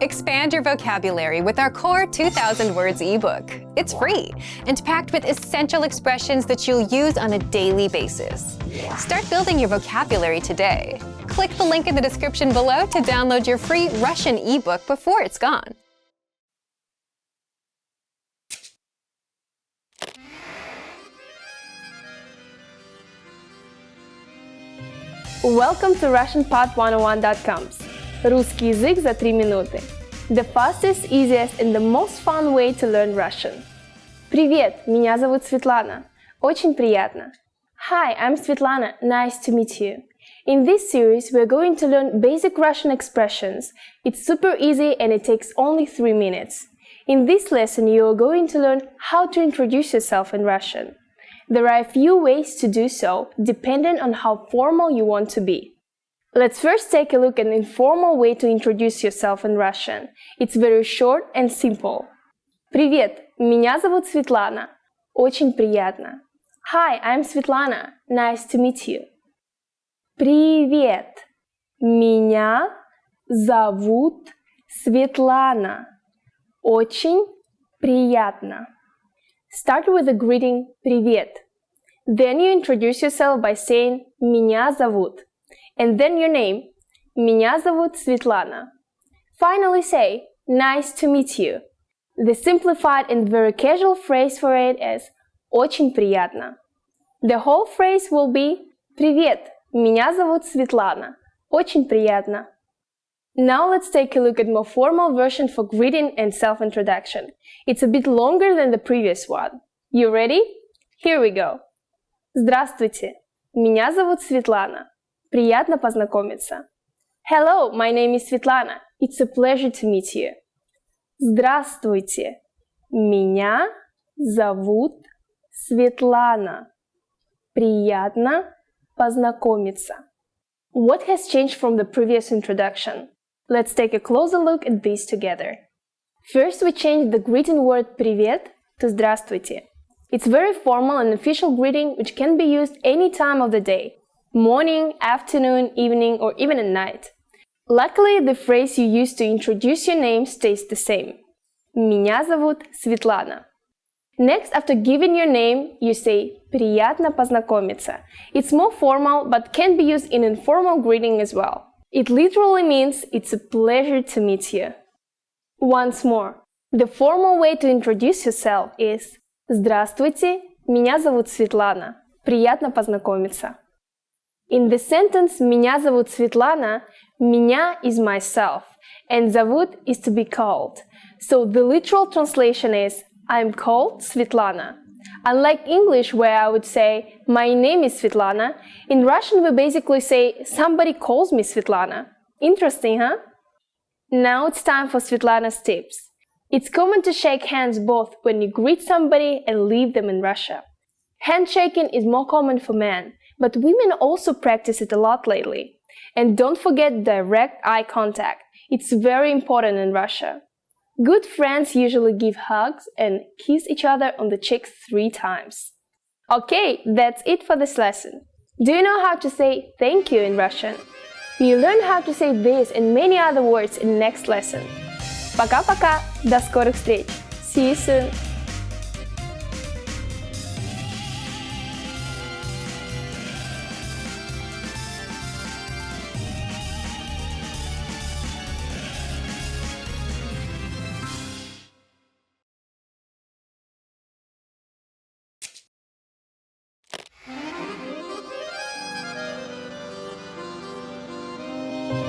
Expand your vocabulary with our core 2,000 words ebook. It's free and packed with essential expressions that you'll use on a daily basis. Start building your vocabulary today. Click the link in the description below to download your free Russian ebook before it's gone. Welcome to RussianPod101.com's Русский язык за 3 минуты. The fastest, easiest and the most fun way to learn Russian. Привет, меня зовут Светлана. Очень приятно. Hi, I'm Svetlana. Nice to meet you. In this series, we're going to learn basic Russian expressions. It's super easy and it takes only 3 minutes. In this lesson, you are going to learn how to introduce yourself in Russian. There are a few ways to do so, depending on how formal you want to be. Let's first take a look at an informal way to introduce yourself in Russian. It's very short and simple. Привет, меня зовут Светлана. Очень приятно. Hi, I'm Svetlana. Nice to meet you. Привет, меня зовут Светлана. Очень приятно. Start with the greeting «Привет». Then you introduce yourself by saying «Меня зовут» and then your name «Меня зовут Светлана». Finally say «Nice to meet you». The simplified and very casual phrase for it is «Очень приятно». The whole phrase will be «Привет, меня зовут Светлана. Очень приятно». Now let's take a look at more formal version for greeting and self-introduction. It's a bit longer than the previous one. You ready? Here we go. Здравствуйте, меня зовут Светлана. Приятно познакомиться. Hello, my name is Svetlana. It's a pleasure to meet you. Здравствуйте, меня зовут Светлана. Приятно познакомиться. What has changed from the previous introduction? Let's take a closer look at these together. First, we changed the greeting word «привет» to «здравствуйте». It's very formal and official greeting which can be used any time of the day, morning, afternoon, evening, or even at night. Luckily, the phrase you use to introduce your name stays the same. Меня зовут Светлана. Next, after giving your name, you say «приятно познакомиться». It's more formal, but can be used in informal greeting as well. It literally means it's a pleasure to meet you. Once more, the formal way to introduce yourself is «Здравствуйте, меня зовут Светлана. Приятно познакомиться». In the sentence «Меня зовут Светлана», «меня» is myself, and «зовут» is to be called. So the literal translation is I'm called Svetlana. Unlike English, where I would say, my name is Svetlana, in Russian we basically say, somebody calls me Svetlana. Interesting, huh? Now it's time for Svetlana's tips. It's common to shake hands both when you greet somebody and leave them in Russia. Handshaking is more common for men, but women also practice it a lot lately. And don't forget direct eye contact. It's very important in Russia. Good friends usually give hugs and kiss each other on the cheeks 3 times. Okay, that's it for this lesson. Do you know how to say thank you in Russian? You'll learn how to say this and many other words in next lesson. Пока-пока! До скорых встреч! See you soon!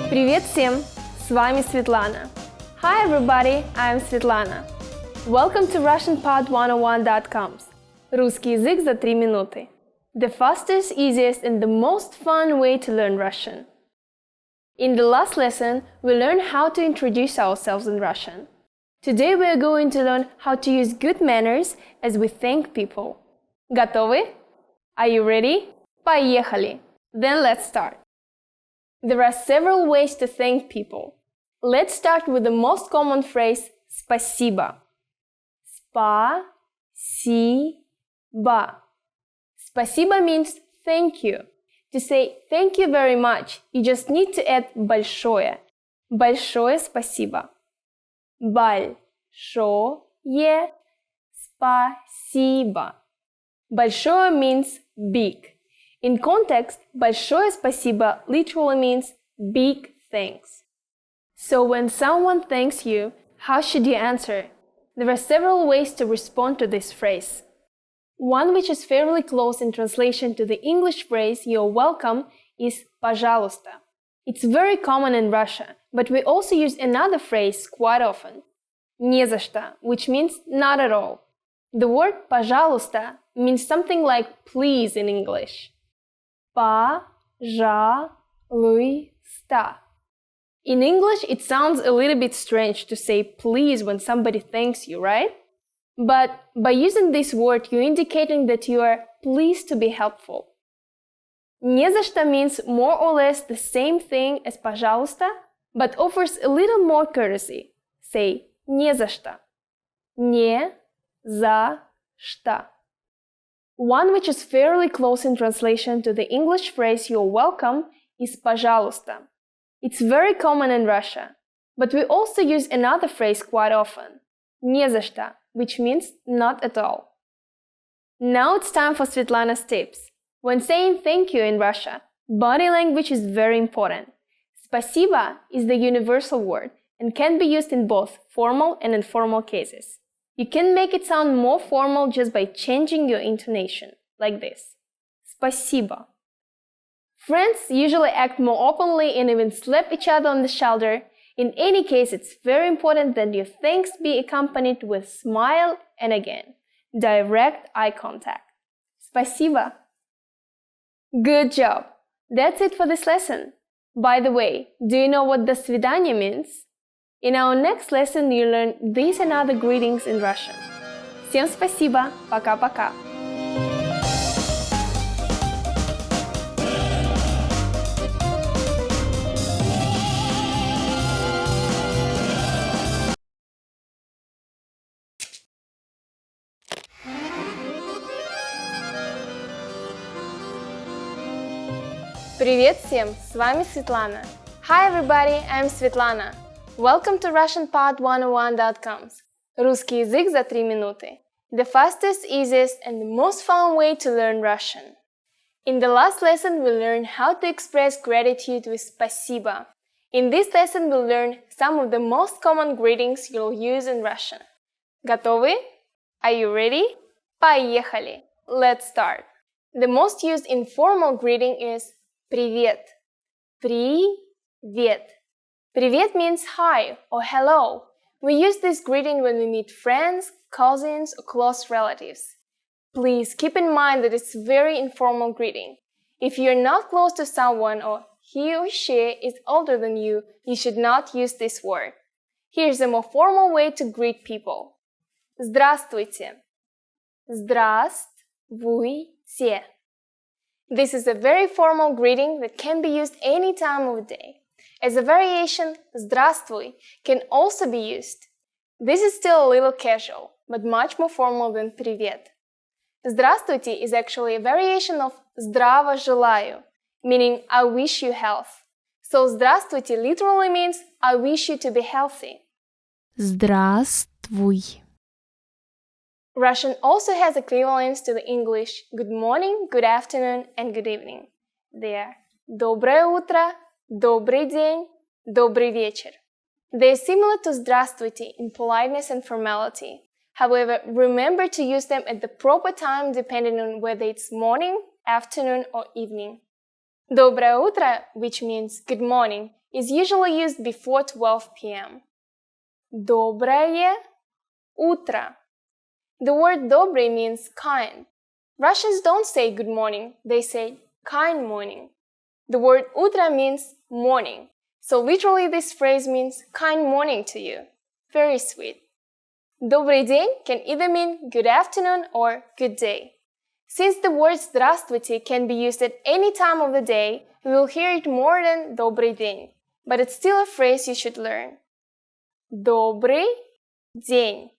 Привет всем! С вами Светлана. Hi everybody, I'm Svetlana. Welcome to RussianPod101.com's Русский язык за 3 минуты. The fastest, easiest and the most fun way to learn Russian. In the last lesson, we learned how to introduce ourselves in Russian. Today we are going to learn how to use good manners as we thank people. Готовы? Are you ready? Поехали! Then let's start. There are several ways to thank people. Let's start with the most common phrase «спасибо». Спасибо. Спасибо means thank you. To say thank you very much, you just need to add большое. Большое спасибо. Большое спасибо. Большое means big. In context, большое спасибо literally means big thanks. So when someone thanks you, how should you answer? There are several ways to respond to this phrase. One which is fairly close in translation to the English phrase "you're welcome" is "пожалуйста." It's very common in Russia, but we also use another phrase quite often, "не за что," which means not at all. The word "пожалуйста" means something like please in English. Пожалуйста. In English, it sounds a little bit strange to say please when somebody thanks you, right? But by using this word, you're indicating that you are pleased to be helpful. Не за что means more or less the same thing as пожалуйста, but offers a little more courtesy. Say не за что. Не за что. One which is fairly close in translation to the English phrase "you're welcome" is пожалуйста. It's very common in Russia, but we also use another phrase quite often, не за что, which means not at all. Now it's time for Svetlana's tips. When saying thank you in Russia, body language is very important. Спасибо is the universal word and can be used in both formal and informal cases. You can make it sound more formal just by changing your intonation, like this. Спасибо. Friends usually act more openly and even slap each other on the shoulder. In any case, it's very important that your thanks be accompanied with smile and again, direct eye contact. Спасибо. Good job! That's it for this lesson. By the way, do you know what "до свидания" means? In our next lesson, you'll learn these and other greetings in Russian. Всем спасибо, пока-пока! Привет всем! С вами Светлана. Hi everybody, I'm Svetlana. Welcome to RussianPod101.com's Русский язык за 3 минуты. The fastest, easiest, and the most fun way to learn Russian. In the last lesson, we learned how to express gratitude with спасибо. In this lesson, we'll learn some of the most common greetings you'll use in Russian. Готовы? Are you ready? Поехали! Let's start. The most used informal greeting is Привет. Привет. Привет means hi or hello. We use this greeting when we meet friends, cousins, or close relatives. Please keep in mind that it's a very informal greeting. If you're not close to someone or he or she is older than you, you should not use this word. Here's a more formal way to greet people. Здравствуйте. Здравствуйте. This is a very formal greeting that can be used any time of the day. As a variation, здравствуй can also be used. This is still a little casual, but much more formal than привет. Здравствуйте is actually a variation of здраво желаю, meaning I wish you health. So здравствуйте literally means I wish you to be healthy. Здравствуй. Russian also has equivalents to the English good morning, good afternoon, and good evening. They are доброе утро, добрый день, добрый вечер. They are similar to здравствуйте in politeness and formality. However, remember to use them at the proper time depending on whether it's morning, afternoon, or evening. Доброе утро, which means good morning, is usually used before 12 p.m. Доброе утро. The word добрый means kind. Russians don't say good morning, they say kind morning. The word утро means morning. So literally this phrase means kind morning to you. Very sweet. Добрый день can either mean good afternoon or good day. Since the word здравствуйте can be used at any time of the day, we will hear it more than добрый день. But it's still a phrase you should learn. Добрый день.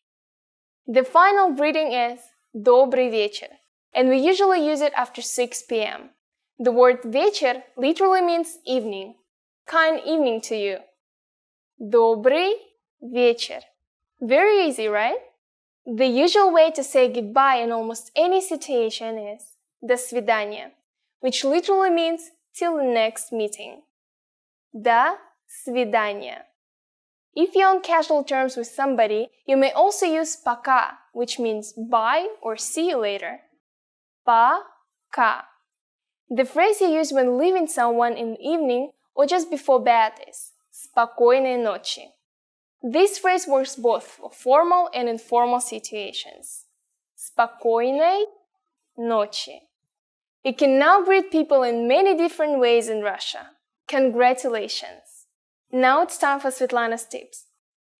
The final greeting is добрый вечер, and we usually use it after 6 p.m. The word вечер literally means evening. Kind evening to you. Добрый вечер. Very easy, right? The usual way to say goodbye in almost any situation is «До свидания», which literally means till the next meeting. До свидания. If you're on casual terms with somebody, you may also use «пока», which means bye or see you later. Пока. The phrase you use when leaving someone in the evening or just before bed is «спокойной ночи». This phrase works both for formal and informal situations. «Спокойной ночи». You can now greet people in many different ways in Russia. Congratulations! Now it's time for Svetlana's tips.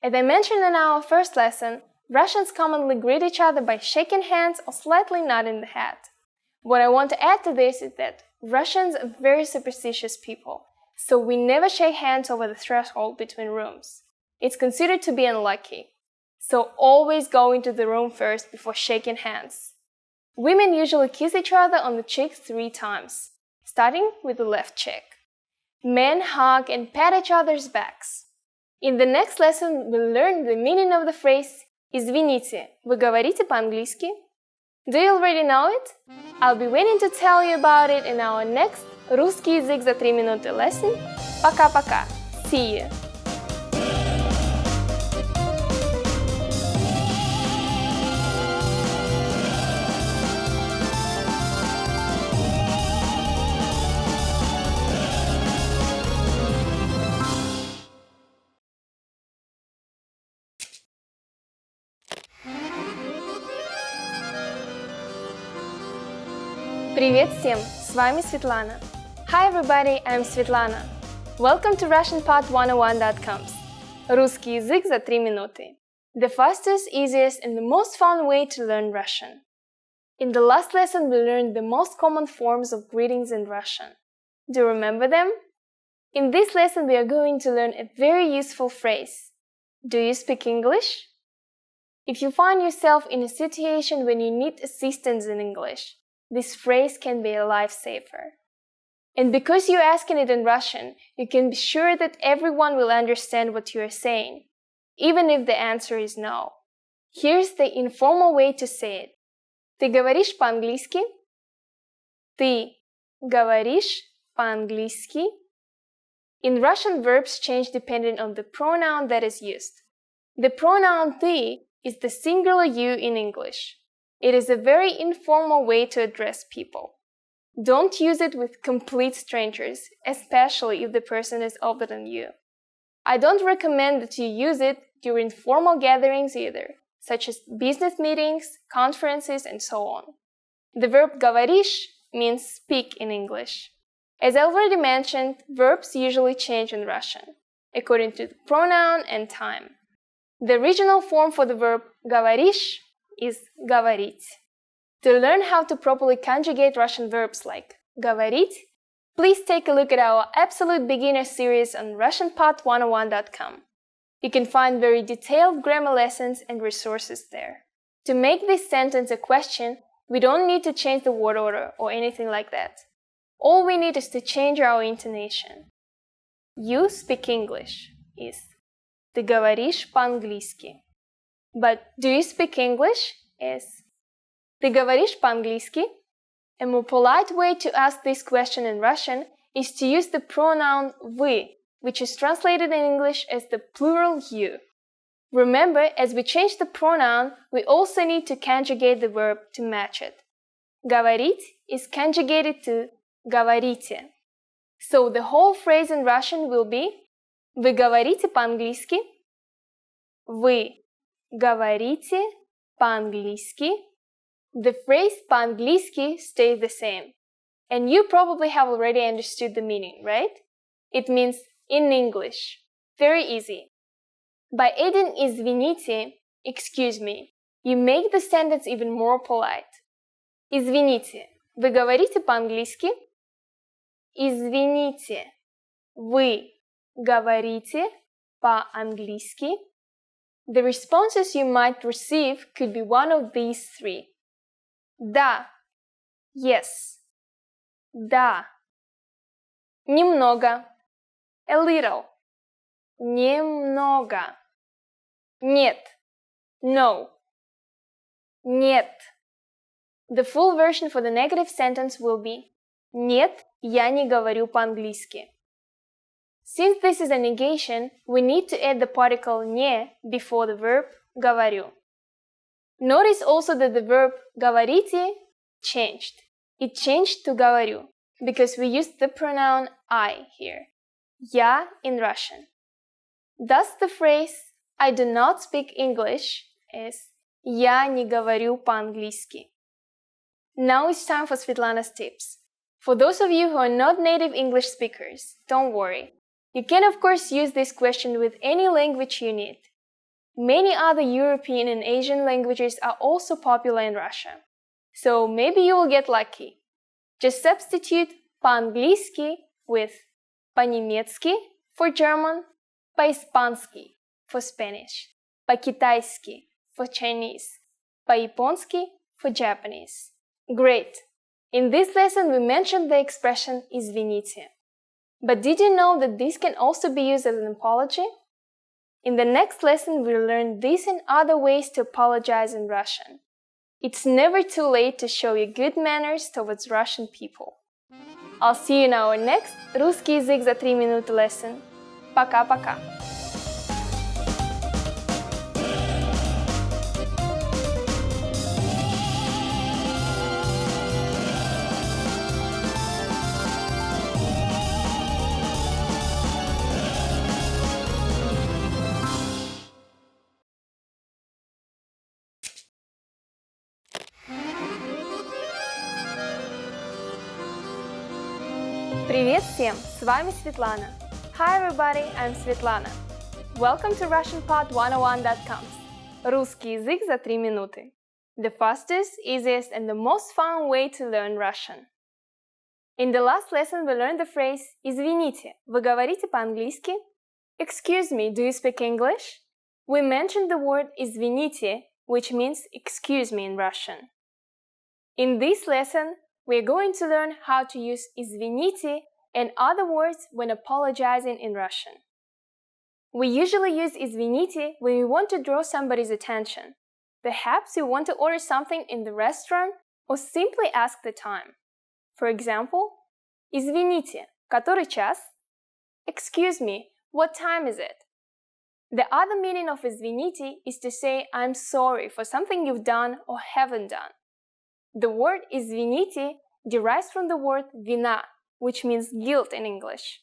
As I mentioned in our first lesson, Russians commonly greet each other by shaking hands or slightly nodding the head. What I want to add to this is that Russians are very superstitious people, so we never shake hands over the threshold between rooms. It's considered to be unlucky. So always go into the room first before shaking hands. Women usually kiss each other on the cheek 3 times, starting with the left cheek. Men hug and pat each other's backs. In the next lesson, we'll learn the meaning of the phrase «Извините, вы говорите по-английски?» Do you already know it? I'll be waiting to tell you about it in our next «Русский язык за 3 минуты» lesson. Пока-пока. See you! Привет всем! С вами Светлана. Hi everybody, I'm Svetlana. Welcome to RussianPod101.coms. Русский язык за 3 минуты. The fastest, easiest, and the most fun way to learn Russian. In the last lesson, we learned the most common forms of greetings in Russian. Do you remember them? In this lesson, we are going to learn a very useful phrase. Do you speak English? If you find yourself in a situation when you need assistance in English, this phrase can be a lifesaver. And because you're asking it in Russian, you can be sure that everyone will understand what you are saying, even if the answer is no. Here's the informal way to say it. Ты говоришь по-английски? Ты говоришь по-английски? In Russian, verbs change depending on the pronoun that is used. The pronoun ты is the singular you in English. It is a very informal way to address people. Don't use it with complete strangers, especially if the person is older than you. I don't recommend that you use it during formal gatherings either, such as business meetings, conferences, and so on. The verb говоришь means speak in English. As I already mentioned, verbs usually change in Russian, according to the pronoun and time. The original form for the verb говоришь is говорить. To learn how to properly conjugate Russian verbs like говорить, please take a look at our Absolute Beginner series on RussianPod101.com. You can find very detailed grammar lessons and resources there. To make this sentence a question, we don't need to change the word order or anything like that. All we need is to change our intonation. You speak English is Ты говоришь по-английски. But do you speak English is Ты говоришь по-английски? A more polite way to ask this question in Russian is to use the pronoun вы, which is translated in English as the plural you. Remember, as we change the pronoun, we also need to conjugate the verb to match it. Говорить is conjugated to говорите. So the whole phrase in Russian will be Вы говорите по-английски? Вы говорите по-английски? The phrase по-английски stays the same. And you probably have already understood the meaning, right? It means in English. Very easy. By adding извините, excuse me, you make the sentence even more polite. Извините, вы говорите по-английски? Извините, вы говорите по-английски? The responses you might receive could be one of these 3. Да, yes. Да. Немного, a little. Немного. Нет, No. Нет. The full version for the negative sentence will be Нет, я не говорю по-английски. Since this is a negation, we need to add the particle не before the verb говорю. Notice also that the verb говорите changed. It changed to говорю because we used the pronoun I here. Я in Russian. Thus the phrase I do not speak English is Я не говорю по-английски. Now it's time for Svetlana's tips. For those of you who are not native English speakers, don't worry. You can of course use this question with any language you need. Many other European and Asian languages are also popular in Russia. So maybe you will get lucky. Just substitute по-английски with по-немецки for German, по-испански for Spanish, по-китайски for Chinese, по-японски for Japanese. Great! In this lesson we mentioned the expression извините. But did you know that this can also be used as an apology? In the next lesson we'll learn this and other ways to apologize in Russian. It's never too late to show your good manners towards Russian people. I'll see you in our next русский язык за 3 минуты lesson. Пока-пока! Привет всем! С вами Светлана. Hi everybody, I'm Svetlana. Welcome to RussianPod101.com. Русский язык за 3 минуты. The fastest, easiest, and the most fun way to learn Russian. In the last lesson we learned the phrase «Извините, вы говорите по-английски?» Excuse me, do you speak English? We mentioned the word «извините», which means excuse me in Russian. In this lesson, we are going to learn how to use извините and other words when apologizing in Russian. We usually use извините when we want to draw somebody's attention. Perhaps you want to order something in the restaurant or simply ask the time. For example, извините, который час? Excuse me, what time is it? The other meaning of извините is to say I'm sorry for something you've done or haven't done. The word извините derives from the word вина, which means guilt in English.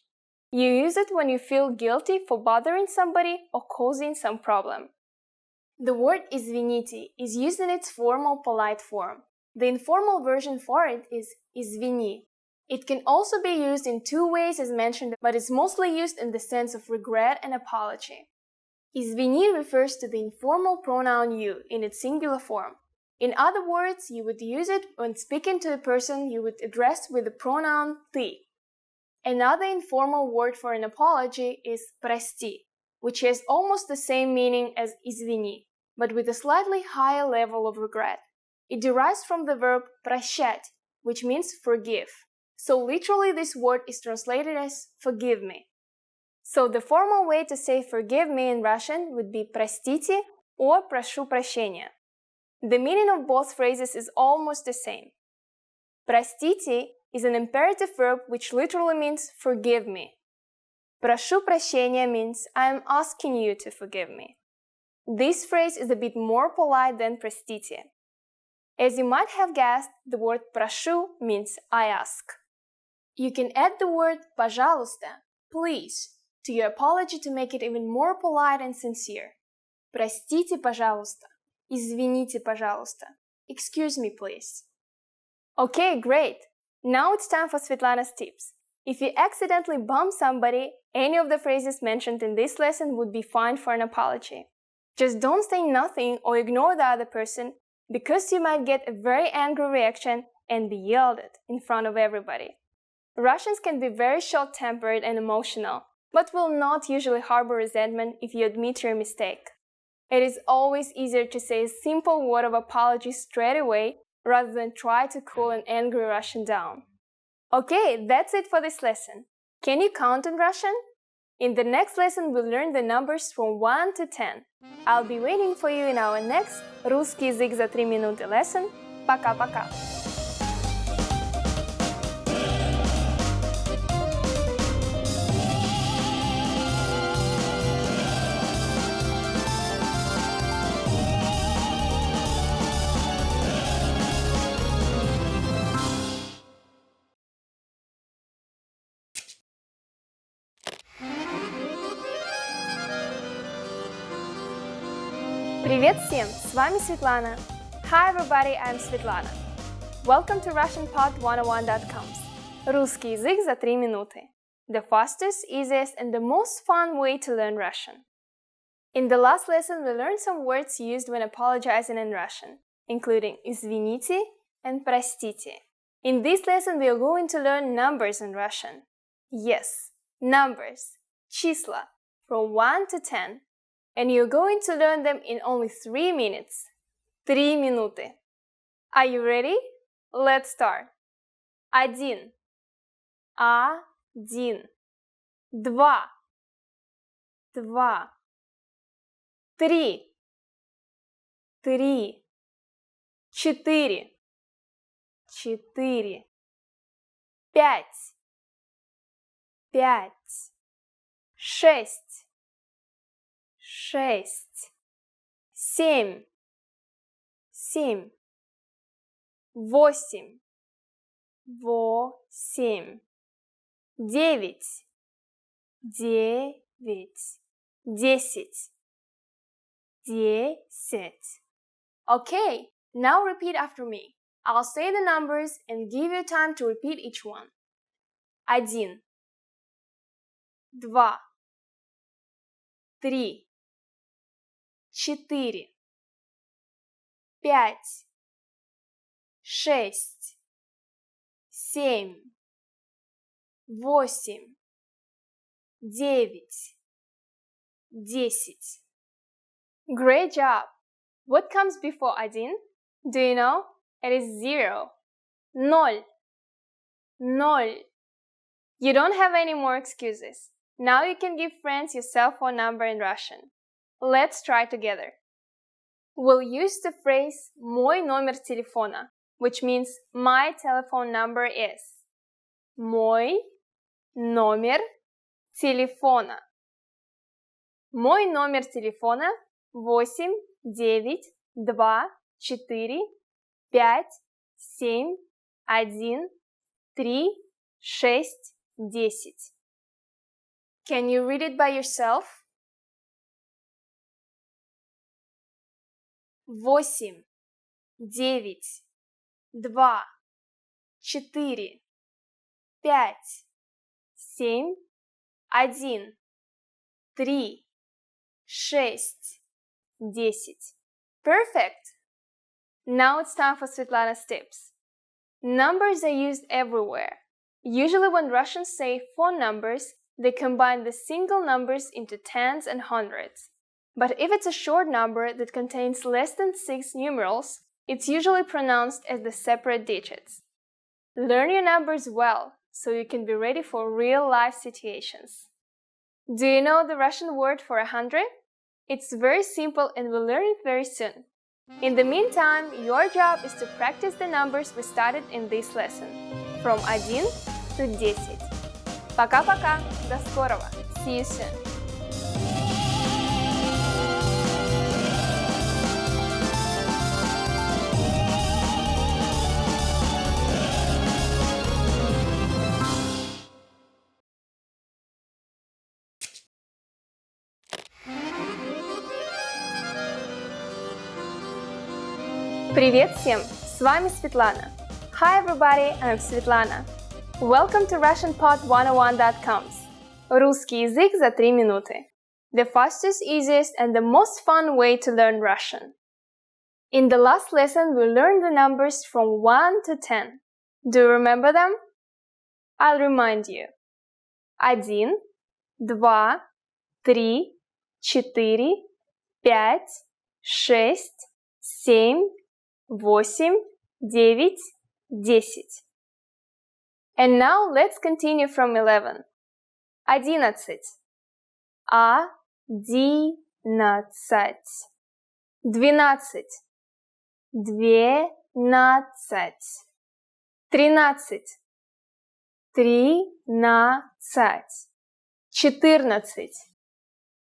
You use it when you feel guilty for bothering somebody or causing some problem. The word извините is used in its formal polite form. The informal version for it is извини. It can also be used in 2 ways as mentioned, but is mostly used in the sense of regret and apology. Извини refers to the informal pronoun you in its singular form. In other words, you would use it when speaking to a person you would address with the pronoun ты. Another informal word for an apology is прости, which has almost the same meaning as извини, but with a slightly higher level of regret. It derives from the verb прощать, which means forgive. So literally this word is translated as forgive me. So the formal way to say forgive me in Russian would be простите or прошу прощения. The meaning of both phrases is almost the same. Простите is an imperative verb which literally means forgive me. Прошу прощения means I am asking you to forgive me. This phrase is a bit more polite than простите. As you might have guessed, the word прошу means I ask. You can add the word пожалуйста, please, to your apology to make it even more polite and sincere. Простите, пожалуйста. Извините, пожалуйста. Excuse me, please. Okay, great. Now it's time for Svetlana's tips. If you accidentally bump somebody, any of the phrases mentioned in this lesson would be fine for an apology. Just don't say nothing or ignore the other person because you might get a very angry reaction and be yelled at in front of everybody. Russians can be very short-tempered and emotional, but will not usually harbor resentment if you admit your mistake. It is always easier to say a simple word of apology straight away rather than try to cool an angry Russian down. Okay, that's it for this lesson. Can you count in Russian? In the next lesson, we'll learn the numbers from 1 to 10. I'll be waiting for you in our next «Русский язык за 3 минуты» lesson. Пока-пока! Привет всем! С вами Светлана. Hi everybody, I'm Svetlana. Welcome to RussianPod101.com's Русский язык за 3 минуты. The fastest, easiest, and the most fun way to learn Russian. In the last lesson, we learned some words used when apologizing in Russian, including извините and простите. In this lesson, we are going to learn numbers in Russian. Yes, numbers, числа, from 1 to 10. And you're going to learn them in only 3 minutes. 3 минуты. Are you ready? Let's start. Один. Один. Два. Два. Три. Три. Четыре. Четыре. Пять. Пять. Шесть. Шесть. Семь. Семь. Восемь. Восемь. Девять. Девять. Десять. Десять. Okay, now repeat after me. I'll say the numbers and give you time to repeat each one. Один. Два. Три. Четыре. Пять. Шесть. Семь. Восемь. Девять. Десять. Great job! What comes before один? Do you know? It is 0. Ноль. Ноль. You don't have any more excuses. Now you can give friends your cell phone number in Russian. Let's try together. We'll use the phrase «мой номер телефона», which means my telephone number is. Мой номер телефона. Мой номер телефона 8 9 2 4 5 7 1 3 6 10. Can you read it by yourself? 8 9 2 4 5 7 1 3 6 10. Perfect! Now it's time for Svetlana's tips. Numbers are used everywhere. Usually when Russians say phone numbers, they combine the single numbers into tens and hundreds. But if it's a short number that contains less than 6 numerals, it's usually pronounced as the separate digits. Learn your numbers well, so you can be ready for real-life situations. Do you know the Russian word for 100? It's very simple and we'll learn it very soon. In the meantime, your job is to practice the numbers we studied in this lesson, from 1 to 10. Пока-пока! До скорого! See you soon! Привет всем! С вами Светлана. Hi everybody, I'm Svetlana. Welcome to RussianPod101.com's Русский язык за 3 минуты. The fastest, easiest, and the most fun way to learn Russian. In the last lesson, we learned the numbers from 1 to 10. Do you remember them? I'll remind you. 1, 2, 3, 4, 5, 6, 7, 8, 9, 10. And now let's continue from 11. 11. одиннадцать, двенадцать, двенадцать, тринадцать, тринадцать, четырнадцать,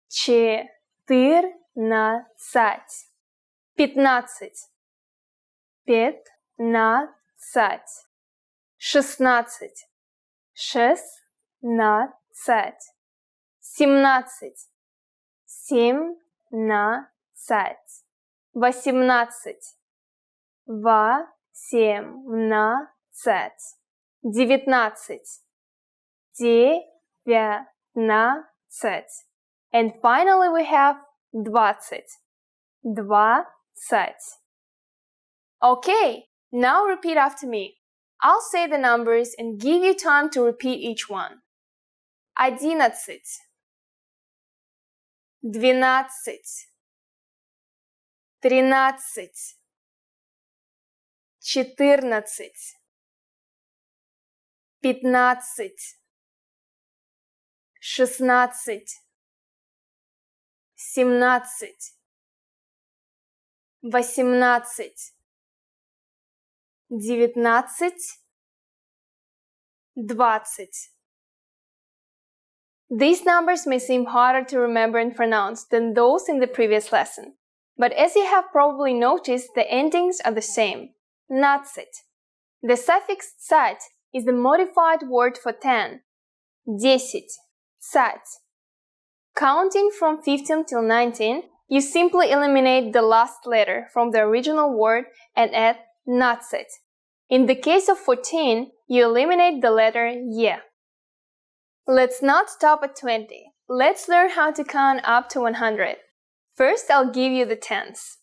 четырнадцать, пятнадцать, пятнадцать, шестнадцать, шестнадцать, семнадцать, семнадцать, восемнадцать, восемнадцать, девятнадцать, девятнадцать. And finally we have двадцать. Двадцать. Okay, now repeat after me. I'll say the numbers and give you time to repeat each one. 11, 12, 13, 14, 15, 16, 17, 18, 19, 20. These numbers may seem harder to remember and pronounce than those in the previous lesson, but as you have probably noticed, the endings are the same. Нацать. The suffix цать is the modified word for 10. 10. Цать. Counting from 15 till 19, you simply eliminate the last letter from the original word and add нацать. In the case of 14, you eliminate the letter ye. Let's not stop at 20. Let's learn how to count up to 100. First, I'll give you the tens.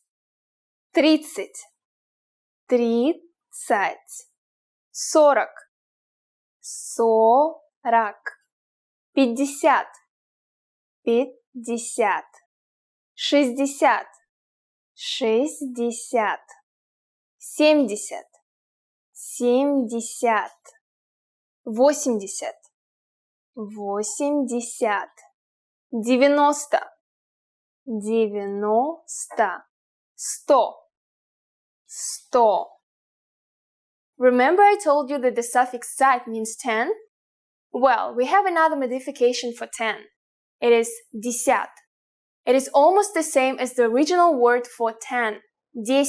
30, 30, 40, 40, 50, 50, 60, 60, 70, 70, 80, 80, 90, 90, 100, 100. Remember I told you that the suffix цать means 10? Well, we have another modification for 10. It is десят. It is almost the same as the original word for 10, 10.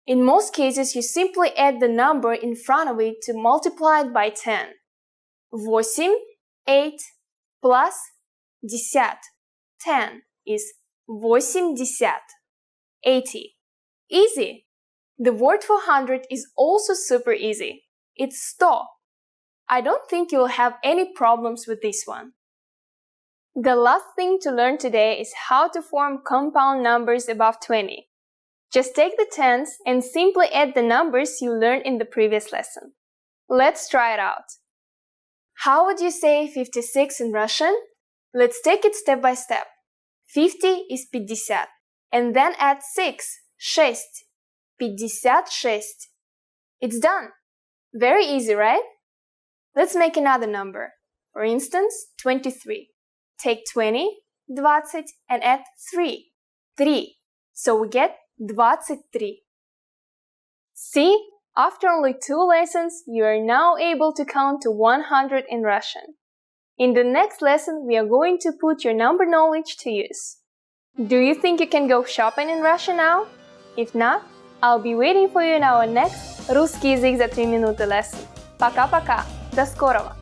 In most cases, you simply add the number in front of it to multiply it by 10. 8, 8, plus десят, 10, is 80, 80. Easy! The word for 100 is also super easy. It's 100. I don't think you'll have any problems with this one. The last thing to learn today is how to form compound numbers above 20. Just take the tens and simply add the numbers you learned in the previous lesson. Let's try it out. How would you say 56 in Russian? Let's take it step by step. 50 is 50, and then add 6, 6, 56. It's done. Very easy, right? Let's make another number. For instance, 23. Take 20, 20, and add 3, 3. So we get 23. See? After only 2 lessons, you are now able to count to 100 in Russian. In the next lesson, we are going to put your number knowledge to use. Do you think you can go shopping in Russia now? If not, I'll be waiting for you in our next «Русский язык за 3 минуты» lesson. Пока-пока! До скорого!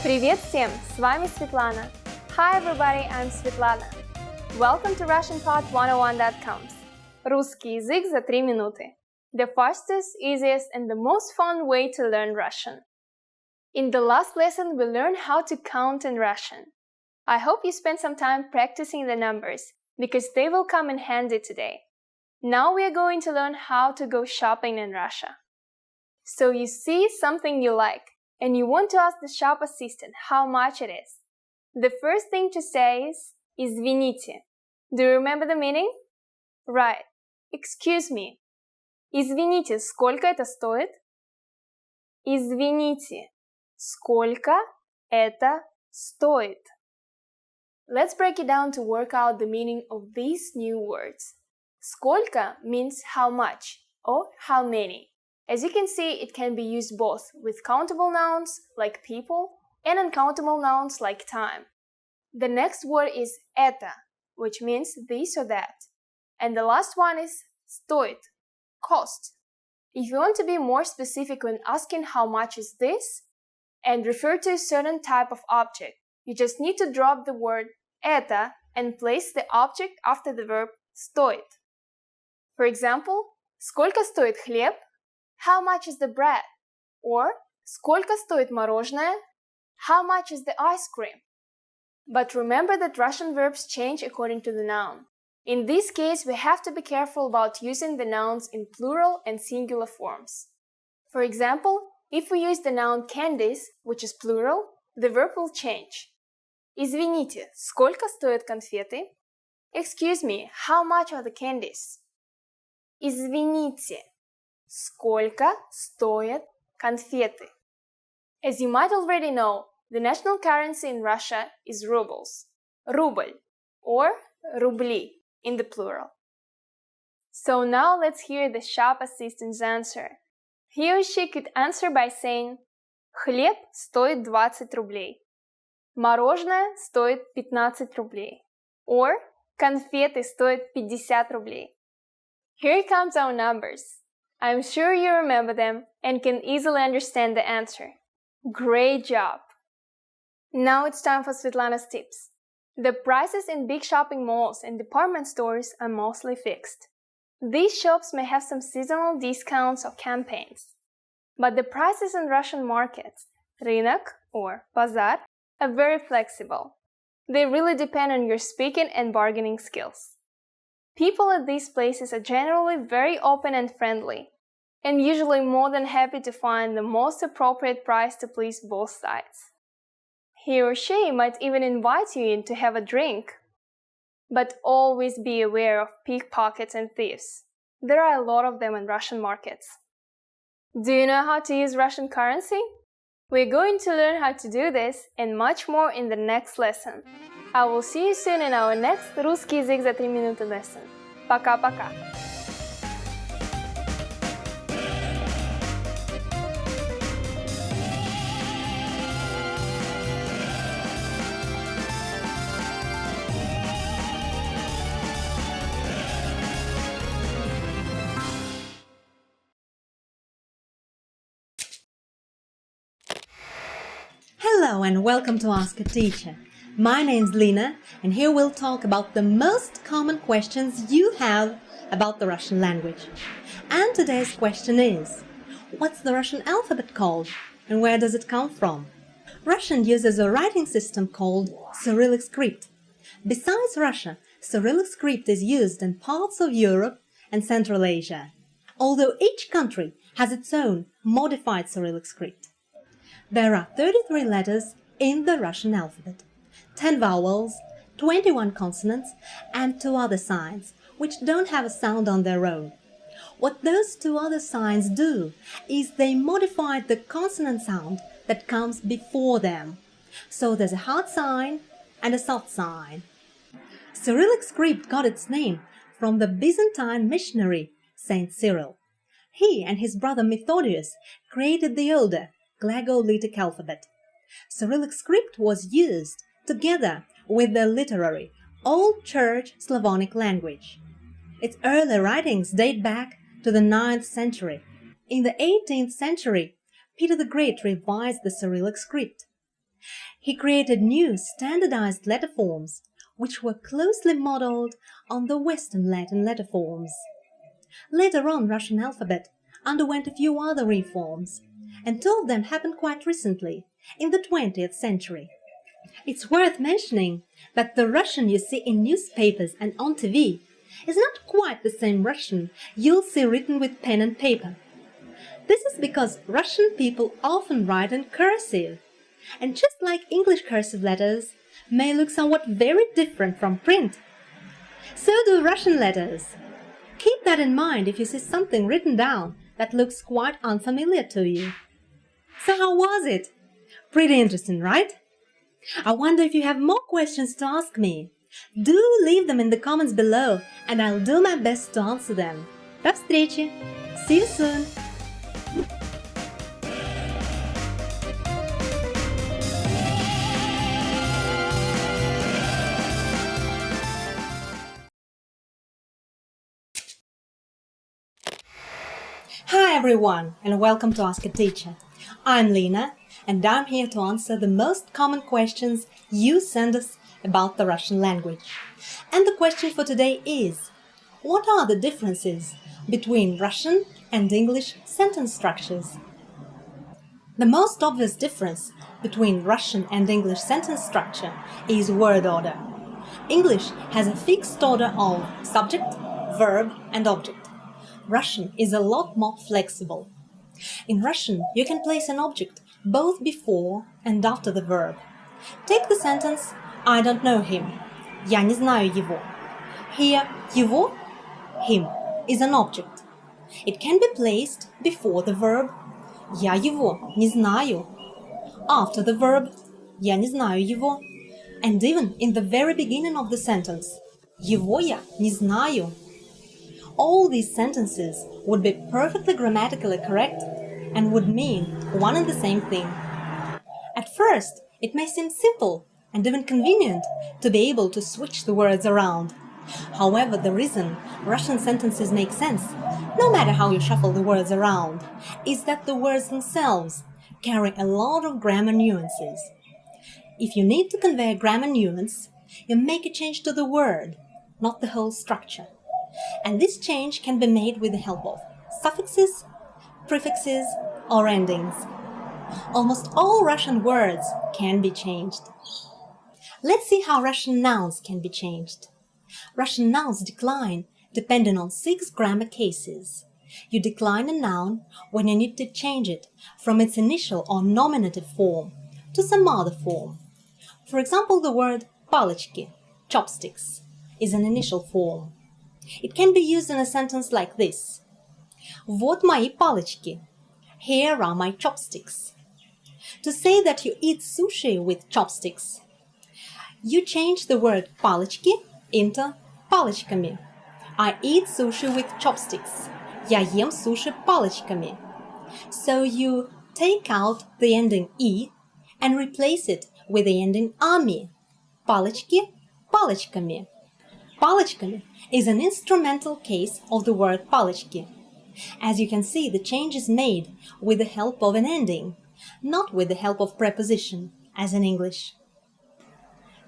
Привет всем! С вами Светлана. Hi everybody, I'm Svetlana. Welcome to RussianPod101.coms. Русский язык за 3 минуты. The fastest, easiest, and the most fun way to learn Russian. In the last lesson, we learned how to count in Russian. I hope you spent some time practicing the numbers, because they will come in handy today. Now we are going to learn how to go shopping in Russia. So you see something you like, and you want to ask the shop assistant how much it is. The first thing to say is «Извините». Do you remember the meaning? Right. Excuse me. Извините, сколько это стоит? Извините, сколько это стоит? Let's break it down to work out the meaning of these new words. Сколько means how much or how many. As you can see, it can be used both with countable nouns like people and uncountable nouns like time. The next word is это, which means this or that. And the last one is стоит, cost. If you want to be more specific when asking how much is this and refer to a certain type of object, you just need to drop the word это and place the object after the verb стоит. For example, сколько стоит хлеб? How much is the bread? Or сколько стоит мороженое? How much is the ice cream? But remember that Russian verbs change according to the noun. In this case, we have to be careful about using the nouns in plural and singular forms. For example, if we use the noun candies, which is plural, the verb will change. Извините, сколько стоят конфеты? Excuse me, how much are the candies? Извините, сколько стоят конфеты? As you might already know, the national currency in Russia is rubles, рубль, or рубли in the plural. So now let's hear the shop assistant's answer. He or she could answer by saying хлеб стоит 20 рублей, мороженое стоит 15 рублей, or конфеты стоят 50 рублей. Here comes our numbers. I'm sure you remember them and can easily understand the answer. Great job! Now it's time for Svetlana's tips. The prices in big shopping malls and department stores are mostly fixed. These shops may have some seasonal discounts or campaigns. But the prices in Russian markets, рынок or bazar, are very flexible. They really depend on your speaking and bargaining skills. People at these places are generally very open and friendly, and usually more than happy to find the most appropriate price to please both sides. He or she might even invite you in to have a drink. But always be aware of pickpockets and thieves. There are a lot of them in Russian markets. Do you know how to use Russian currency? We're going to learn how to do this and much more in the next lesson. I will see you soon in our next русский язык за 3 минуты lesson. Пока-пока! Hello and welcome to Ask a Teacher. My name's Lina and here we'll talk about the most common questions you have about the Russian language. And today's question is, what's the Russian alphabet called and where does it come from? Russian uses a writing system called Cyrillic script. Besides Russia, Cyrillic script is used in parts of Europe and Central Asia, although each country has its own modified Cyrillic script. There are 33 letters in the Russian alphabet, 10 vowels, 21 consonants, and 2 other signs, which don't have a sound on their own. What those 2 other signs do is they modify the consonant sound that comes before them. So there's a hard sign and a soft sign. Cyrillic script got its name from the Byzantine missionary Saint Cyril. He and his brother Methodius created the older Glagolitic alphabet. Cyrillic script was used together with the literary Old Church Slavonic language. Its early writings date back to the 9th century. In the 18th century, Peter the Great revised the Cyrillic script. He created new standardized letter forms, which were closely modeled on the Western Latin letter forms. Later on, Russian alphabet underwent a few other reforms, and 2 of them happened quite recently, in the 20th century. It's worth mentioning that the Russian you see in newspapers and on TV is not quite the same Russian you'll see written with pen and paper. This is because Russian people often write in cursive. And just like English cursive letters may look somewhat very different from print, so do Russian letters. Keep that in mind if you see something written down that looks quite unfamiliar to you. So how was it? Pretty interesting, right? I wonder if you have more questions to ask me. Do leave them in the comments below, and I'll do my best to answer them. До встречи! See you soon! Hi everyone, and welcome to Ask a Teacher. I'm Lena, and I'm here to answer the most common questions you send us about the Russian language. And the question for today is, what are the differences between Russian and English sentence structures? The most obvious difference between Russian and English sentence structure is word order. English has a fixed order of subject, verb, and object. Russian is a lot more flexible. In Russian, you can place an object both before and after the verb. Take the sentence I don't know him. Я не знаю его. Here, его, him, is an object. It can be placed before the verb Я его не знаю, after the verb Я не знаю его, and even in the very beginning of the sentence Его я не знаю. All these sentences would be perfectly grammatically correct and would mean one and the same thing. At first, it may seem simple and even convenient to be able to switch the words around. However, the reason Russian sentences make sense, no matter how you shuffle the words around, is that the words themselves carry a lot of grammar nuances. If you need to convey a grammar nuance, you make a change to the word, not the whole structure. And this change can be made with the help of suffixes, prefixes, or endings. Almost all Russian words can be changed. Let's see how Russian nouns can be changed. Russian nouns decline depending on 6 grammar cases. You decline a noun when you need to change it from its initial or nominative form to some other form. For example, the word палочки, chopsticks, is an initial form. It can be used in a sentence like this. Вот мои палочки. Here are my chopsticks. To say that you eat sushi with chopsticks, you change the word палочки into палочками. I eat sushi with chopsticks. Я ем суши палочками. So you take out the ending «и» and replace it with the ending «ами». Палочки палочками. Палочками is an instrumental case of the word палочки. As you can see, the change is made with the help of an ending, not with the help of preposition, as in English.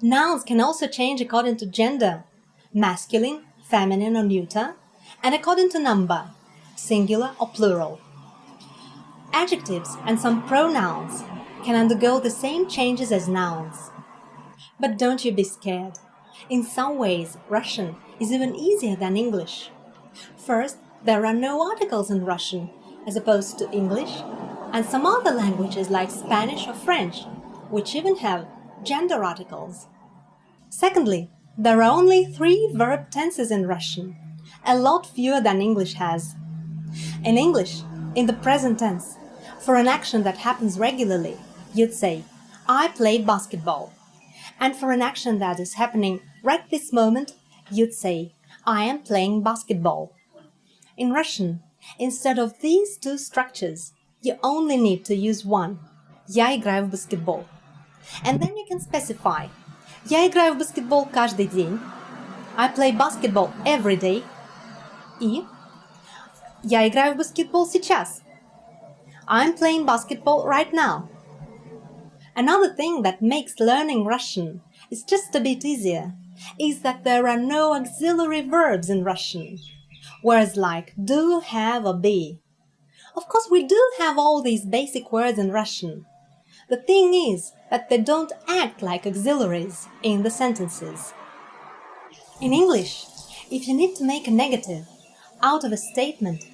Nouns can also change according to gender, masculine, feminine or neuter, and according to number, singular or plural. Adjectives and some pronouns can undergo the same changes as nouns. But don't you be scared. In some ways, Russian is even easier than English. First, there are no articles in Russian, as opposed to English, and some other languages like Spanish or French, which even have gender articles. Secondly, there are only 3 verb tenses in Russian, a lot fewer than English has. In English, in the present tense, for an action that happens regularly, you'd say, I played basketball. And for an action that is happening right this moment, you'd say, I am playing basketball. In Russian, instead of these 2 structures, you only need to use one. Я играю в баскетбол. And then you can specify. Я играю в баскетбол каждый день. I play basketball every day. И я играю в баскетбол сейчас. I'm playing basketball right now. Another thing that makes learning Russian is just a bit easier is that there are no auxiliary verbs in Russian. Words like do, have, or be. Of course, we do have all these basic words in Russian. The thing is that they don't act like auxiliaries in the sentences. In English, if you need to make a negative out of a statement,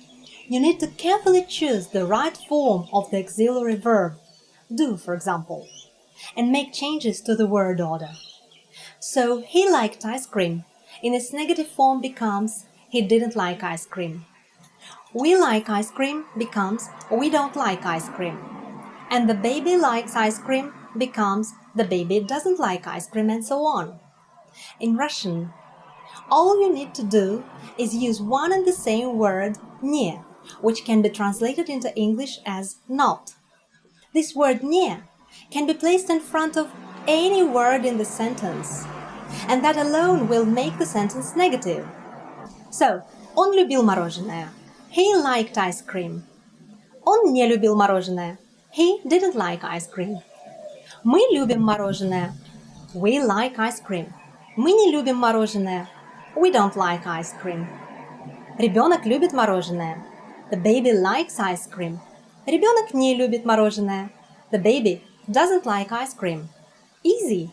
you need to carefully choose the right form of the auxiliary verb, do for example, and make changes to the word order. So, he liked ice cream in its negative form becomes he didn't like ice cream. We like ice cream becomes we don't like ice cream. And the baby likes ice cream becomes the baby doesn't like ice cream, and so on. In Russian, all you need to do is use one and the same word "не," which can be translated into English as not. This word "не" can be placed in front of any word in the sentence, and that alone will make the sentence negative. So, он любил мороженое. He liked ice cream. Он не любил мороженое. He didn't like ice cream. Мы любим мороженое. We like ice cream. Мы не любим мороженое. We don't like ice cream. Ребенок любит мороженое. The baby likes ice cream. Ребенок не любит мороженое. The baby doesn't like ice cream. Easy.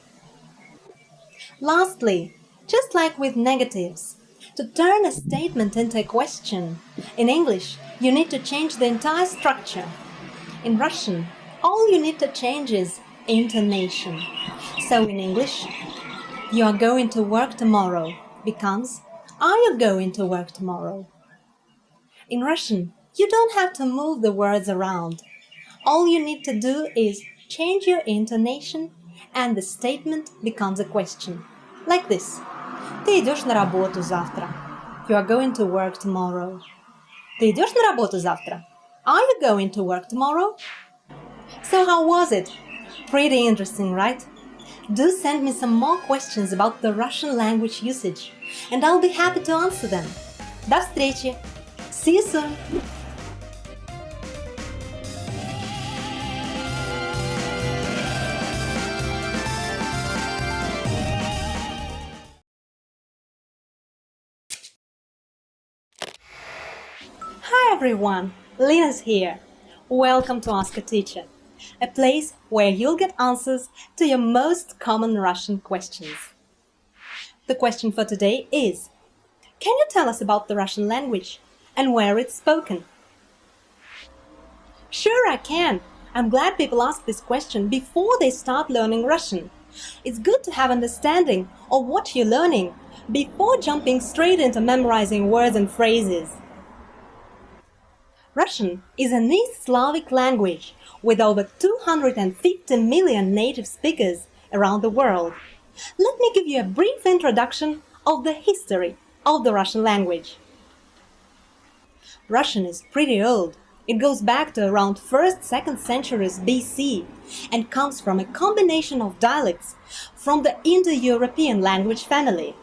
Lastly, just like with negatives, to turn a statement into a question, in English, you need to change the entire structure. In Russian, all you need to change is intonation. So in English, you are going to work tomorrow becomes are you going to work tomorrow? In Russian, you don't have to move the words around. All you need to do is change your intonation and the statement becomes a question. Like this. Ты идешь на работу завтра. You are going to work tomorrow. Ты идешь на работу завтра? Are you going to work tomorrow? So how was it? Pretty interesting, right? Do send me some more questions about the Russian language usage, and I'll be happy to answer them. До встречи! See you soon! Hi everyone! Lina's here. Welcome to Ask a Teacher, a place where you'll get answers to your most common Russian questions. The question for today is, can you tell us about the Russian language and where it's spoken? Sure, I can. I'm glad people ask this question before they start learning Russian. It's good to have understanding of what you're learning before jumping straight into memorizing words and phrases. Russian is an East Slavic language with over 250 million native speakers around the world. Let me give you a brief introduction of the history of the Russian language. Russian is pretty old. It goes back to around 1st-2nd centuries BC and comes from a combination of dialects from the Indo-European language family.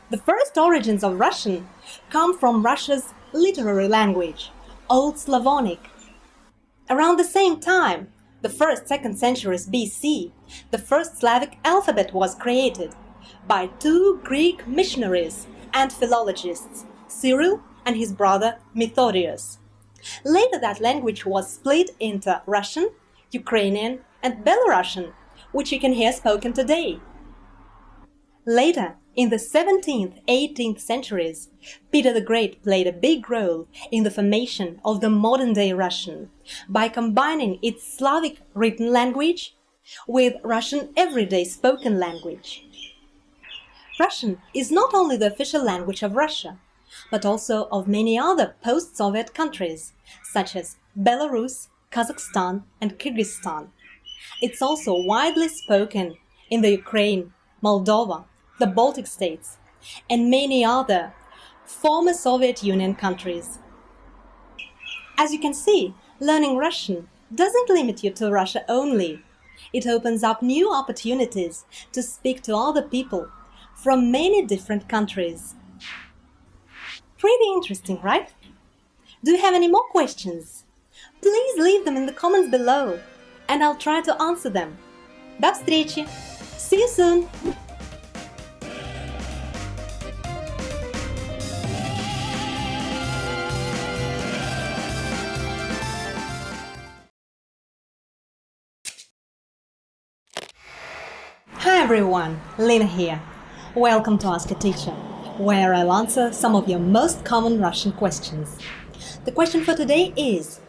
The first origins of Russian come from Russia's literary language, Old Slavonic. Around the same time, the 1st-2nd centuries BC, the first Slavic alphabet was created by two Greek missionaries and philologists, Cyril and his brother Methodius. Later that language was split into Russian, Ukrainian and Belarusian, which you can hear spoken today. Later, in the 17th, 18th centuries, Peter the Great played a big role in the formation of the modern-day Russian by combining its Slavic written language with Russian everyday spoken language. Russian is not only the official language of Russia, but also of many other post-Soviet countries, such as Belarus, Kazakhstan and Kyrgyzstan. It's also widely spoken in the Ukraine, Moldova, the Baltic states, and many other former Soviet Union countries. As you can see, learning Russian doesn't limit you to Russia only. It opens up new opportunities to speak to other people from many different countries. Pretty interesting, right? Do you have any more questions? Please leave them in the comments below, and I'll try to answer them. До встречи! See you soon! Hi everyone, Lina here. Welcome to Ask a Teacher, where I'll answer some of your most common Russian questions. The question for today is,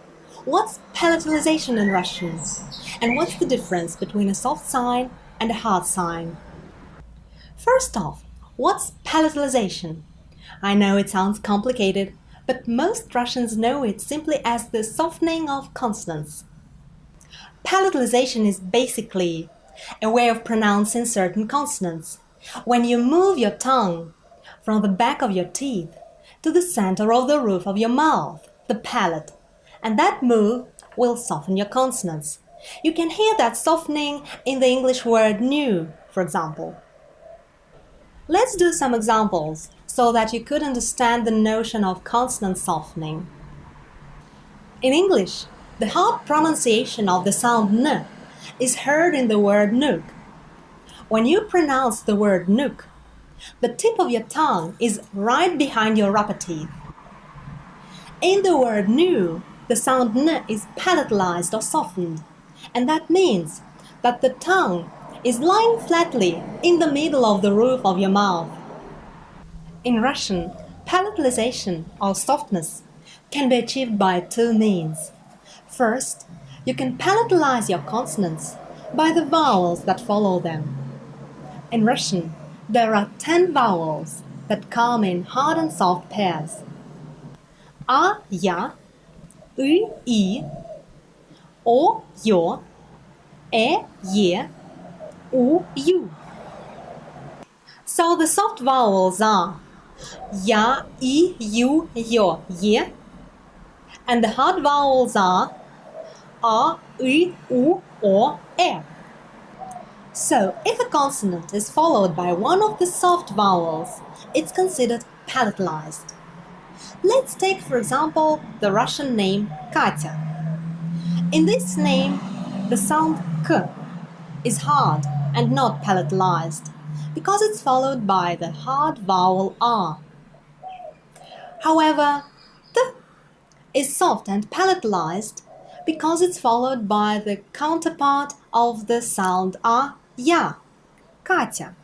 what's palatalization in Russian? And what's the difference between a soft sign and a hard sign? First off, what's palatalization? I know it sounds complicated, but most Russians know it simply as the softening of consonants. Palatalization is basically a way of pronouncing certain consonants. When you move your tongue from the back of your teeth to the center of the roof of your mouth, the palate, and that move will soften your consonants. You can hear that softening in the English word new, for example. Let's do some examples so that you could understand the notion of consonant softening. In English, the hard pronunciation of the sound n is heard in the word nook. When you pronounce the word nook, the tip of your tongue is right behind your upper teeth. In the word new, the sound n is palatalized or softened, and that means that the tongue is lying flatly in the middle of the roof of your mouth. In Russian, palatalization or softness can be achieved by two means. First, you can palatalize your consonants by the vowels that follow them. In Russian, there are 10 vowels that come in hard and soft pairs. A, ya, I, O, yo, E, ye, U, you. So the soft vowels are ya, I, you, yo, ye, and the hard vowels are a, I, U, O, E. So, if a consonant is followed by one of the soft vowels, it's considered palatalized. Let's take, for example, the Russian name Katya. In this name, the sound K is hard and not palatalized because it's followed by the hard vowel R. However, T is soft and palatalized because it's followed by the counterpart of the sound A, ya, Katya.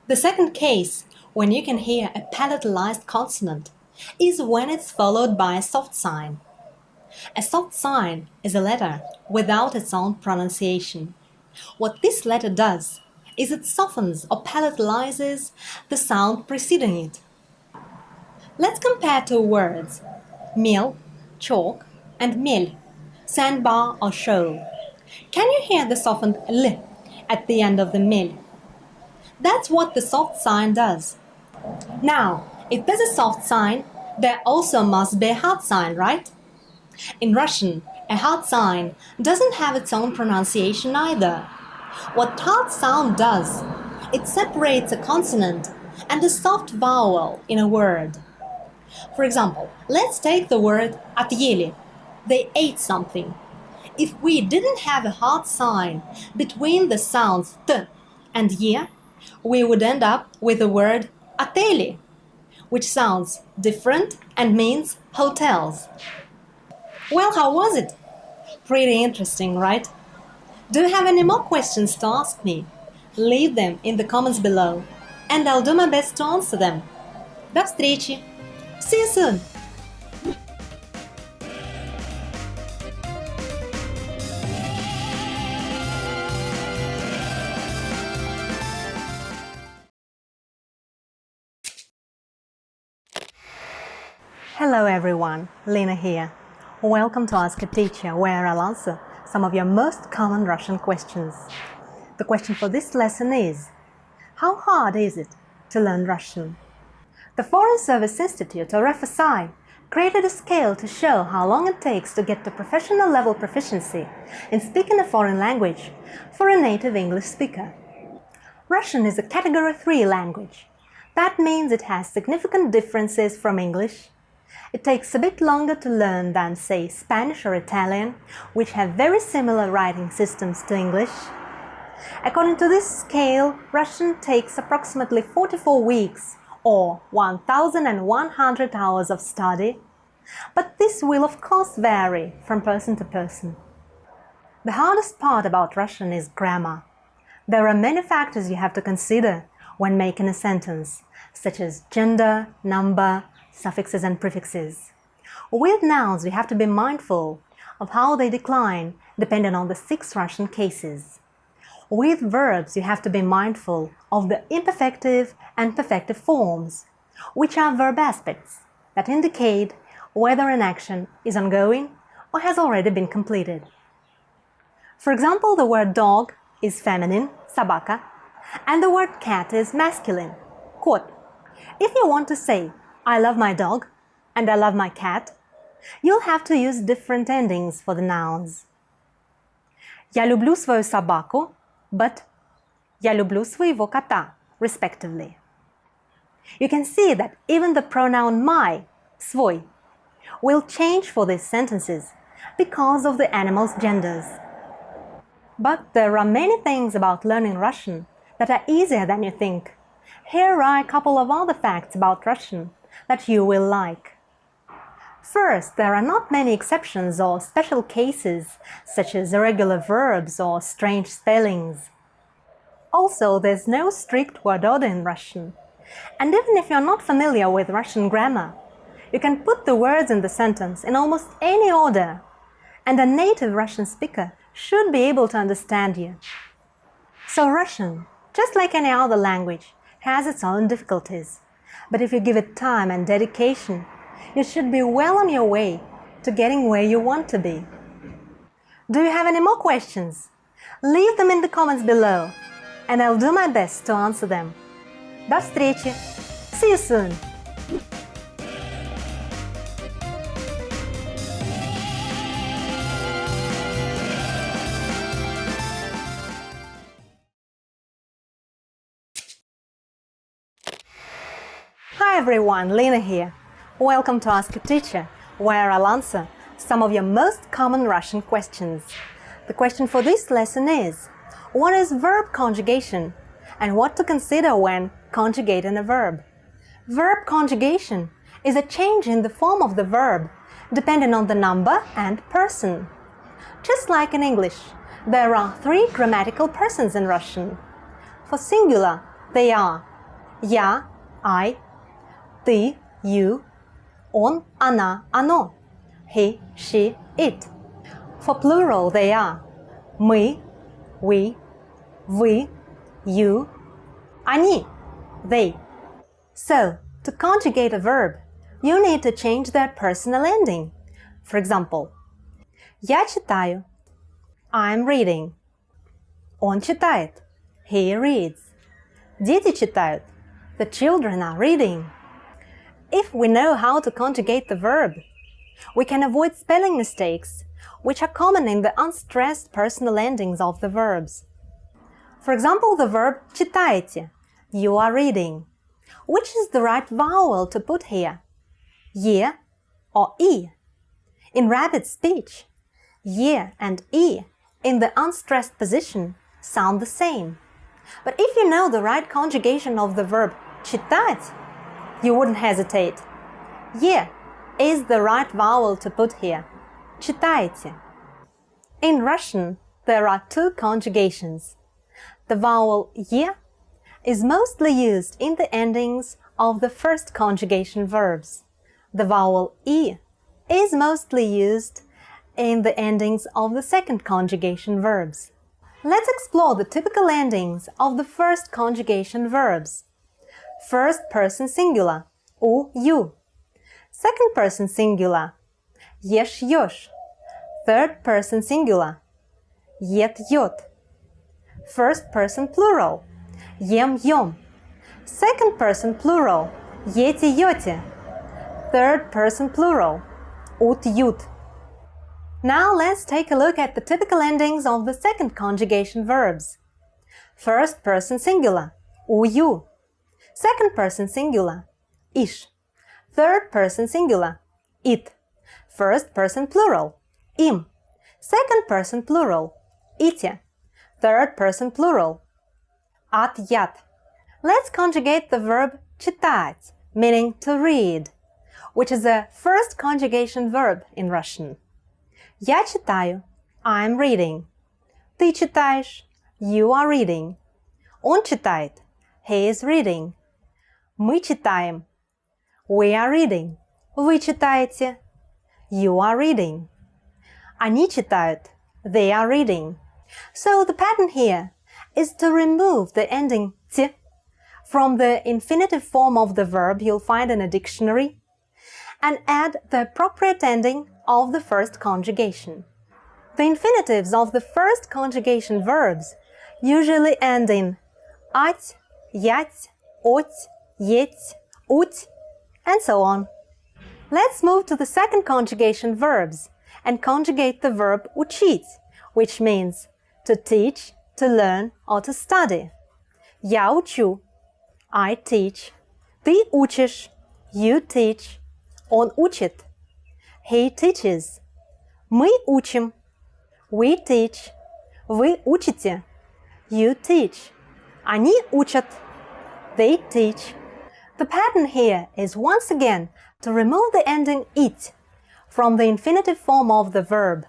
The second case, when you can hear a palatalized consonant, is when it's followed by a soft sign. A soft sign is a letter without its own pronunciation. What this letter does is it softens or palatalizes the sound preceding it. Let's compare two words, mel, chalk, and mel, sandbar or shoal. Can you hear the softened l at the end of the mel? That's what the soft sign does. Now, if there's a soft sign, there also must be a hard sign, right? In Russian, a hard sign doesn't have its own pronunciation either. What hard sound does, it separates a consonant and a soft vowel in a word. For example, let's take the word отъели. They ate something. If we didn't have a hard sign between the sounds t and ye, we would end up with the word отели, which sounds different and means hotels. Well, how was it? Pretty interesting, right? Do you have any more questions to ask me? Leave them in the comments below, and I'll do my best to answer them. До встречи! See you soon! Hello everyone, Lena here. Welcome to Ask a Teacher, where I'll answer some of your most common Russian questions. The question for this lesson is, how hard is it to learn Russian? The Foreign Service Institute, or FSI, created a scale to show how long it takes to get to professional level proficiency in speaking a foreign language for a native English speaker. Russian is a Category 3 language. That means it has significant differences from English. It takes a bit longer to learn than, say, Spanish or Italian, which have very similar writing systems to English. According to this scale, Russian takes approximately 44 weeks, or 1,100 hours of study, but this will of course vary from person to person. The hardest part about Russian is grammar. There are many factors you have to consider when making a sentence, such as gender, number, suffixes and prefixes. With nouns, we have to be mindful of how they decline depending on the 6 Russian cases. With verbs, you have to be mindful of the imperfective and perfective forms, which are verb aspects that indicate whether an action is ongoing or has already been completed. For example, the word dog is feminine, собака, and the word cat is masculine, кот. If you want to say, I love my dog and I love my cat, you'll have to use different endings for the nouns. Я люблю свою собаку, but я люблю своего кота, respectively. You can see that even the pronoun my, свой, will change for these sentences because of the animals' genders. But there are many things about learning Russian that are easier than you think. Here are a couple of other facts about Russian that you will like. First, there are not many exceptions or special cases, such as irregular verbs or strange spellings. Also, there's no strict word order in Russian. And even if you're not familiar with Russian grammar, you can put the words in the sentence in almost any order, and a native Russian speaker should be able to understand you. So Russian, just like any other language, has its own difficulties. But if you give it time and dedication, you should be well on your way to getting where you want to be. Do you have any more questions? Leave them in the comments below, and I'll do my best to answer them. До встречи! See you soon! Hi everyone, Lena here. Welcome to Ask a Teacher, where I'll answer some of your most common Russian questions. The question for this lesson is, what is verb conjugation and what to consider when conjugating a verb? Verb conjugation is a change in the form of the verb depending on the number and person. Just like in English, there are 3 grammatical persons in Russian. For singular, they are я, I, ты, you, он, она, оно, he, she, it. For plural, they are мы, we, вы, you, они, they. So, to conjugate a verb, you need to change their personal ending. For example, я читаю, I'm reading. Он читает, he reads. Дети читают, the children are reading. If we know how to conjugate the verb, we can avoid spelling mistakes, which are common in the unstressed personal endings of the verbs. For example, the verb читаете, you are reading. Which is the right vowel to put here? Е or И? In rapid speech, Е and И in the unstressed position sound the same. But if you know the right conjugation of the verb читать, you wouldn't hesitate. Е is the right vowel to put here. Читаете. In Russian, there are 2 conjugations. The vowel Е is mostly used in the endings of the first conjugation verbs. The vowel I is mostly used in the endings of the second conjugation verbs. Let's explore the typical endings of the first conjugation verbs. First person singular, у, you. Second person singular, ешь, ешь. Third person singular, ед, ет. First person plural, ем, ем. Second person plural, ете, ете. Third person plural, ут, ют. Now let's take a look at the typical endings of the second conjugation verbs. First person singular, у, you. Second person singular, иш. Third person singular, it. First person plural, им. Second person plural, ите. Third person plural, at, ят. Let's conjugate the verb читать, meaning to read, which is a first conjugation verb in Russian. Я читаю, I'm reading. Ты читаешь, you are reading. Он читает, he is reading. Мы читаем, we are reading. Вы читаете, You are reading. Они читают. They are reading. So the pattern here is to remove the ending «т» from the infinitive form of the verb you'll find in a dictionary and add the appropriate ending of the first conjugation. The infinitives of the first conjugation verbs usually end in ать, ять, оть, еть, уть, and so on. Let's move to the second conjugation verbs and conjugate the verb учить, which means to teach, to learn, or to study. Я учу. I teach. Ты учишь. You teach. Он учит. He teaches. Мы учим. We teach. Вы учите. You teach. Они учат. They teach. The pattern here is once again to remove the ending it from the infinitive form of the verb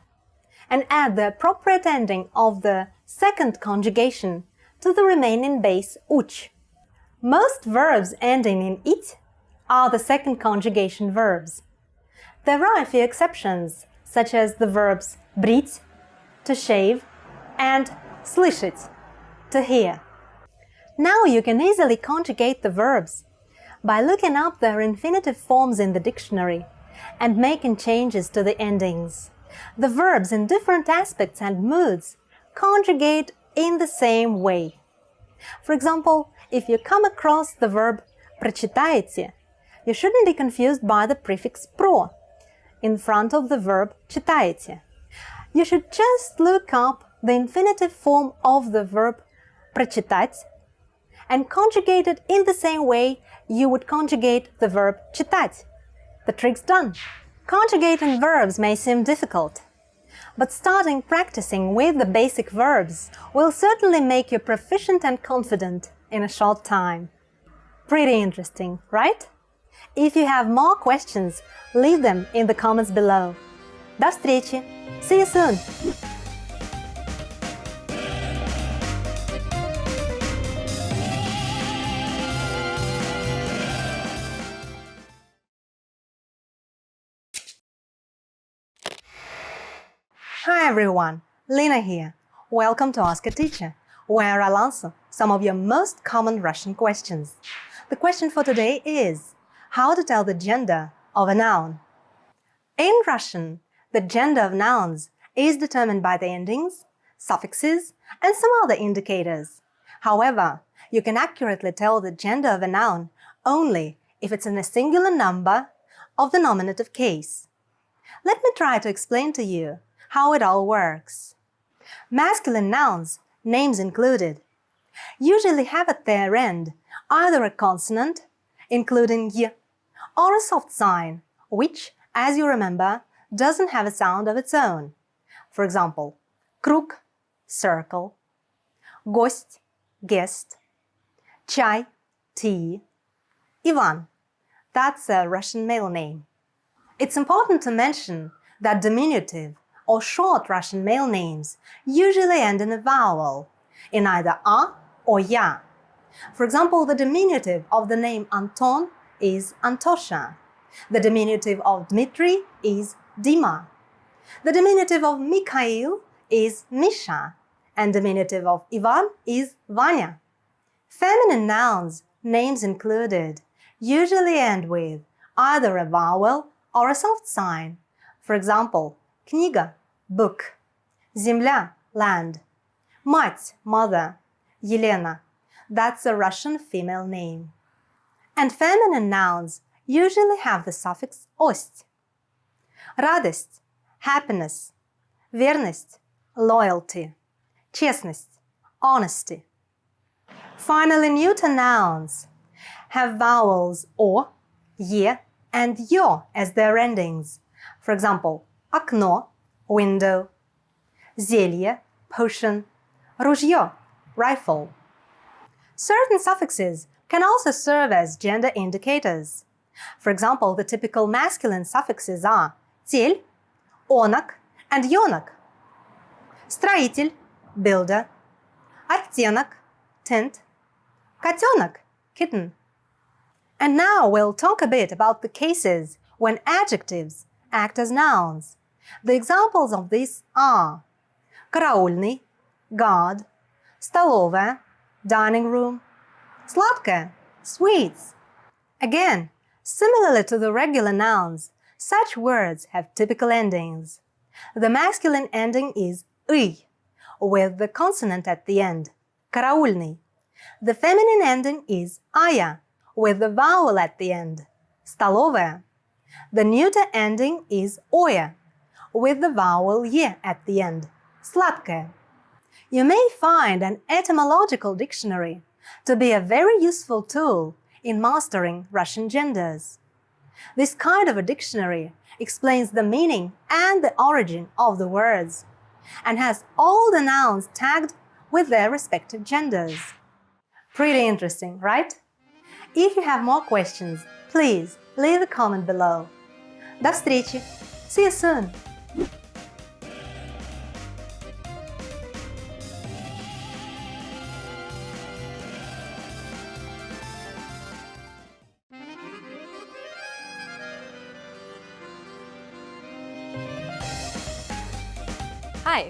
and add the appropriate ending of the second conjugation to the remaining base uch. Most verbs ending in it are the second conjugation verbs. There are a few exceptions, such as the verbs брить, to shave, and слышать, to hear. Now you can easily conjugate the verbs by looking up their infinitive forms in the dictionary and making changes to the endings. The verbs in different aspects and moods conjugate in the same way. For example, if you come across the verb прочитаете, you shouldn't be confused by the prefix про in front of the verb читаете. You should just look up the infinitive form of the verb прочитать and conjugate it in the same way you would conjugate the verb читать. The trick's done. Conjugating verbs may seem difficult, but starting practicing with the basic verbs will certainly make you proficient and confident in a short time. Pretty interesting, right? If you have more questions, leave them in the comments below. До встречи! See you soon! Hi everyone, Lina here. Welcome to Ask a Teacher, where I'll answer some of your most common Russian questions. The question for today is, how to tell the gender of a noun? In Russian, the gender of nouns is determined by the endings, suffixes, and some other indicators. However, you can accurately tell the gender of a noun only if it's in a singular number of the nominative case. Let me try to explain to you how it all works. Masculine nouns, names included, usually have at their end either a consonant, including y, or a soft sign, which, as you remember, doesn't have a sound of its own. For example, круг, circle, гость, guest, чай, tea, Ivan, that's a Russian male name. It's important to mention that diminutive or short Russian male names usually end in a vowel, in either a or ya. For example, the diminutive of the name Anton is Antosha. The diminutive of Dmitry is Dima. The diminutive of Mikhail is Misha. And diminutive of Ivan is Vanya. Feminine nouns, names included, usually end with either a vowel or a soft sign. For example, книга – book, земля – land, мать – mother, Елена – that's a Russian female name. And feminine nouns usually have the suffix ost. Радость – happiness, верность – loyalty, честность – honesty. Finally, neuter nouns have vowels o, ye, and yo as their endings. For example, окно, window, зелье, potion, ружье, rifle. Certain suffixes can also serve as gender indicators. For example, the typical masculine suffixes are тель, онок, and ёнок. Строитель, builder, оттенок, tint, котенок, kitten. And now we'll talk a bit about the cases when adjectives act as nouns. The examples of this are караульный, guard, столовая, dining room, сладкое, sweets. Again, similarly to the regular nouns, such words have typical endings. The masculine ending is «ый», with the consonant at the end, караульный. The feminine ending is «ая», with the vowel at the end, столовая. The neuter ending is «оя», with the vowel «е» at the end, сладкое. You may find an etymological dictionary to be a very useful tool in mastering Russian genders. This kind of a dictionary explains the meaning and the origin of the words and has all the nouns tagged with their respective genders. Pretty interesting, right? If you have more questions, please leave a comment below. До встречи! See you soon! Hi!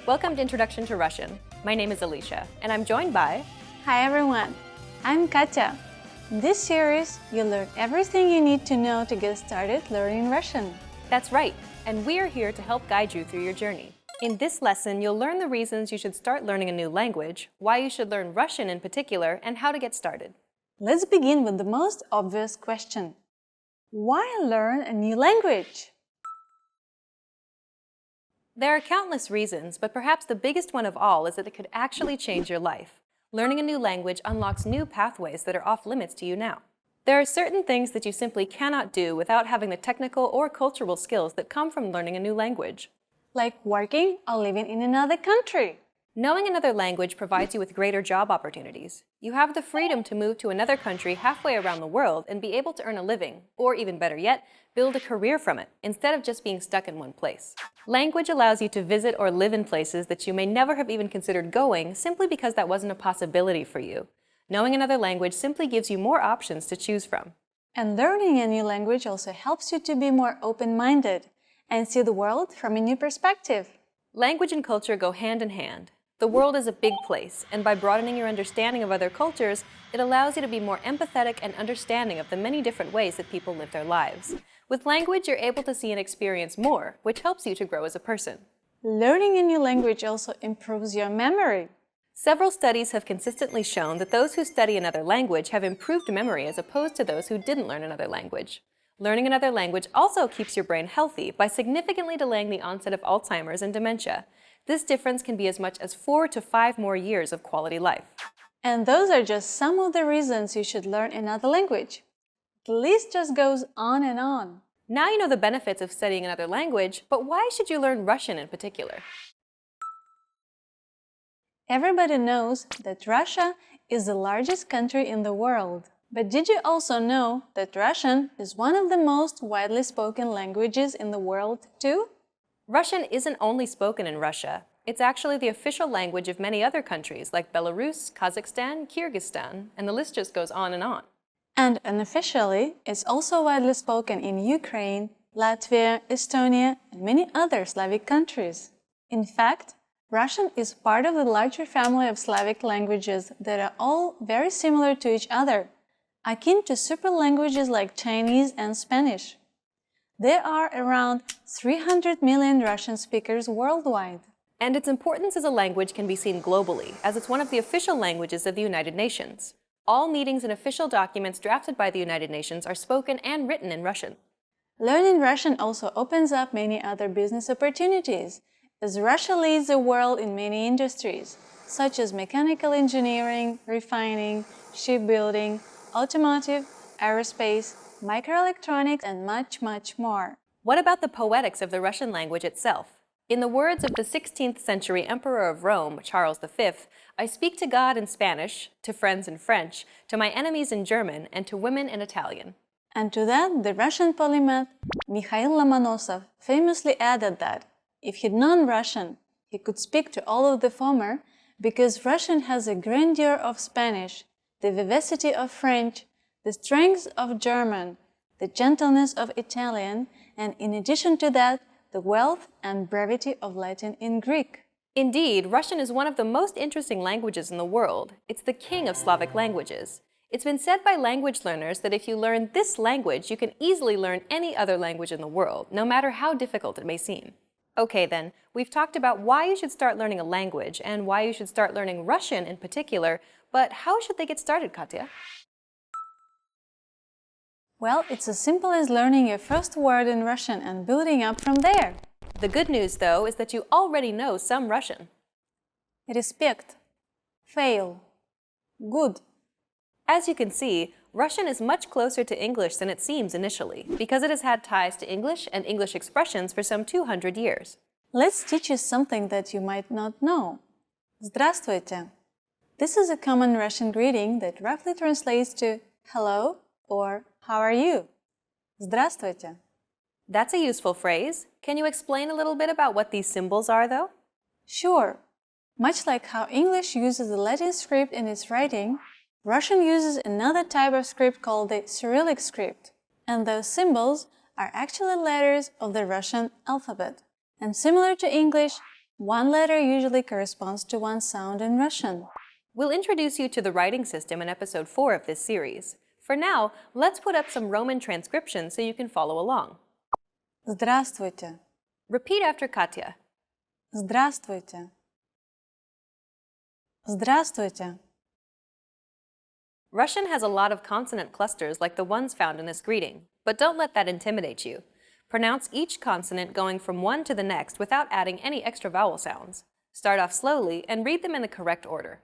Welcome to Introduction to Russian. My name is Alicia, and I'm joined by... Hi everyone, I'm Katya. In this series, you'll learn everything you need to know to get started learning Russian. That's right, and we're here to help guide you through your journey. In this lesson, you'll learn the reasons you should start learning a new language, why you should learn Russian in particular, and how to get started. Let's begin with the most obvious question. Why learn a new language? There are countless reasons, but perhaps the biggest one of all is that it could actually change your life. Learning a new language unlocks new pathways that are off limits to you now. There are certain things that you simply cannot do without having the technical or cultural skills that come from learning a new language. Like working or living in another country. Knowing another language provides you with greater job opportunities. You have the freedom to move to another country halfway around the world and be able to earn a living, or even better yet, build a career from it, instead of just being stuck in one place. Language allows you to visit or live in places that you may never have even considered going simply because that wasn't a possibility for you. Knowing another language simply gives you more options to choose from. And learning a new language also helps you to be more open-minded and see the world from a new perspective. Language and culture go hand in hand. The world is a big place, and by broadening your understanding of other cultures, it allows you to be more empathetic and understanding of the many different ways that people live their lives. With language, you're able to see and experience more, which helps you to grow as a person. Learning a new language also improves your memory. Several studies have consistently shown that those who study another language have improved memory as opposed to those who didn't learn another language. Learning another language also keeps your brain healthy by significantly delaying the onset of Alzheimer's and dementia. This difference can be as much as 4 to 5 more years of quality life. And those are just some of the reasons you should learn another language. The list just goes on and on. Now you know the benefits of studying another language, but why should you learn Russian in particular? Everybody knows that Russia is the largest country in the world. But did you also know that Russian is one of the most widely spoken languages in the world too? Russian isn't only spoken in Russia. It's actually the official language of many other countries like Belarus, Kazakhstan, Kyrgyzstan, and the list just goes on and on. And unofficially, it's also widely spoken in Ukraine, Latvia, Estonia, and many other Slavic countries. In fact, Russian is part of the larger family of Slavic languages that are all very similar to each other, akin to super languages like Chinese and Spanish. There are around 300 million Russian speakers worldwide. And its importance as a language can be seen globally, as it's one of the official languages of the United Nations. All meetings and official documents drafted by the United Nations are spoken and written in Russian. Learning Russian also opens up many other business opportunities, as Russia leads the world in many industries, such as mechanical engineering, refining, shipbuilding, automotive, aerospace, microelectronics, and much, much more. What about the poetics of the Russian language itself? In the words of the 16th century Emperor of Rome, Charles V, I speak to God in Spanish, to friends in French, to my enemies in German, and to women in Italian. And to that, the Russian polymath Mikhail Lomonosov famously added that if he'd known Russian, he could speak to all of the former, because Russian has the grandeur of Spanish, the vivacity of French, the strength of German, the gentleness of Italian, and in addition to that, the wealth and brevity of Latin in Greek. Indeed, Russian is one of the most interesting languages in the world. It's the king of Slavic languages. It's been said by language learners that if you learn this language, you can easily learn any other language in the world, no matter how difficult it may seem. Okay then, we've talked about why you should start learning a language and why you should start learning Russian in particular, but how should they get started, Katya? Well, it's as simple as learning your first word in Russian and building up from there. The good news, though, is that you already know some Russian. Respect, fail, good. As you can see, Russian is much closer to English than it seems initially, because it has had ties to English and English expressions for some 200 years. Let's teach you something that you might not know. Здравствуйте. This is a common Russian greeting that roughly translates to hello or how are you? Здравствуйте. That's a useful phrase. Can you explain a little bit about what these symbols are, though? Sure. Much like how English uses the Latin script in its writing, Russian uses another type of script called the Cyrillic script, and those symbols are actually letters of the Russian alphabet. And similar to English, one letter usually corresponds to one sound in Russian. We'll introduce you to the writing system in episode 4 of this series. For now, let's put up some Roman transcription so you can follow along. Здравствуйте. Repeat after Katya. Здравствуйте. Здравствуйте. Russian has a lot of consonant clusters like the ones found in this greeting, but don't let that intimidate you. Pronounce each consonant going from one to the next without adding any extra vowel sounds. Start off slowly and read them in the correct order.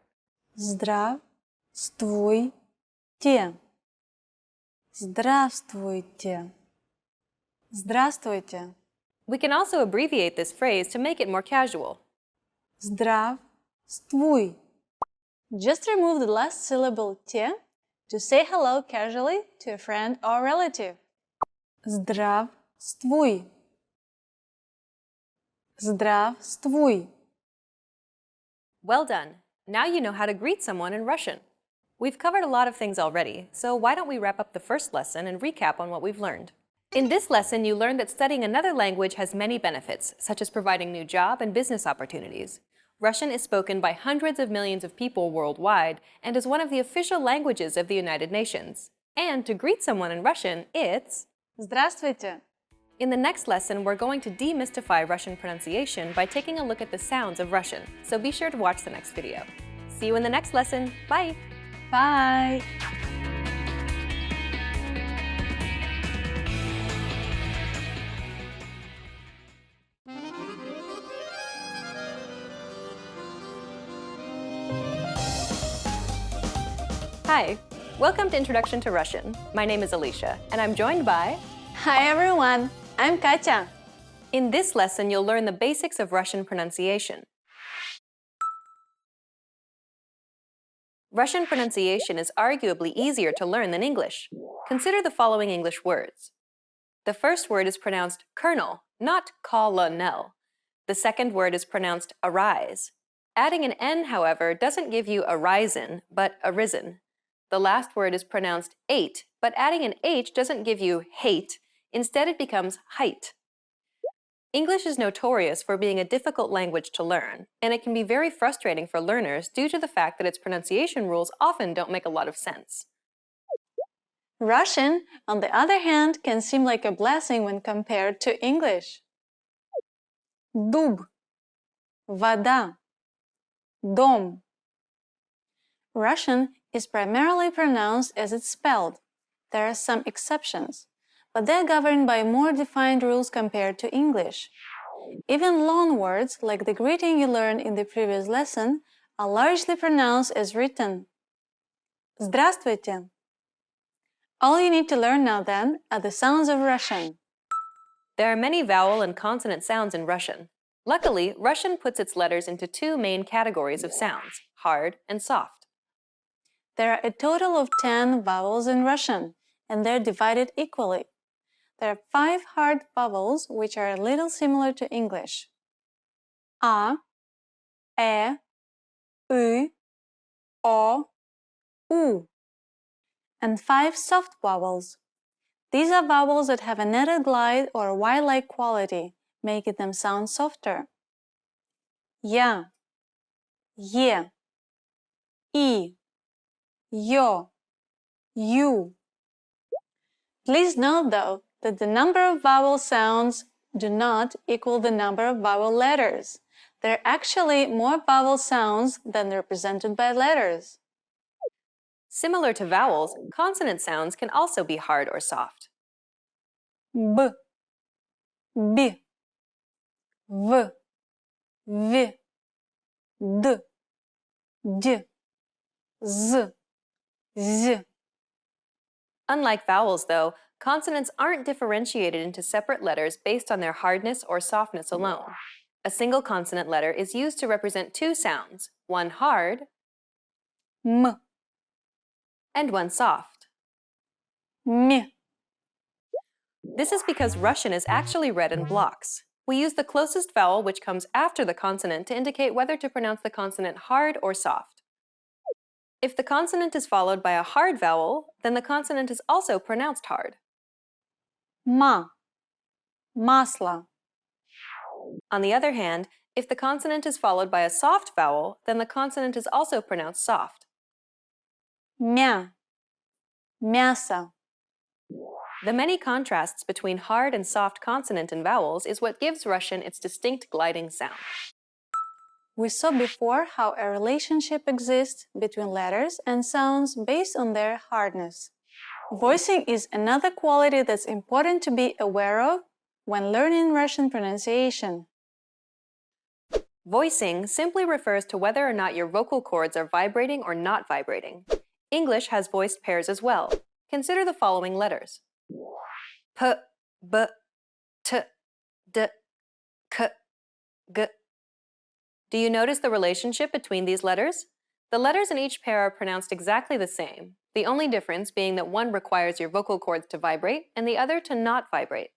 Здравствуйте. Здравствуйте. Здравствуйте. We can also abbreviate this phrase to make it more casual. Здравствуй. Just remove the last syllable te to say hello casually to a friend or relative. Здравствуй. Здравствуй. Well done. Now you know how to greet someone in Russian. We've covered a lot of things already, so why don't we wrap up the first lesson and recap on what we've learned. In this lesson, you learned that studying another language has many benefits, such as providing new job and business opportunities. Russian is spoken by hundreds of millions of people worldwide and is one of the official languages of the United Nations. And to greet someone in Russian, it's Здравствуйте. In the next lesson, we're going to demystify Russian pronunciation by taking a look at the sounds of Russian, so be sure to watch the next video. See you in the next lesson. Bye! Bye. Hi! Welcome to Introduction to Russian. My name is Alicia, and I'm joined by... Hi everyone, I'm Katya. In this lesson, you'll learn the basics of Russian pronunciation. Russian pronunciation is arguably easier to learn than English. Consider the following English words. The first word is pronounced colonel, not colonel. The second word is pronounced arise. Adding an N, however, doesn't give you arisen, but arisen. The last word is pronounced ate, but adding an H doesn't give you hate. Instead, it becomes height. English is notorious for being a difficult language to learn, and it can be very frustrating for learners due to the fact that its pronunciation rules often don't make a lot of sense. Russian, on the other hand, can seem like a blessing when compared to English. Дуб, вода, дом. Russian is primarily pronounced as it's spelled. There are some exceptions, but they're governed by more defined rules compared to English. Even long words, like the greeting you learned in the previous lesson, are largely pronounced as written. Здравствуйте. All you need to learn now then are the sounds of Russian. There are many vowel and consonant sounds in Russian. Luckily, Russian puts its letters into two main categories of sounds, hard and soft. There are a total of 10 vowels in Russian, and they're divided equally. There are 5 hard vowels, which are a little similar to English. A, E, U, O, U. And 5 soft vowels. These are vowels that have a netted glide or Y-like quality, making them sound softer. Я, Е, И, Ё, Ю. Please note, though, that the number of vowel sounds do not equal the number of vowel letters. There are actually more vowel sounds than represented by letters. Similar to vowels, consonant sounds can also be hard or soft. B, B, V, V, D, D, Z, Z. Unlike vowels, though, consonants aren't differentiated into separate letters based on their hardness or softness alone. A single consonant letter is used to represent two sounds, one hard M, and one soft. M. This is because Russian is actually read in blocks. We use the closest vowel which comes after the consonant to indicate whether to pronounce the consonant hard or soft. If the consonant is followed by a hard vowel, then the consonant is also pronounced hard. Ма, масло. On the other hand, if the consonant is followed by a soft vowel, then the consonant is also pronounced soft. Мя, мясо. The many contrasts between hard and soft consonant and vowels is what gives Russian its distinct gliding sound. We saw before how a relationship exists between letters and sounds based on their hardness. Voicing is another quality that's important to be aware of when learning Russian pronunciation. Voicing simply refers to whether or not your vocal cords are vibrating or not vibrating. English has voiced pairs as well. Consider the following letters: P, B, T, D, K, G. Do you notice the relationship between these letters? The letters in each pair are pronounced exactly the same, the only difference being that one requires your vocal cords to vibrate and the other to not vibrate.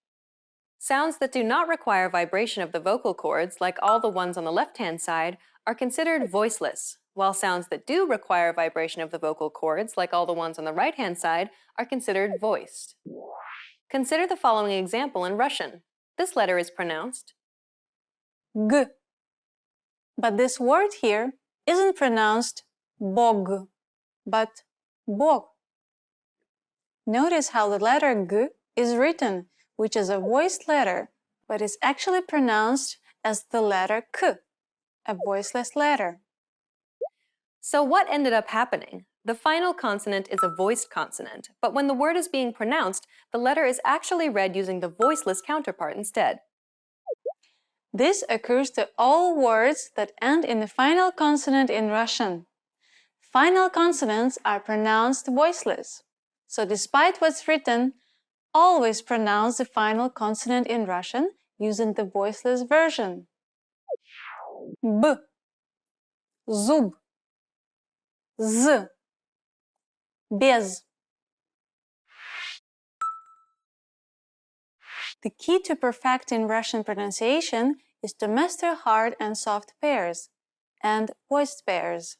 Sounds that do not require vibration of the vocal cords, like all the ones on the left-hand side, are considered voiceless, while sounds that do require vibration of the vocal cords, like all the ones on the right-hand side, are considered voiced. Consider the following example in Russian. This letter is pronounced G. But this word here isn't pronounced bog, but bog. Notice how the letter G is written, which is a voiced letter, but is actually pronounced as the letter K, a voiceless letter. So what ended up happening? The final consonant is a voiced consonant, but when the word is being pronounced, the letter is actually read using the voiceless counterpart instead. This occurs to all words that end in the final consonant in Russian. Final consonants are pronounced voiceless. So despite what's written, always pronounce the final consonant in Russian using the voiceless version. B, zub, z, без. The key to perfecting Russian pronunciation is to master hard and soft pairs and voiced pairs.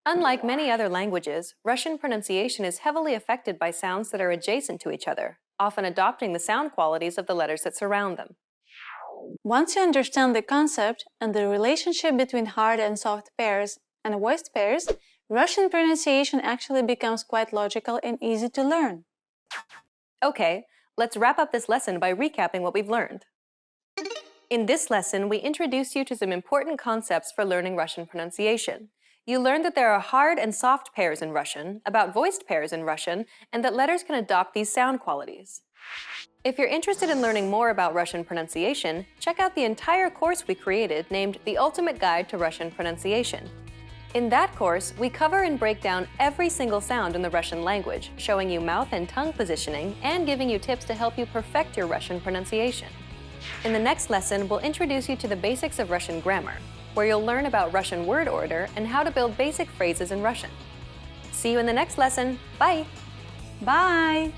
Unlike many other languages, Russian pronunciation is heavily affected by sounds that are adjacent to each other, often adopting the sound qualities of the letters that surround them. Once you understand the concept and the relationship between hard and soft pairs and voiced pairs, Russian pronunciation actually becomes quite logical and easy to learn. Okay, let's wrap up this lesson by recapping what we've learned. In this lesson, we introduce you to some important concepts for learning Russian pronunciation. You learned that there are hard and soft pairs in Russian, about voiced pairs in Russian, and that letters can adopt these sound qualities. If you're interested in learning more about Russian pronunciation, check out the entire course we created named The Ultimate Guide to Russian Pronunciation. In that course, we cover and break down every single sound in the Russian language, showing you mouth and tongue positioning and giving you tips to help you perfect your Russian pronunciation. In the next lesson, we'll introduce you to the basics of Russian grammar, where you'll learn about Russian word order and how to build basic phrases in Russian. See you in the next lesson. Bye! Bye!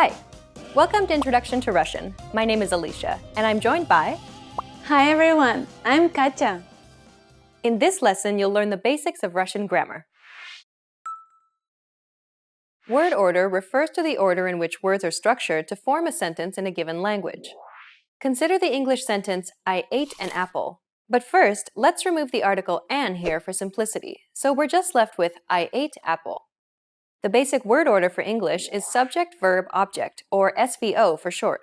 Hi! Welcome to Introduction to Russian. My name is Alicia, and I'm joined by... Hi everyone, I'm Katya. In this lesson, you'll learn the basics of Russian grammar. Word order refers to the order in which words are structured to form a sentence in a given language. Consider the English sentence, I ate an apple. But first, let's remove the article an here for simplicity, so we're just left with I ate apple. The basic word order for English is subject, verb, object, or SVO for short.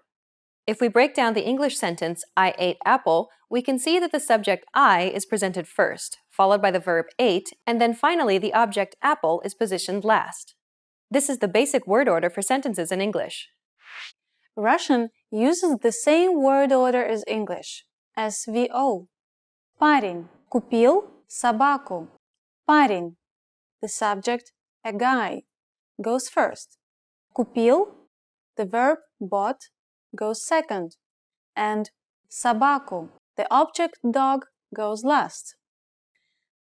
If we break down the English sentence, I ate apple, we can see that the subject I is presented first, followed by the verb ate, and then finally the object apple is positioned last. This is the basic word order for sentences in English. Russian uses the same word order as English, SVO. Парень купил собаку. Парень, the subject, a guy, goes first. Купил, the verb bought, goes second. And собаку, the object dog, goes last.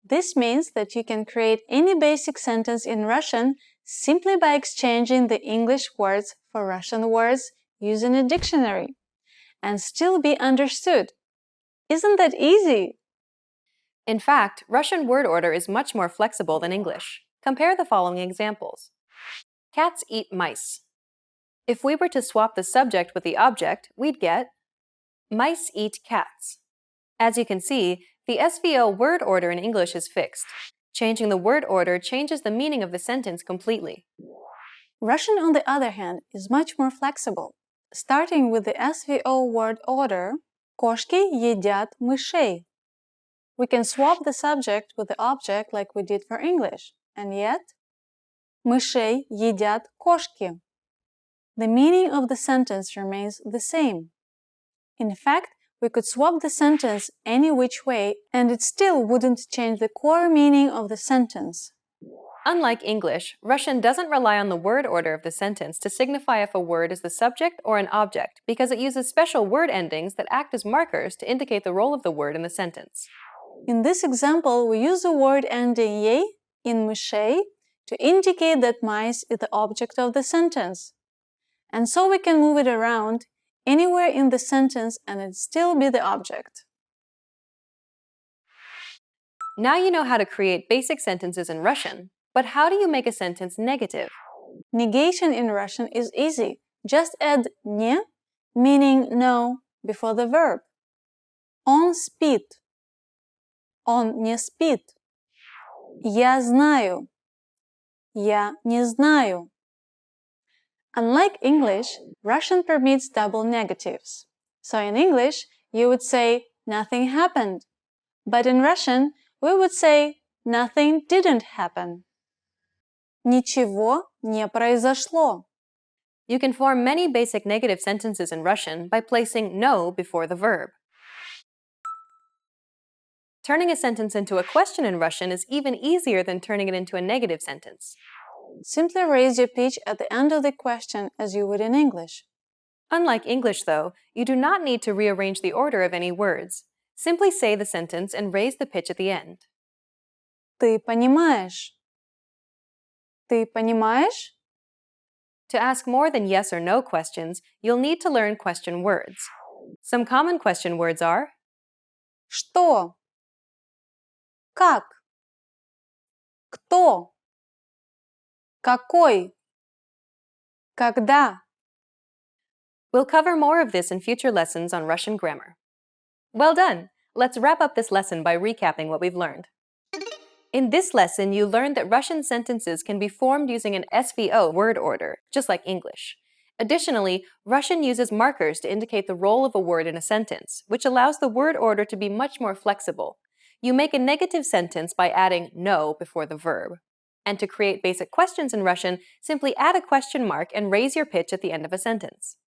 This means that you can create any basic sentence in Russian simply by exchanging the English words for Russian words using a dictionary and still be understood. Isn't that easy? In fact, Russian word order is much more flexible than English. Compare the following examples. Cats eat mice. If we were to swap the subject with the object, we'd get mice eat cats. As you can see, the SVO word order in English is fixed. Changing the word order changes the meaning of the sentence completely. Russian, on the other hand, is much more flexible. Starting with the SVO word order, кошки едят мышей. We can swap the subject with the object like we did for English, and yet, мышей едят кошки. The meaning of the sentence remains the same. In fact, we could swap the sentence any which way, and it still wouldn't change the core meaning of the sentence. Unlike English, Russian doesn't rely on the word order of the sentence to signify if a word is the subject or an object, because it uses special word endings that act as markers to indicate the role of the word in the sentence. In this example, we use the word ending "ей" in мышей to indicate that mice is the object of the sentence. And so we can move it around anywhere in the sentence and it still be the object. Now you know how to create basic sentences in Russian, but how do you make a sentence negative? Negation in Russian is easy. Just add "не", meaning no, before the verb. Он спит. Он не спит. Я знаю. Я не знаю. Unlike English, Russian permits double negatives. So in English, you would say nothing happened. But in Russian, we would say nothing didn't happen. Ничего не произошло. You can form many basic negative sentences in Russian by placing no before the verb. Turning a sentence into a question in Russian is even easier than turning it into a negative sentence. Simply raise your pitch at the end of the question as you would in English. Unlike English, though, you do not need to rearrange the order of any words. Simply say the sentence and raise the pitch at the end. Ты понимаешь? Ты понимаешь? To ask more than yes or no questions, you'll need to learn question words. Some common question words are Что? Как? Кто? Какой? Когда? We'll cover more of this in future lessons on Russian grammar. Well done! Let's wrap up this lesson by recapping what we've learned. In this lesson, you learned that Russian sentences can be formed using an SVO word order, just like English. Additionally, Russian uses markers to indicate the role of a word in a sentence, which allows the word order to be much more flexible. You make a negative sentence by adding no before the verb. And to create basic questions in Russian, simply add a question mark and raise your pitch at the end of a sentence.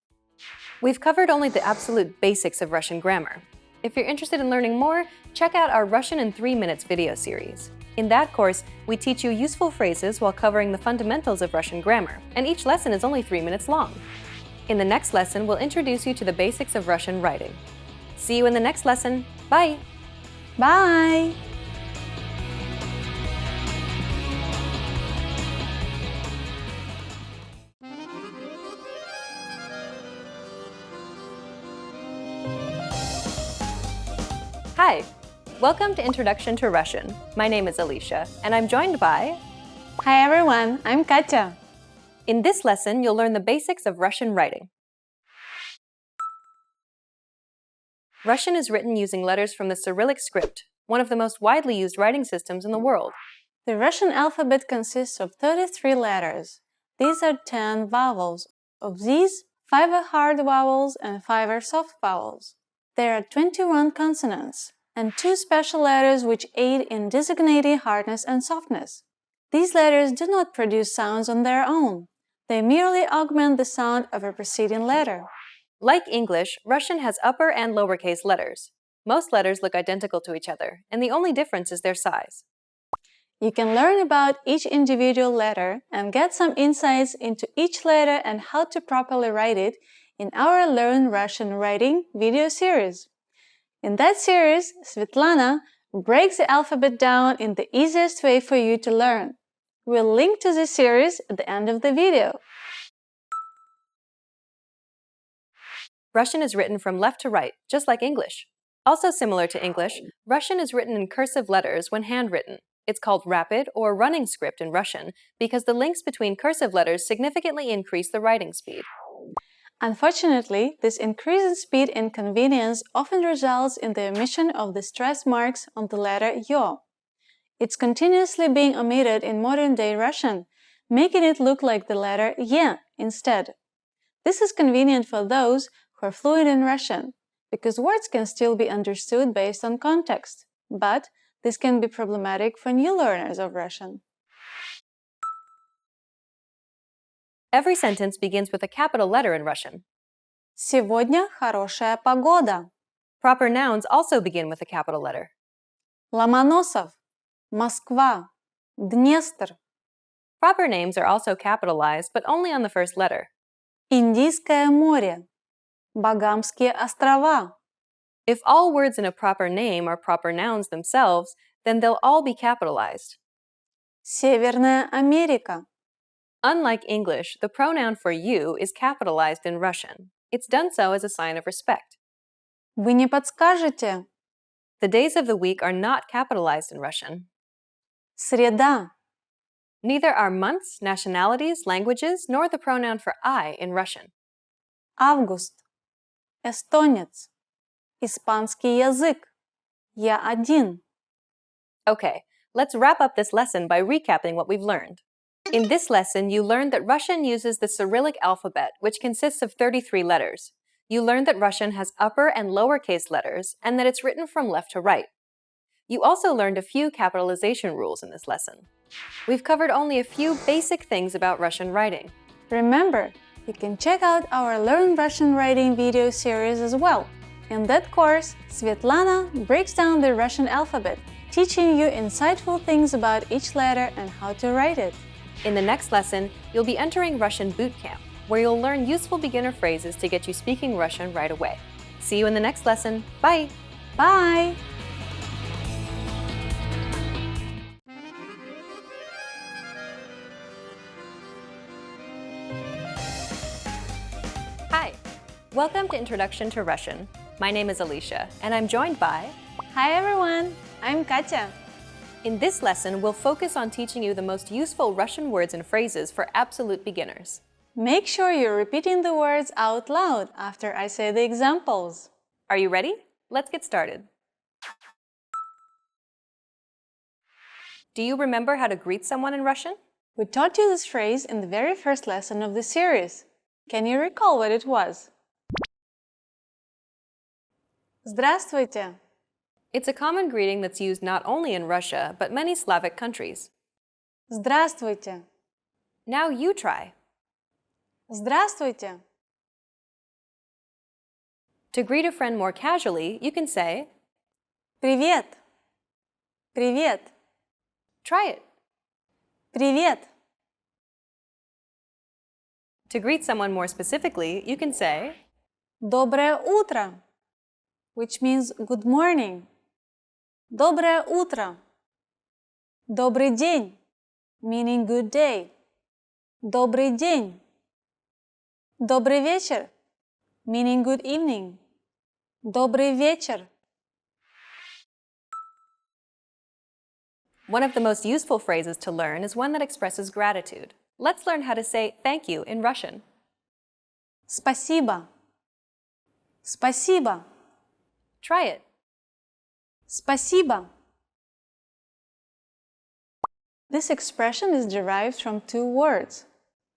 We've covered only the absolute basics of Russian grammar. If you're interested in learning more, check out our Russian in 3 minutes video series. In that course, we teach you useful phrases while covering the fundamentals of Russian grammar, and each lesson is only 3 minutes long. In the next lesson, we'll introduce you to the basics of Russian writing. See you in the next lesson. Bye! Bye! Hi! Welcome to Introduction to Russian. My name is Alicia, and I'm joined by... Hi everyone, I'm Katya. In this lesson, you'll learn the basics of Russian writing. Russian is written using letters from the Cyrillic script, one of the most widely used writing systems in the world. The Russian alphabet consists of 33 letters. These are 10 vowels. Of these, 5 are hard vowels and 5 are soft vowels. There are 21 consonants and 2 special letters which aid in designating hardness and softness. These letters do not produce sounds on their own. They merely augment the sound of a preceding letter. Like English, Russian has upper and lowercase letters. Most letters look identical to each other, and the only difference is their size. You can learn about each individual letter and get some insights into each letter and how to properly write it in our Learn Russian Writing video series. In that series, Svetlana breaks the alphabet down in the easiest way for you to learn. We'll link to this series at the end of the video. Russian is written from left to right, just like English. Also similar to English, Russian is written in cursive letters when handwritten. It's called rapid or running script in Russian because the links between cursive letters significantly increase the writing speed. Unfortunately, this increase in speed and convenience often results in the omission of the stress marks on the letter yo. It's continuously being omitted in modern-day Russian, making it look like the letter ye instead. This is convenient for those who are fluent in Russian, because words can still be understood based on context, but this can be problematic for new learners of Russian. Every sentence begins with a capital letter in Russian. Сегодня хорошая погода. Proper nouns also begin with a capital letter. Ломоносов, Москва, Днестр. Proper names are also capitalized, but only on the first letter. Индийское море, Багамские острова. If all words in a proper name are proper nouns themselves, then they'll all be capitalized. Северная Америка. Unlike English, the pronoun for you is capitalized in Russian. It's done so as a sign of respect. Вы не подскажете? The days of the week are not capitalized in Russian. Среда. Neither are months, nationalities, languages, nor the pronoun for I in Russian. Август. Эстонец. Испанский язык. Я один. Okay, let's wrap up this lesson by recapping what we've learned. In this lesson, you learned that Russian uses the Cyrillic alphabet, which consists of 33 letters. You learned that Russian has upper and lowercase letters, and that it's written from left to right. You also learned a few capitalization rules in this lesson. We've covered only a few basic things about Russian writing. Remember, you can check out our Learn Russian Writing video series as well. In that course, Svetlana breaks down the Russian alphabet, teaching you insightful things about each letter and how to write it. In the next lesson, you'll be entering Russian boot camp, where you'll learn useful beginner phrases to get you speaking Russian right away. See you in the next lesson. Bye! Bye! Hi! Welcome to Introduction to Russian. My name is Alicia, and I'm joined by... Hi everyone, I'm Katya. In this lesson, we'll focus on teaching you the most useful Russian words and phrases for absolute beginners. Make sure you're repeating the words out loud after I say the examples. Are you ready? Let's get started. Do you remember how to greet someone in Russian? We taught you this phrase in the very first lesson of the series. Can you recall what it was? Здравствуйте. It's a common greeting that's used not only in Russia, but many Slavic countries. Здравствуйте. Now you try. Здравствуйте. To greet a friend more casually, you can say, Привет. Привет. try it. Привет. To greet someone more specifically, you can say, Доброе утро, which means good morning. Доброе утро. Добрый день, meaning good day. Добрый день. Добрый вечер, meaning good evening. Добрый вечер. One of the most useful phrases to learn is one that expresses gratitude. Let's learn how to say thank you in Russian. Спасибо. Спасибо. Try it. Спасибо. This expression is derived from two words.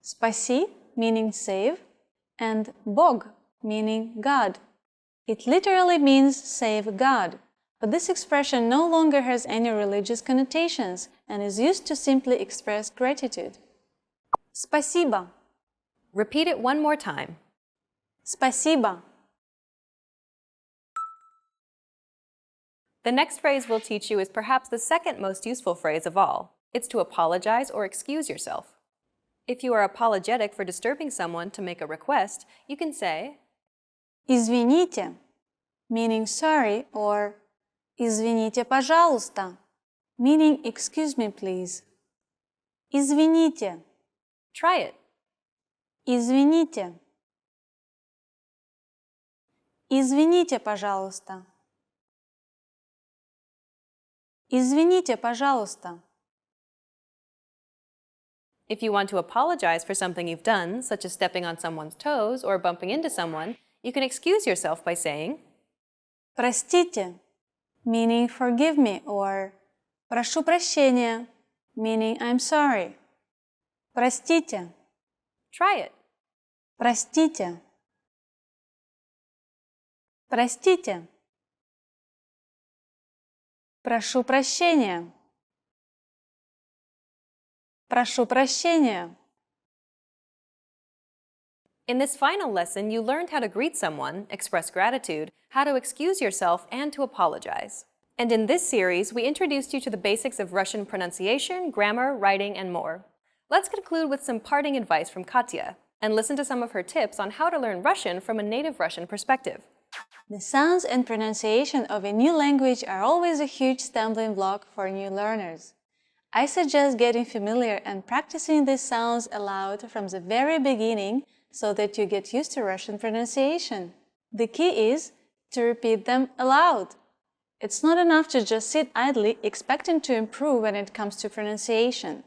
Спаси, meaning save, and Бог, meaning God. It literally means save God, but this expression no longer has any religious connotations and is used to simply express gratitude. Спасибо. Repeat it one more time. Спасибо. The next phrase we'll teach you is perhaps the second most useful phrase of all. It's to apologize or excuse yourself. If you are apologetic for disturbing someone to make a request, you can say Извините, meaning sorry, or Извините, пожалуйста, meaning excuse me, please. Извините. Try it. Извините. Извините, пожалуйста. Извините, пожалуйста. If you want to apologize for something you've done, such as stepping on someone's toes or bumping into someone, you can excuse yourself by saying Простите, meaning forgive me, or прошу прощения, meaning I'm sorry. Простите. Try it. Простите. Простите. Прошу прощения. Прошу прощения. In this final lesson, you learned how to greet someone, express gratitude, how to excuse yourself, and to apologize. And in this series, we introduced you to the basics of Russian pronunciation, grammar, writing, and more. Let's conclude with some parting advice from Katya, and listen to some of her tips on how to learn Russian from a native Russian perspective. The sounds and pronunciation of a new language are always a huge stumbling block for new learners. I suggest getting familiar and practicing these sounds aloud from the very beginning so that you get used to Russian pronunciation. The key is to repeat them aloud. It's not enough to just sit idly expecting to improve when it comes to pronunciation.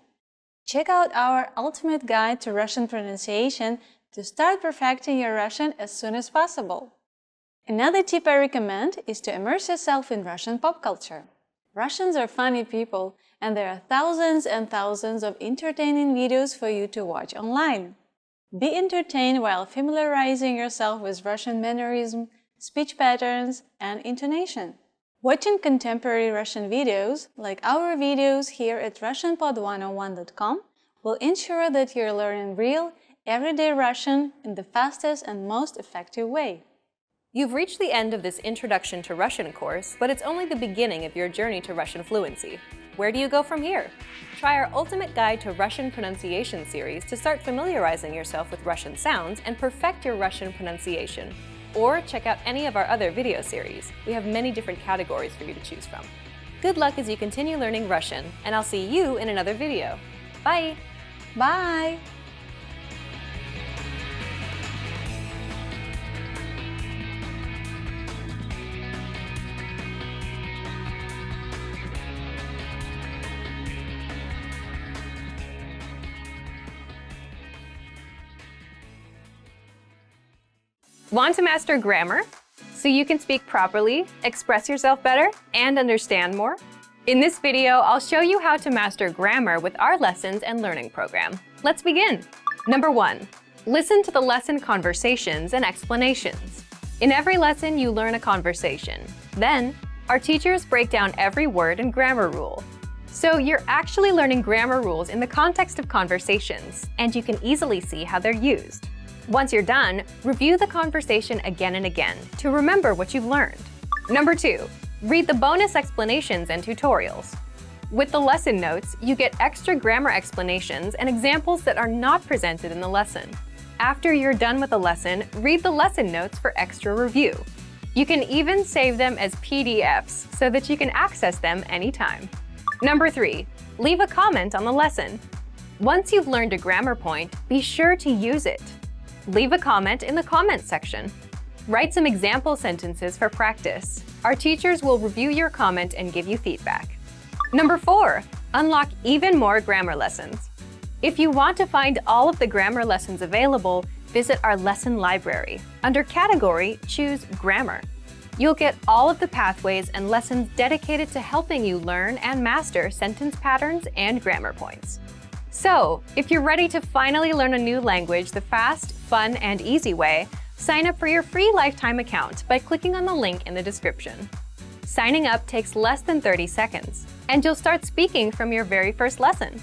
Check out our ultimate guide to Russian pronunciation to start perfecting your Russian as soon as possible. Another tip I recommend is to immerse yourself in Russian pop culture. Russians are funny people, and there are thousands and thousands of entertaining videos for you to watch online. Be entertained while familiarizing yourself with Russian mannerism, speech patterns, and intonation. Watching contemporary Russian videos, like our videos here at RussianPod101.com, will ensure that you're learning real, everyday Russian in the fastest and most effective way. You've reached the end of this Introduction to Russian course, but it's only the beginning of your journey to Russian fluency. Where do you go from here? Try our Ultimate Guide to Russian Pronunciation series to start familiarizing yourself with Russian sounds and perfect your Russian pronunciation. Or check out any of our other video series. We have many different categories for you to choose from. Good luck as you continue learning Russian, and I'll see you in another video. Bye! Bye! Want to master grammar so you can speak properly, express yourself better, and understand more? In this video, I'll show you how to master grammar with our lessons and learning program. Let's begin. Number 1. Listen to the lesson conversations and explanations. In every lesson, you learn a conversation. Then, our teachers break down every word and grammar rule. So you're actually learning grammar rules in the context of conversations, and you can easily see how they're used. Once you're done, review the conversation again and again to remember what you've learned. Number 2, read the bonus explanations and tutorials. With the lesson notes, you get extra grammar explanations and examples that are not presented in the lesson. After you're done with the lesson, read the lesson notes for extra review. You can even save them as PDFs so that you can access them anytime. Number 3, leave a comment on the lesson. Once you've learned a grammar point, be sure to use it. Leave a comment in the comments section. Write some example sentences for practice. Our teachers will review your comment and give you feedback. Number 4, Unlock even more grammar lessons. If you want to find all of the grammar lessons available, visit our lesson library. Under Category, choose Grammar. You'll get all of the pathways and lessons dedicated to helping you learn and master sentence patterns and grammar points. So, if you're ready to finally learn a new language the fast, fun, and easy way, sign up for your free lifetime account by clicking on the link in the description. Signing up takes less than 30 seconds, and you'll start speaking from your very first lesson.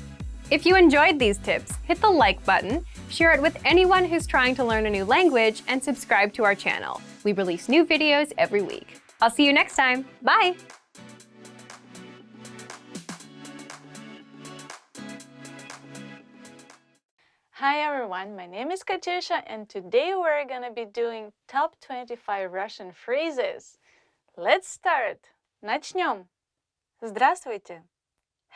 If you enjoyed these tips, hit the like button, share it with anyone who's trying to learn a new language, and subscribe to our channel. We release new videos every week. I'll see you next time. Bye! Hi everyone, my name is Katyusha, and today we're gonna be doing top 25 Russian phrases. Let's start! Начнем! Здравствуйте!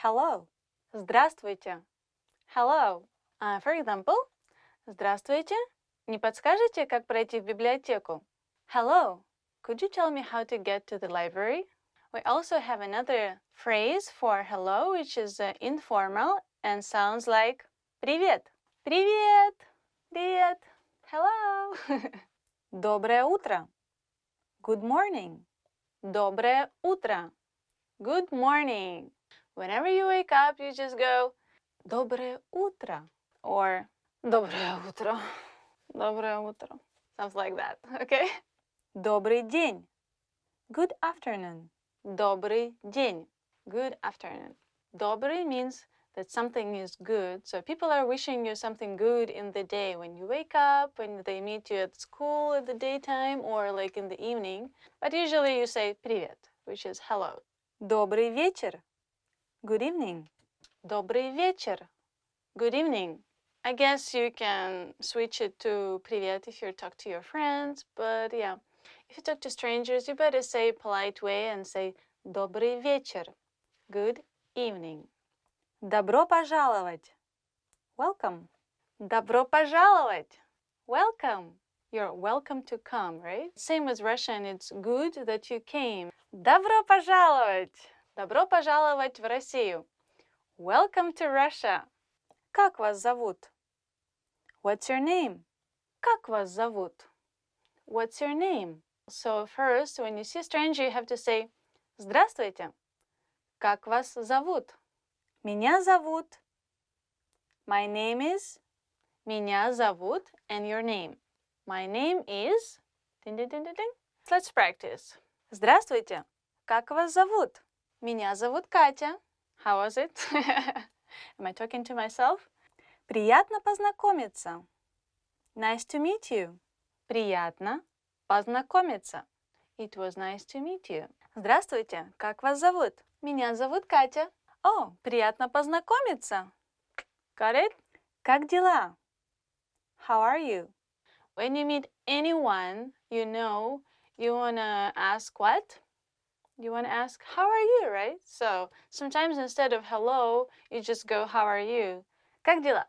Hello! Здравствуйте! Hello! For example, Здравствуйте! Не подскажете, как пройти в библиотеку? Hello! Could you tell me how to get to the library? We also have another phrase for hello, which is informal and sounds like Привет! Привет! Привет! Hello! Доброе утро! Good morning! Доброе утро! Good morning! Whenever you wake up, you just go Доброе утро or Доброе утро. Доброе утро. Sounds like that, okay? Добрый день. Good afternoon. Добрый день. Good afternoon. Добрый means that something is good. So people are wishing you something good in the day when you wake up, when they meet you at school at the daytime, or like in the evening. But usually you say привет, which is hello. Добрый вечер. Good evening. Добрый вечер. Good evening. I guess you can switch it to привет if you talk to your friends, but yeah, if you talk to strangers, you better say polite way and say добрый вечер. Good evening. Добро пожаловать. Welcome. Добро пожаловать. Welcome. You're welcome to come, right? Same with Russian, it's good that you came. Добро пожаловать. Добро пожаловать в Россию. Welcome to Russia. Как вас зовут? What's your name? Как вас зовут? What's your name? So first, when you see a stranger, you have to say Здравствуйте. Как вас зовут? Меня зовут. My name is. Меня зовут and your name. My name is. Ding, ding, ding, ding, ding. Let's practice. Здравствуйте. Как вас зовут? Меня зовут Катя. How was it? Am I talking to myself? Приятно познакомиться. Nice to meet you. Приятно познакомиться. It was nice to meet you. Здравствуйте. Как вас зовут? Меня зовут Катя. О, приятно познакомиться. Got it? Как дела? How are you? When you meet anyone, you know, you want to ask what? You want to ask, how are you, right? So sometimes instead of hello, you just go, how are you? Как дела?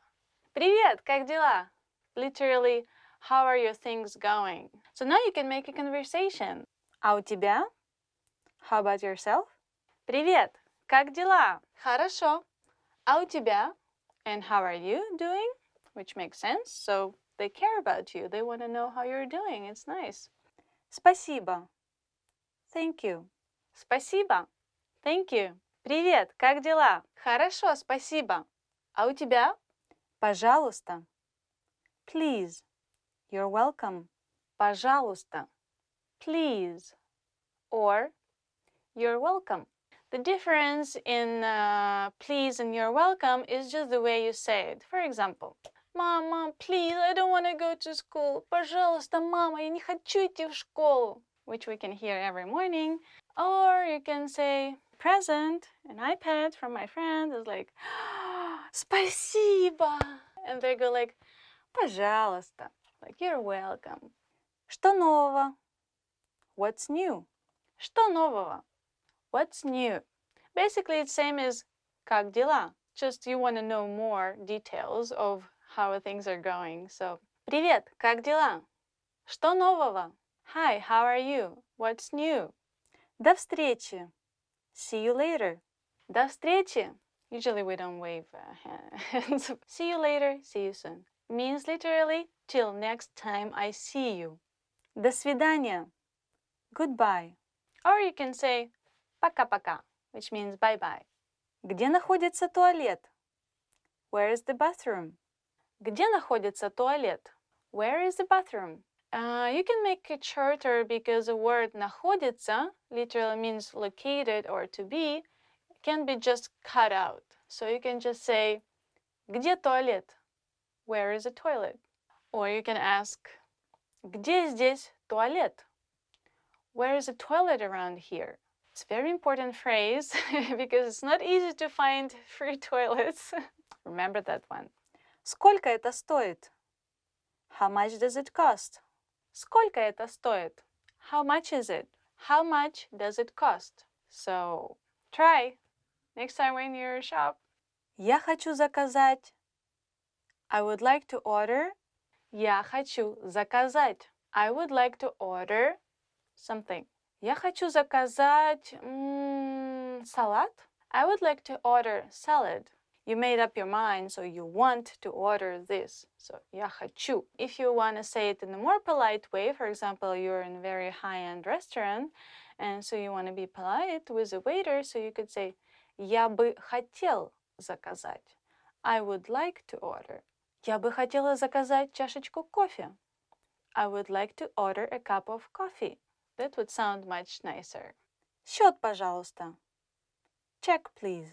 Привет, как дела? Literally, how are your things going? So now you can make a conversation. А у тебя? How about yourself? Привет, как дела? Хорошо. А у тебя? And how are you doing? Which makes sense. So they care about you. They want to know how you're doing. It's nice. Спасибо. Thank you. Спасибо. Thank you. Привет, как дела? Хорошо, спасибо. А у тебя? Пожалуйста. Please. You're welcome. Пожалуйста. Please. Or you're welcome. The difference in please and you're welcome is just the way you say it. For example, Mom, please, I don't want to go to school. Пожалуйста, мама, я не хочу идти в школу. Which we can hear every morning. Or you can say, present, an iPad from my friend is like, спасибо. And they go like, пожалуйста. Like, you're welcome. Что нового? What's new? Что нового? What's new? Basically, it's same as как дела. Just you want to know more details of how things are going. So, привет, как дела? Что нового? Hi, how are you? What's new? До встречи. See you later. До встречи. Usually we don't wave hands. See you later, see you soon. Means literally, till next time I see you. До свидания. Goodbye. Or you can say пока-пока, which means bye-bye. Где находится туалет? Where is the bathroom? Где находится туалет? Where is the bathroom? You can make it shorter because the word находится literally means located or to be, can be just cut out. So you can just say где туалет? Where is the toilet? Or you can ask где здесь туалет? Where is a toilet around here? It's a very important phrase because it's not easy to find free toilets. Remember that one. Сколько это стоит? How much does it cost? Сколько это стоит? How much is it? How much does it cost? So try next time when you're shop. Я хочу заказать. I would like to order. Я хочу заказать. I would like to order something. Я хочу заказать салат. I would like to order salad. You made up your mind, so you want to order this. So я хочу. If you want to say it in a more polite way, for example, you're in a very high-end restaurant, and so you want to be polite with the waiter, so you could say я бы хотел заказать. I would like to order. Я бы хотела заказать чашечку кофе. I would like to order a cup of coffee. That would sound much nicer. Счет, пожалуйста. Check, please.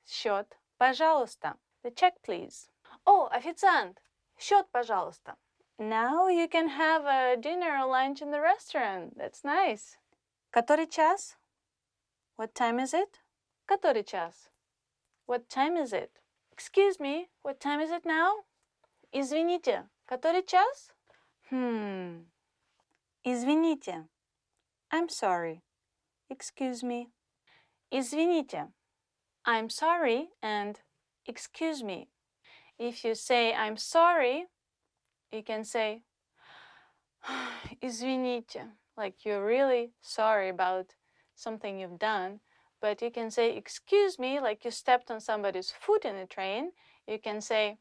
Счет, пожалуйста. The check, please. Oh, официант. Счет, пожалуйста. Now you can have a dinner or lunch in the restaurant. That's nice. Который час? What time is it? Который час? What time is it? Excuse me, what time is it now? Извините, который час? Извините. I'm sorry. Excuse me. Извините. I'm sorry and excuse me. If you say I'm sorry, you can say извините, like you're really sorry about something you've done. But you can say excuse me, like you stepped on somebody's foot in a train. You can say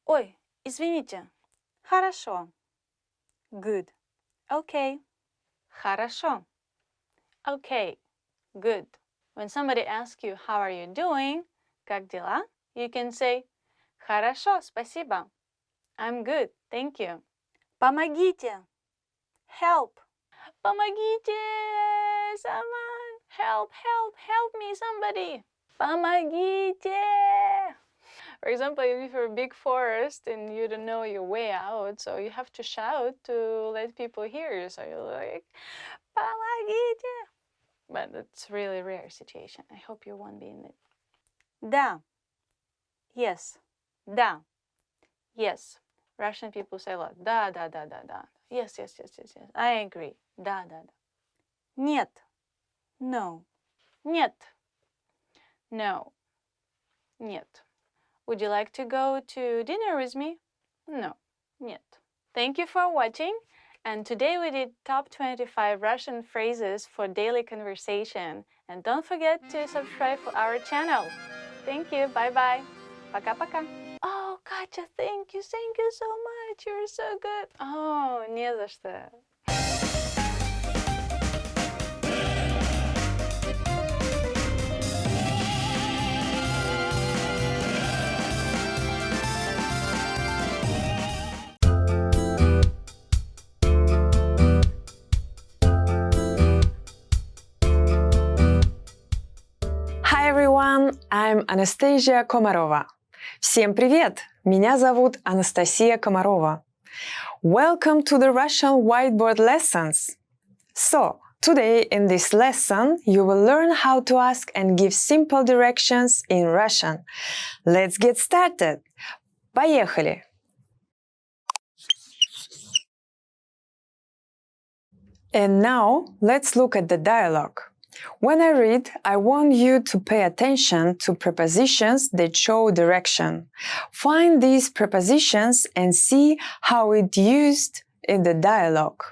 ой, извините. Хорошо. Good. Okay. Хорошо. Okay. Good. When somebody asks you, how are you doing? Как дела? You can say, хорошо, спасибо. I'm good, thank you. Помогите. Help. Помогите. Someone. Help, help, help me, somebody. Помогите. For example, if you're a big forest and you don't know your way out, so you have to shout to let people hear you. So you're like, помогите. But it's really a rare situation. I hope you won't be in it. Да. Yes. Да. Yes. Russian people say a lot. Да, да, да, да, да. Yes, yes, yes, yes, yes. I agree. Да, да, да. Нет. No. Нет. No. Нет. Would you like to go to dinner with me? No. Нет. Thank you for watching. And today we did top 25 Russian phrases for daily conversation. And don't forget to subscribe for our channel. Thank you. Bye-bye. Пока-пока. Oh, Katya, thank you so much. You're so good. Oh, не за что. Hi everyone, I'm Anastasia Komarova. Всем привет! Меня зовут Анастасия Комарова. Welcome to the Russian whiteboard lessons. So, today in this lesson, you will learn how to ask and give simple directions in Russian. Let's get started. Поехали! And now, let's look at the dialogue. When I read, I want you to pay attention to prepositions that show direction. Find these prepositions and see how it's used in the dialogue.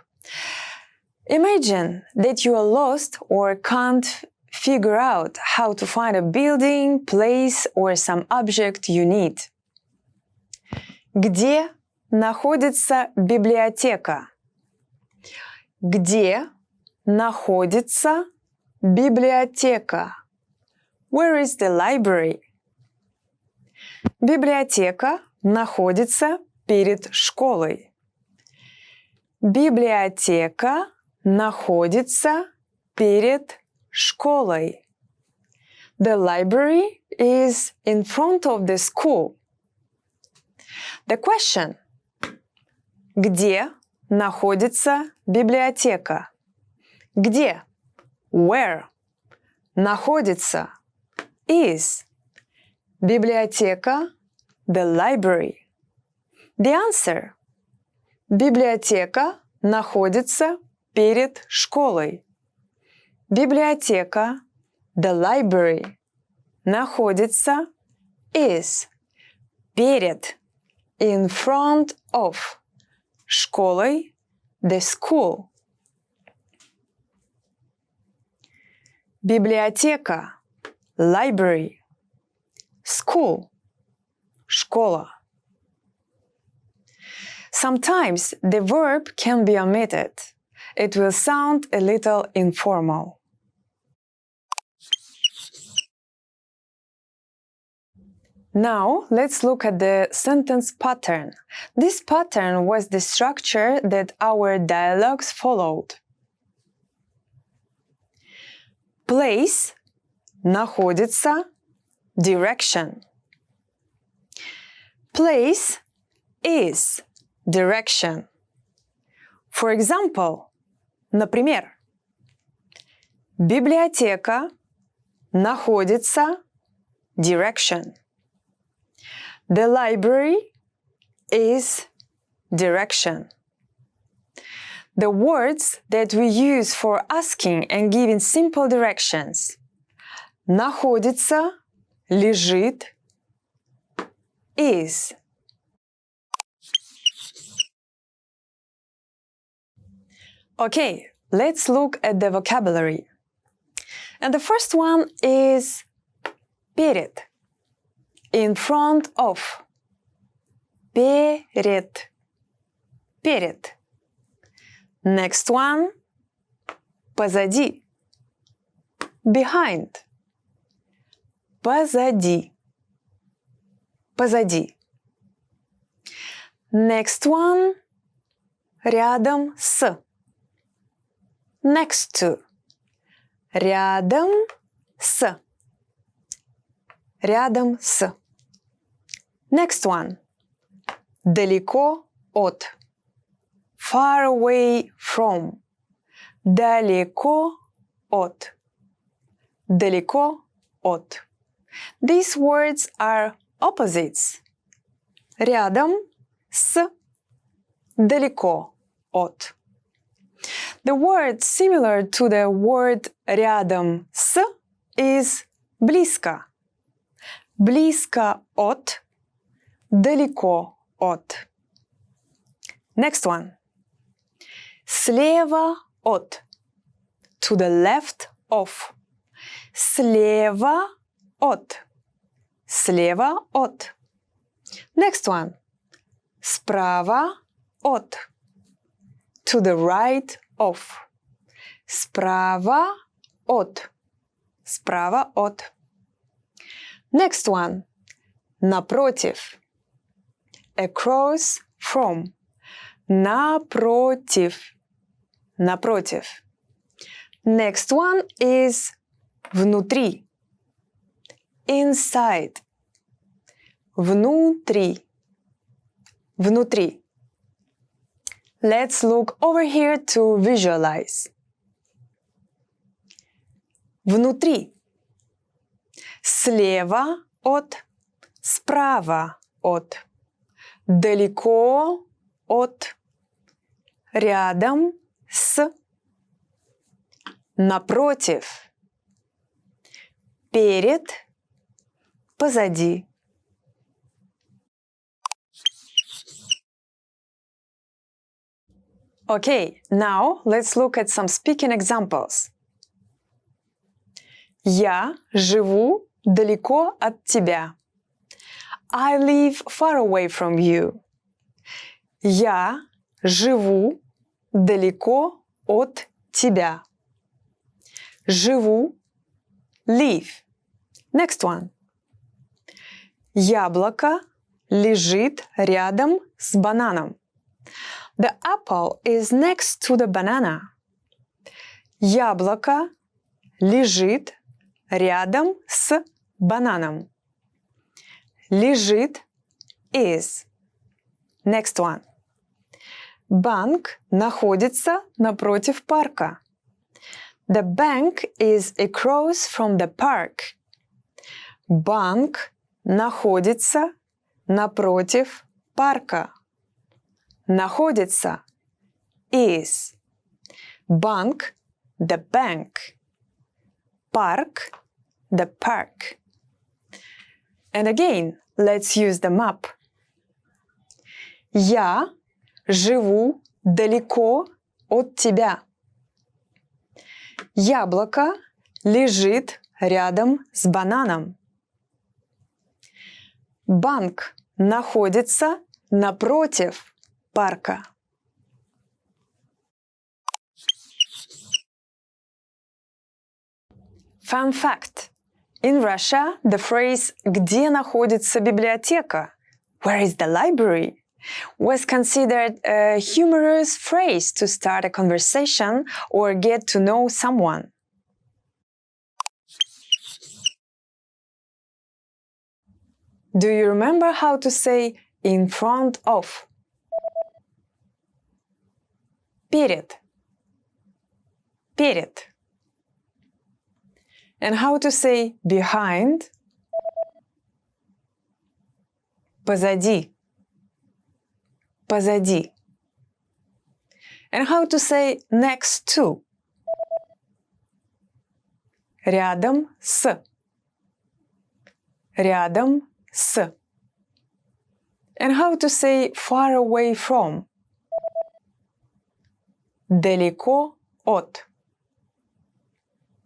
Imagine that you are lost or can't figure out how to find a building, place, or some object you need. Где находится библиотека? Где находится библиотека? Where is the library? Библиотека находится перед школой. Библиотека находится перед школой. The library is in front of the school. The question: где находится библиотека? Где? Where? Находится. Is. Библиотека. The library. The answer: библиотека находится перед школой. Библиотека. The library. Находится. Is. Перед. In front of. Школой. The school. Библиотека. Library. School. Школа. Sometimes the verb can be omitted. It will sound a little informal. Now, let's look at the sentence pattern. This pattern was the structure that our dialogues followed. Place находится, direction. Place is direction. For example, например, библиотека находится, direction. The library is direction. The words that we use for asking and giving simple directions: находится, лежит, is. Okay, let's look at the vocabulary. And the first one is перед. In front of. Перед. Перед. Next one. Позади. Behind. Позади. Позади. Next one. Рядом с. Next to. Рядом с. Рядом с. Next one. Далеко от. Far away from. Далеко от. Далеко от. These words are opposites. Рядом с. Далеко от. The word similar to the word рядом с is близко. Близко от. Далеко от. Next one. Слева от. To the left of. Слева от. Слева от. Next one. Справа от. To the right of. Справа от. Справа от. Next one. Напротив. Across from. Напротив. Напротив. Next one is внутри. Inside. Внутри. Внутри. Let's look over here to visualize. Внутри. Слева от. Справа от. Далеко от. Рядом с. Напротив. Перед. Позади. Okay, now let's look at some speaking examples. Я живу далеко от тебя. I live far away from you. Я живу далеко от тебя. Живу. Live. Next one. Яблоко лежит рядом с бананом. The apple is next to the banana. Яблоко лежит рядом с бананом. Лежит is. Next one. Банк находится напротив парка. The bank is across from the park. Банк находится напротив парка. Находится is. Банк the bank. Парк the park. And again, let's use the map. Я живу далеко от тебя. Яблоко лежит рядом с бананом. Банк находится напротив парка. Fun fact. In Russia, the phrase «Где находится библиотека?» Where is the library? Was considered a humorous phrase to start a conversation or get to know someone. Do you remember how to say in front of? Перед. Перед. And how to say behind? Позади. Позади. And how to say next to? Рядом с. Рядом с. And how to say far away from? Далеко от.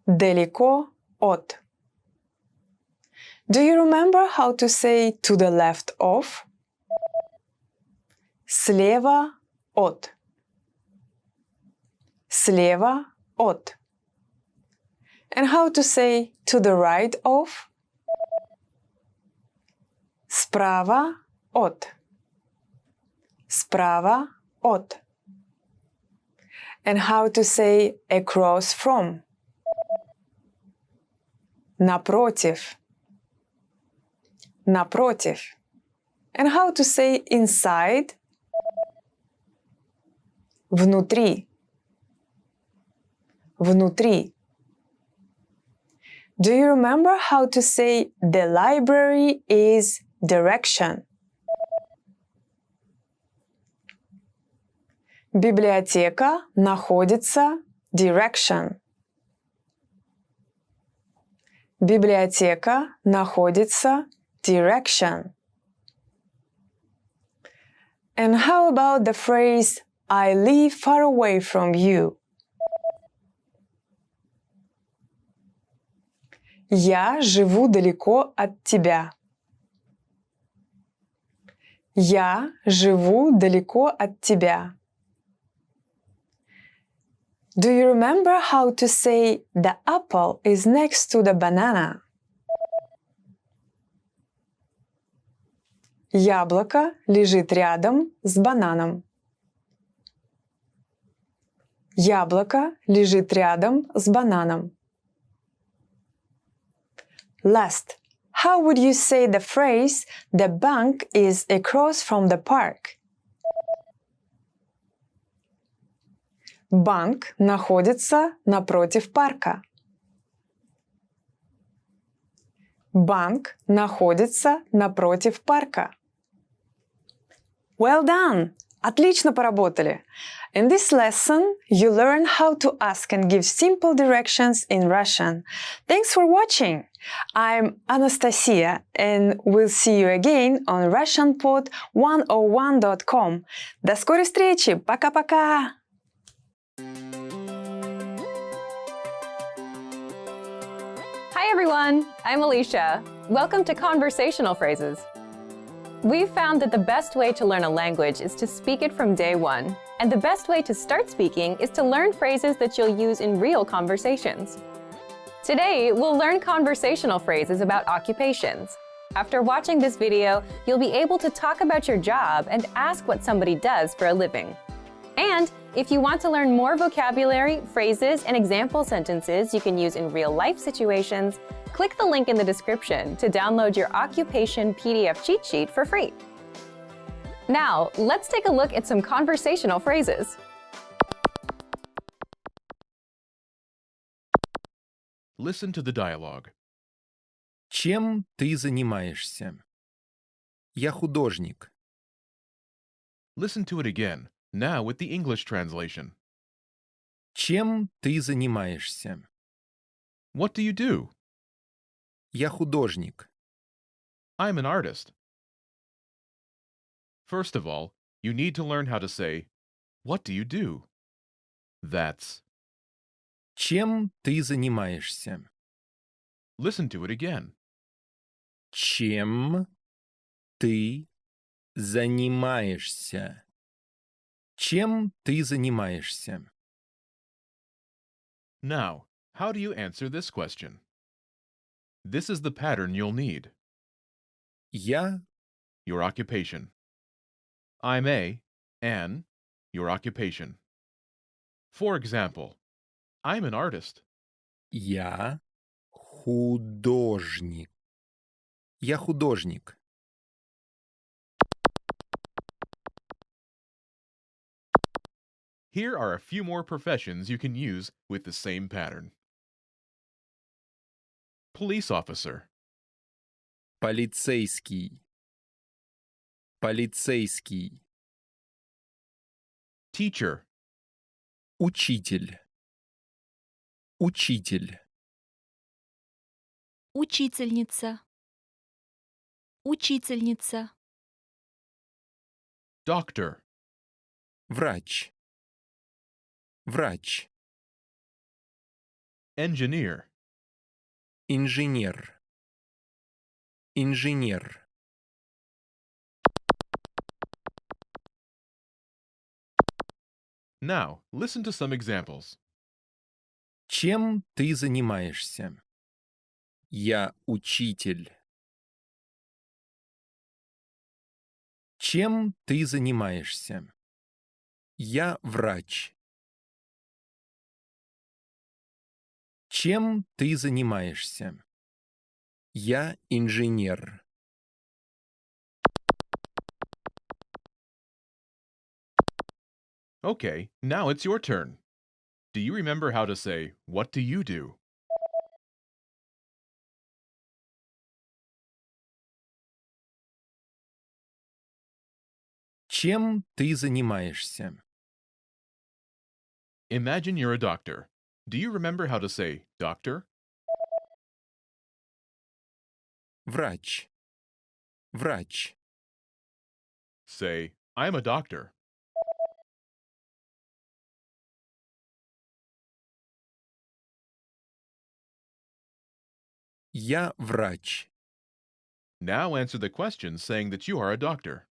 Далеко от. Do you remember how to say to the left of? Слева от. Слева от. And how to say to the right of? Справа от. Справа от. And how to say across from? Напротив. Напротив. And how to say inside? Внутри. Внутри. Do you remember how to say the library is direction? Библиотека находится direction. Библиотека находится direction. And how about the phrase I live far away from you? Я живу далеко от тебя. Я живу далеко от тебя. Do you remember how to say the apple is next to the banana? Яблоко лежит рядом с бананом. Яблоко лежит рядом с бананом. Last, how would you say the phrase the bank is across from the park? Банк находится напротив парка. Банк находится напротив парка. Well done! Отлично поработали! In this lesson, you learn how to ask and give simple directions in Russian. Thanks for watching! I'm Anastasia, and we'll see you again on RussianPod101.com. До скорой встречи! Пока-пока! everyone, I'm Alicia. Welcome to Conversational Phrases. We've found that the best way to learn a language is to speak it from day one, and the best way to start speaking is to learn phrases that you'll use in real conversations. Today, we'll learn conversational phrases about occupations. After watching this video, you'll be able to talk about your job and ask what somebody does for a living. And if you want to learn more vocabulary, phrases, and example sentences you can use in real-life situations, click the link in the description to download your occupation PDF cheat sheet for free. Now, let's take a look at some conversational phrases. Listen to the dialogue. Чем ты занимаешься? Я художник. Listen to it again, now with the English translation. Чем ты занимаешься? What do you do? Я художник. I'm an artist. First of all, you need to learn how to say, what do you do? That's. Чем ты занимаешься? Listen to it again. Чем ты занимаешься? Чем ты занимаешься? Now, how do you answer this question? This is the pattern you'll need. Я Your occupation. I'm an, your occupation. For example, I'm an artist. Я художник. Я художник. Here are a few more professions you can use with the same pattern. Police officer, Полицейский. Полицейский. teacher, Учитель. Учитель. Учительница. Учительница. doctor, Врач. Врач. engineer, Инженер. Инженер. Now, listen to some examples. Чем ты занимаешься? Я учитель. Чем ты занимаешься? Я врач. Чем ты занимаешься? Я инженер. Okay, now it's your turn. Do you remember how to say, what do you do? Чем ты занимаешься? Imagine you're a doctor. Do you remember how to say, doctor? Врач. Врач. Say, I'm a doctor. Я врач. Now answer the question saying that you are a doctor.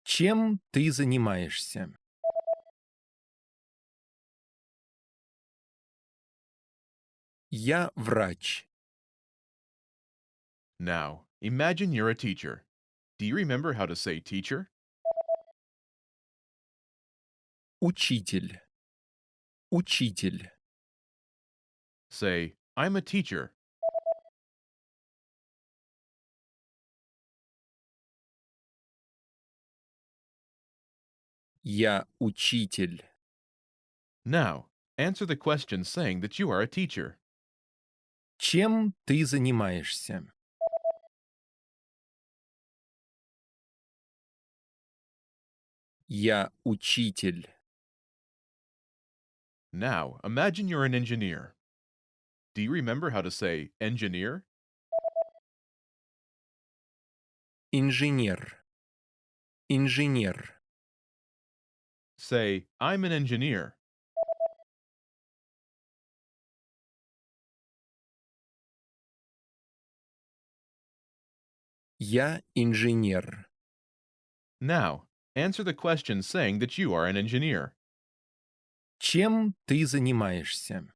Чем ты занимаешься? Я врач. Now, imagine you're a teacher. Do you remember how to say teacher? Учитель. Учитель. Say, I'm a teacher. Я учитель. Now, answer the question saying that you are a teacher. Чем ты занимаешься? Я учитель. Now, imagine you're an engineer. Do you remember how to say engineer? Инженер. Инженер. Say, I'm an engineer. Я инженер. Now, answer the question saying that you are an engineer. Чем ты занимаешься?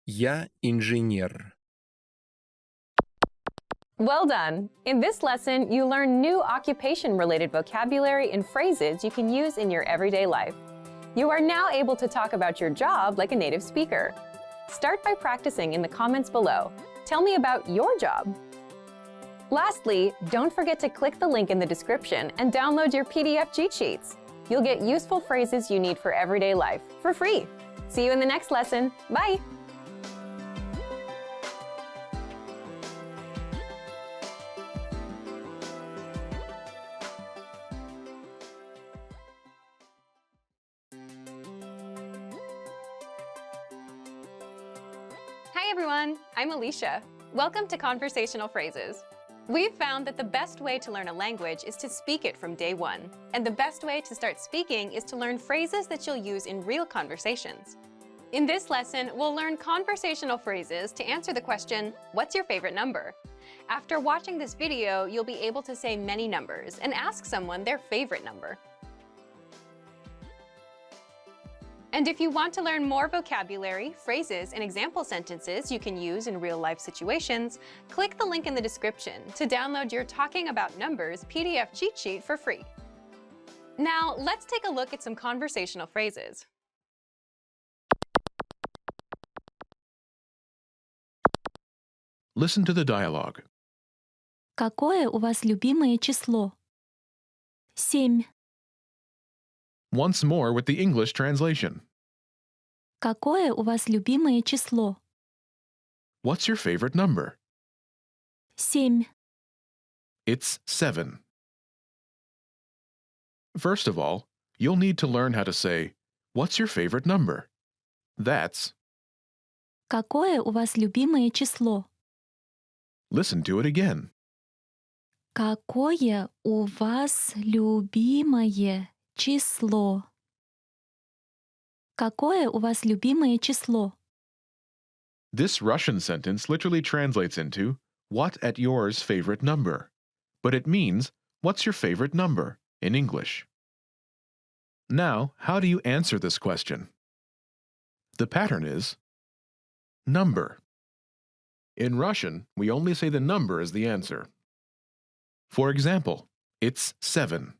Я инженер. Well done! In this lesson, you learn new occupation-related vocabulary and phrases you can use in your everyday life. You are now able to talk about your job like a native speaker. Start by practicing in the comments below. Tell me about your job. Lastly, don't forget to click the link in the description and download your PDF cheat sheets. You'll get useful phrases you need for everyday life for free. See you in the next lesson. Bye! Hi everyone, I'm Alicia. Welcome to Conversational Phrases. We've found that the best way to learn a language is to speak it from day one. And the best way to start speaking is to learn phrases that you'll use in real conversations. In this lesson, we'll learn conversational phrases to answer the question, what's your favorite number? After watching this video, you'll be able to say many numbers and ask someone their favorite number. And if you want to learn more vocabulary, phrases, and example sentences you can use in real-life situations, click the link in the description to download your Talking About Numbers PDF cheat sheet for free. Now, let's take a look at some conversational phrases. Listen to the dialogue. Какое у вас любимое число? 7. Once more with the English translation. Какое у вас любимое число? What's your favorite number? 7. It's 7. First of all, you'll need to learn how to say, what's your favorite number? That's, Какое у вас любимое число? listen to it again. Какое у вас любимое число? Какое у вас любимое число? This Russian sentence literally translates into, what at yours favorite number? But it means, what's your favorite number in English? Now, how do you answer this question? The pattern is number. In Russian, we only say the number as the answer. For example, it's 7.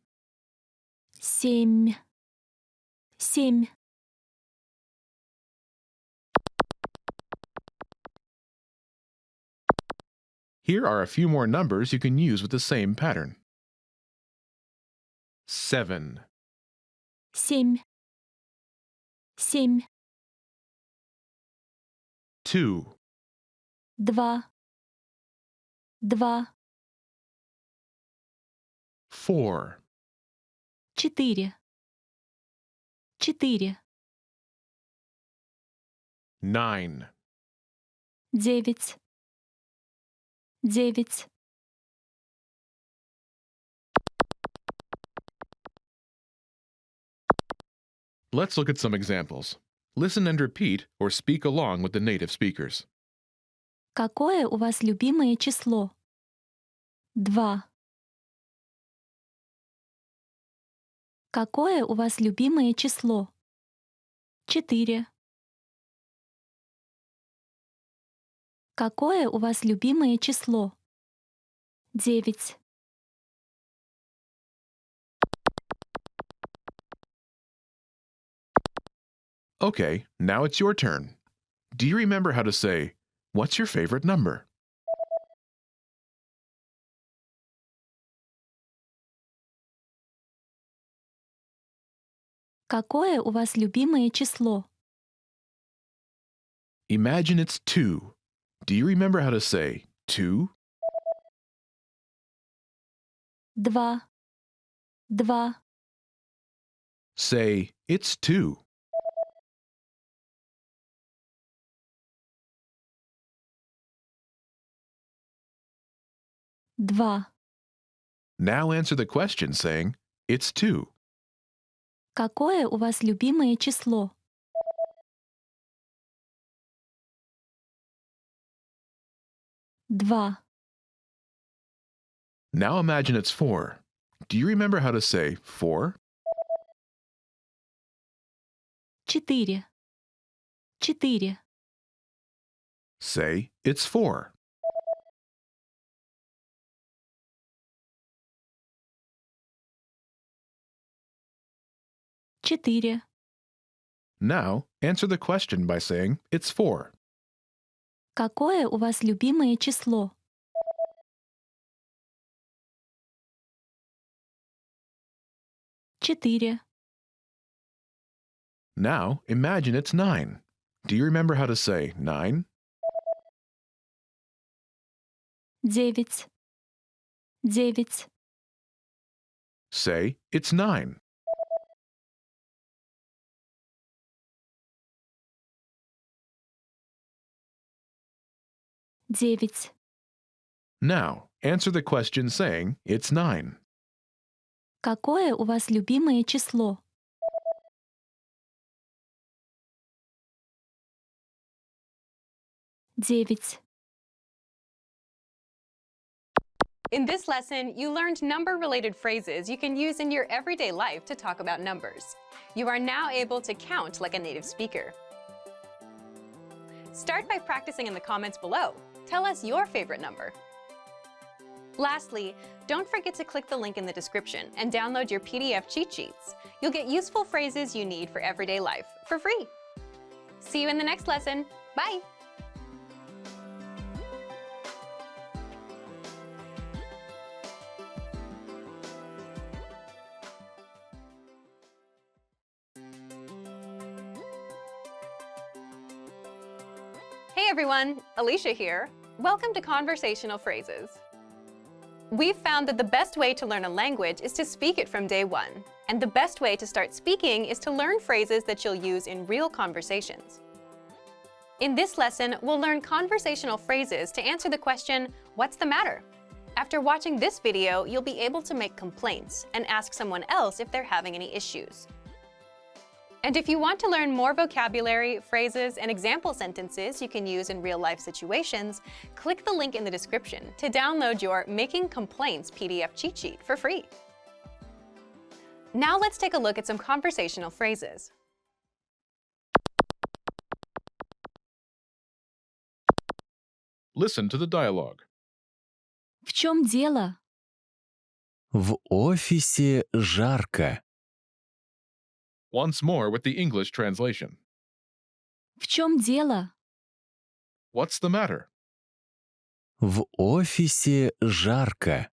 7. 7. Here are a few more numbers you can use with the same pattern. 7, 7. 7. 2, 2. 2. 4, 4. 4. 9, 9. 9. Let's look at some examples. Listen and repeat or speak along with the native speakers. Какое у вас любимое число? 2. Какое у вас любимое число? 4. Какое у вас любимое число? 9. Okay, now it's your turn. Do you remember how to say, what's your favorite number? Какое у вас любимое число? Imagine it's 2. Do you remember how to say 2? 2. 2. Say, it's 2. 2. Now answer the question saying, it's 2. Какое у вас любимое число? 2. Now imagine it's 4. Do you remember how to say 4? 4. 4. Say, it's 4. 4. Now, answer the question by saying, it's 4. Какое у вас любимое число? 4. Now, imagine it's 9. Do you remember how to say 9? 9. 9. Say, it's 9. 9. Now, answer the question saying, it's 9. Какое у вас любимое число? 9. In this lesson, you learned number-related phrases you can use in your everyday life to talk about numbers. You are now able to count like a native speaker. Start by practicing in the comments below. Tell us your favorite number. Lastly, don't forget to click the link in the description and download your PDF cheat sheets. You'll get useful phrases you need for everyday life for free. See you in the next lesson. Bye! Hey everyone, Alicia here. Welcome to Conversational Phrases. We've found that the best way to learn a language is to speak it from day one. And the best way to start speaking is to learn phrases that you'll use in real conversations. In this lesson, we'll learn conversational phrases to answer the question, what's the matter? After watching this video, you'll be able to make complaints and ask someone else if they're having any issues. And if you want to learn more vocabulary, phrases, and example sentences you can use in real-life situations, click the link in the description to download your Making Complaints PDF cheat sheet for free. Now let's take a look at some conversational phrases. Listen to the dialogue. В чем дело? В офисе жарко. Once more with the English translation. В чем дело? What's the matter? В офисе жарко.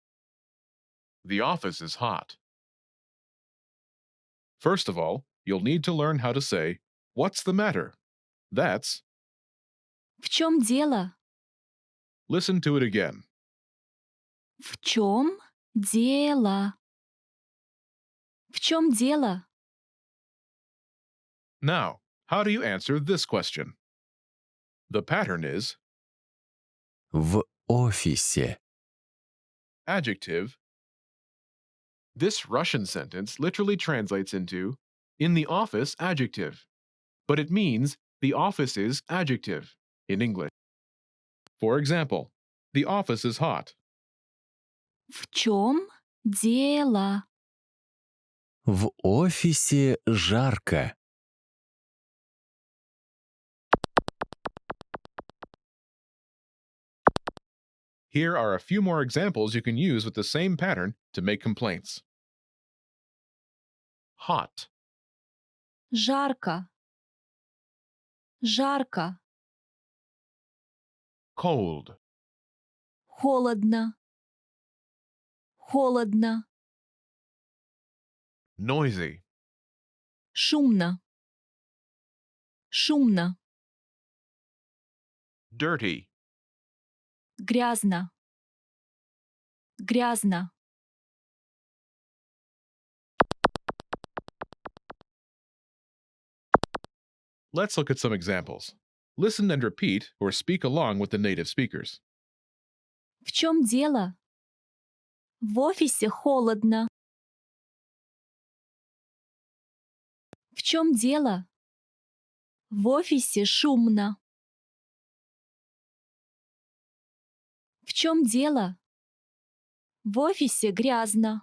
The office is hot. First of all, you'll need to learn how to say, what's the matter? That's, В чем дело? listen to it again. В чем дело? В чем дело? Now, how do you answer this question? The pattern is В офисе. adjective. This Russian sentence literally translates into in the office adjective, but it means the office is adjective in English. For example, the office is hot. В чем дело? В офисе жарко. Here are a few more examples you can use with the same pattern to make complaints. Hot, Жарко. Жарко. cold, Холодно. Холодно. noisy, Шумно. Шумно. dirty, Грязно. Грязно. Let's look at some examples. Listen and repeat or speak along with the native speakers. В чем дело? В офисе холодно. В чем дело? В офисе шумно. чем дело? В офисе грязно.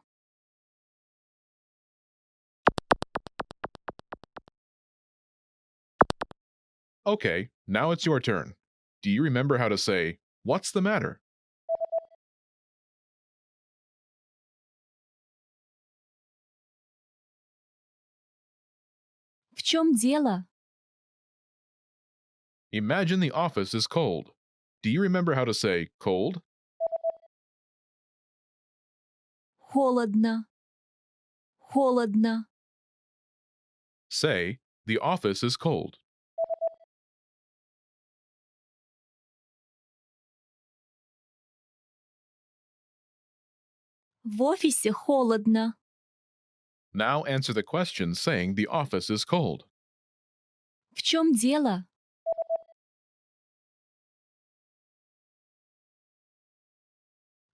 Okay, now it's your turn. Do you remember how to say, "What's the matter?" В чем дело? Imagine the office is cold. Do you remember how to say cold? Холодно. Холодно. Say, the office is cold. В офисе холодно. Now answer the question saying the office is cold. В чем дело?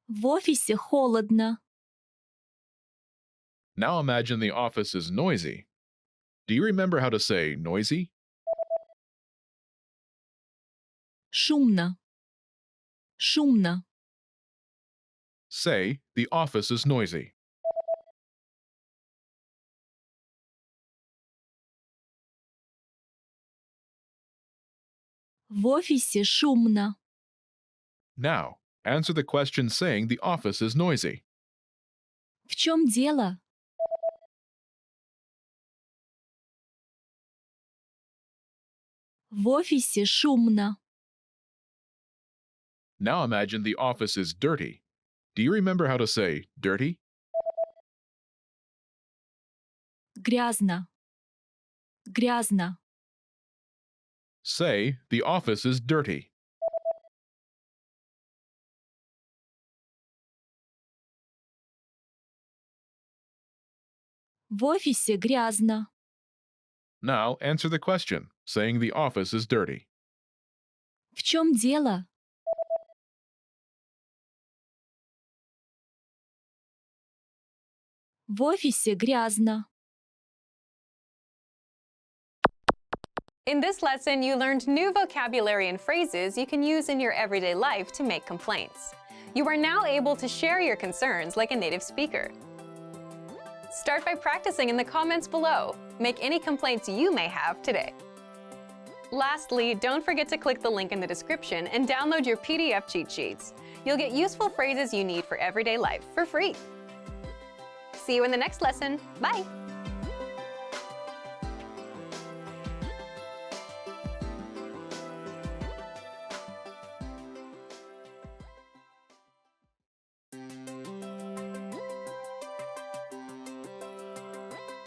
В офисе холодно. Now imagine the office is noisy. Do you remember how to say noisy? Шумно. Шумно. Say, the office is noisy. В офисе шумно. Now, answer the question saying the office is noisy. В чем дело? В офисе шумно. Now imagine the office is dirty. Do you remember how to say dirty? Грязно. Грязно. Say, the office is dirty. В офисе грязно. Now answer the question, saying the office is dirty. В чем дело? В офисе грязно. In this lesson, you learned new vocabulary and phrases you can use in your everyday life to make complaints. You are now able to share your concerns like a native speaker. Start by practicing in the comments below. Make any complaints you may have today. Lastly, don't forget to click the link in the description and download your PDF cheat sheets. You'll get useful phrases you need for everyday life for free. See you in the next lesson. Bye!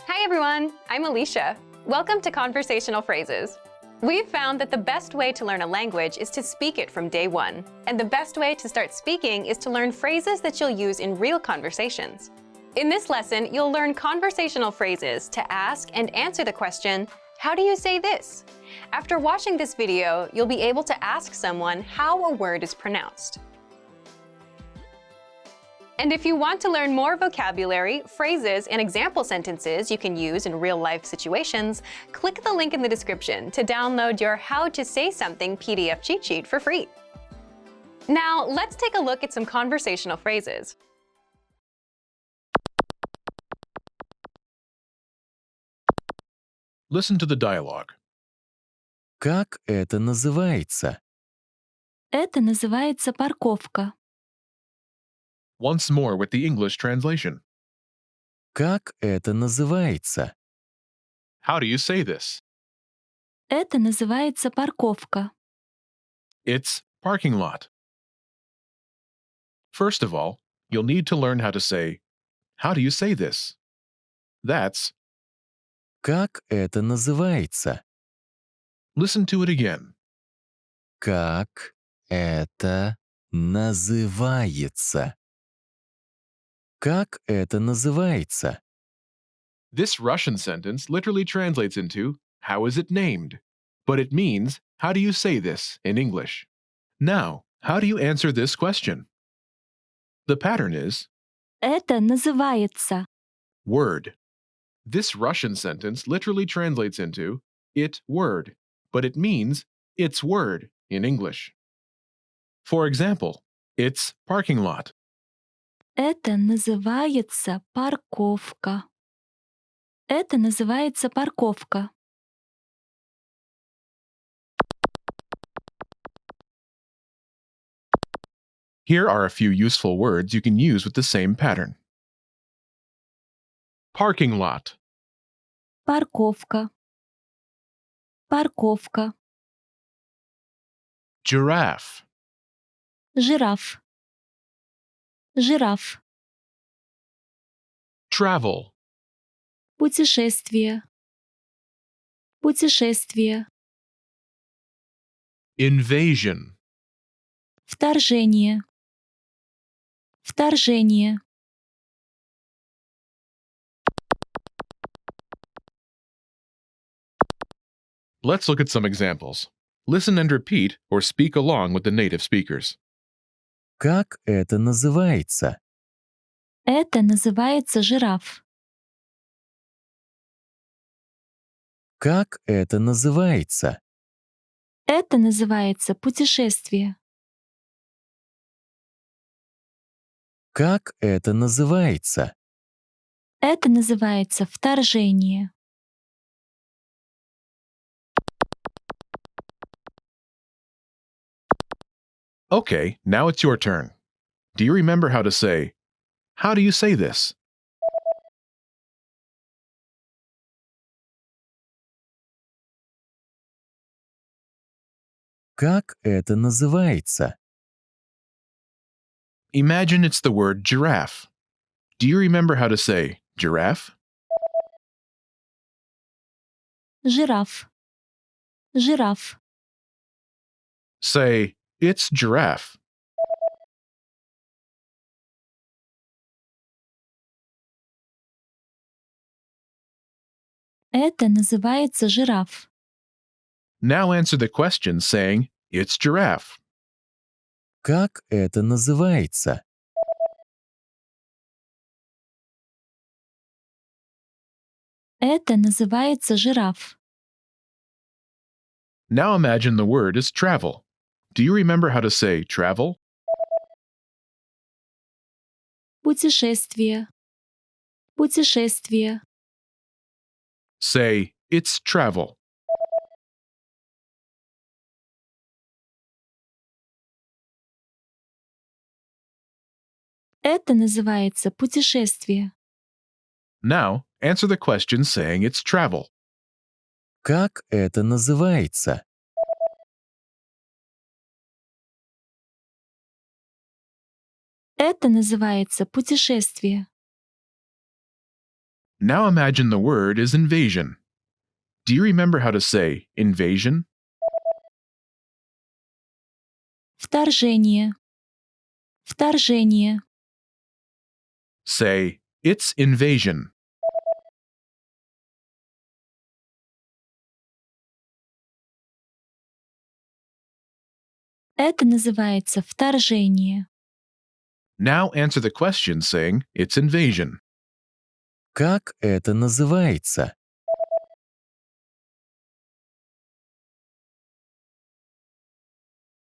Hi everyone, I'm Alicia. Welcome to Conversational Phrases. We've found that the best way to learn a language is to speak it from day one. And the best way to start speaking is to learn phrases that you'll use in real conversations. In this lesson, you'll learn conversational phrases to ask and answer the question, how do you say this? After watching this video, you'll be able to ask someone how a word is pronounced. And if you want to learn more vocabulary, phrases, and example sentences you can use in real-life situations, click the link in the description to download your How to Say Something PDF cheat sheet for free. Now, let's take a look at some conversational phrases. Listen to the dialogue. Как это называется? Это называется парковка. Once more with the English translation. Как это называется? How do you say this? Это называется парковка. It's parking lot. First of all, you'll need to learn how to say, how do you say this? That's, Как это называется? listen to it again. Как это называется? Как это называется? This Russian sentence literally translates into, how is it named? But it means, how do you say this in English? Now, how do you answer this question? The pattern is, Это называется. word. This Russian sentence literally translates into, it word, but it means, it's word in English. For example, It's parking lot. Это называется парковка. Это называется парковка. Here are a few useful words you can use with the same pattern. Parking lot. Парковка. Парковка. Giraffe. Жираф. Жираф. Travel. Путешествие. Путешествие. Invasion. Вторжение. Вторжение. Let's look at some examples. Listen and repeat or speak along with the native speakers. Как это называется? Это называется жираф. Как это называется? Это называется путешествие. Как это называется? Это называется вторжение. Okay, now it's your turn. Do you remember how to say, how do you say this? Как это называется? Imagine it's the word giraffe. Do you remember how to say giraffe? Жираф. Жираф. Say, it's giraffe. Это называется жираф. Now answer the question saying, it's giraffe. Как это называется? Это называется жираф. Now imagine the word is travel. Do you remember how to say travel? Путешествие. Путешествие. Say, it's travel. Это называется путешествие. Now, answer the question saying it's travel. Как это называется? Это называется путешествие. Now imagine the word is invasion. Do you remember how to say invasion? Вторжение. Вторжение. Say, it's invasion. Это называется вторжение. Now answer the question saying it's invasion. Как это называется?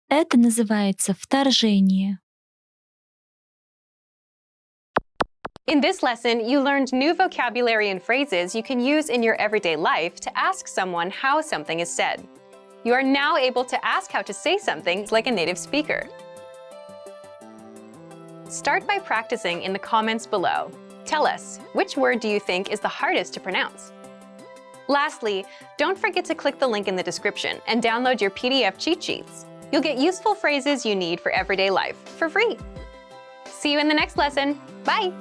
Это называется вторжение. In this lesson, you learned new vocabulary and phrases you can use in your everyday life to ask someone how something is said. You are now able to ask how to say something like a native speaker. Start by practicing in the comments below. Tell us, which word do you think is the hardest to pronounce? Lastly, don't forget to click the link in the description and download your PDF cheat sheets. You'll get useful phrases you need for everyday life for free. See you in the next lesson. Bye!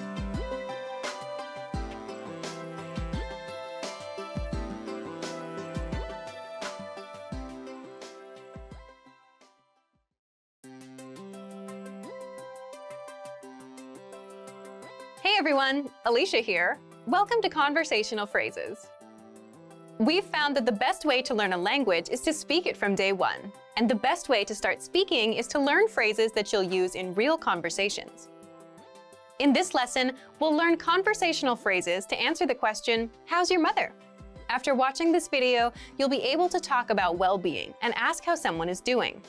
Hey everyone, Alicia here. Welcome to Conversational Phrases. We've found that the best way to learn a language is to speak it from day one. And the best way to start speaking is to learn phrases that you'll use in real conversations. In this lesson, we'll learn conversational phrases to answer the question, how's your mother? After watching this video, you'll be able to talk about well-being and ask how someone is doing.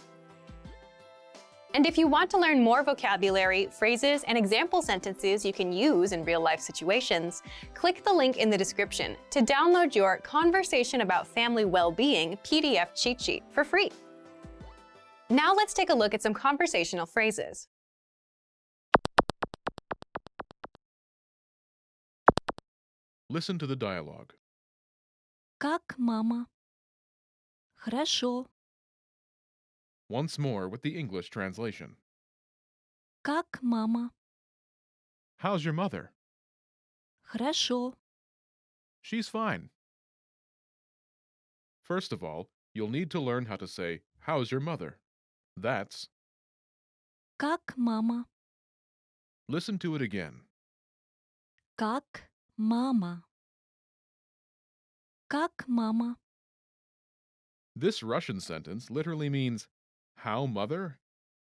And if you want to learn more vocabulary, phrases, and example sentences you can use in real-life situations, click the link in the description to download your Conversation About Family Well-Being PDF cheat sheet for free. Now let's take a look at some conversational phrases. Listen to the dialogue. Как мама? Хорошо. Once more with the English translation. Как мама? How's your mother? Хорошо. She's fine. First of all, you'll need to learn how to say, how's your mother? That's. Как мама? Listen to it again. Как мама? Как мама? This Russian sentence literally means, how mother?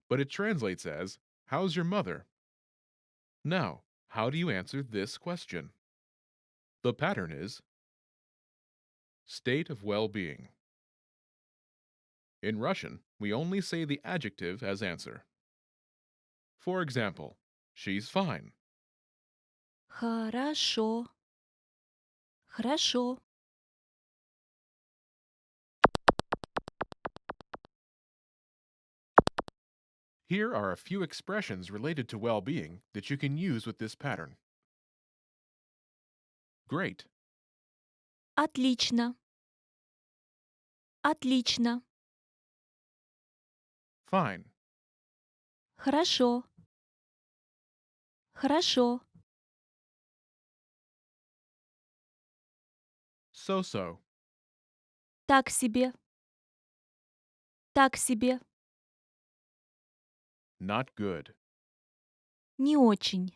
But it translates as, how's your mother? Now, how do you answer this question? The pattern is state of well-being. In Russian, we only say the adjective as answer. For example, she's fine. Хорошо. Хорошо. Here are a few expressions related to well-being that you can use with this pattern. Great. Отлично. Отлично. Fine. Хорошо. Хорошо. So-so. Так себе. Так себе. Not good. Не очень.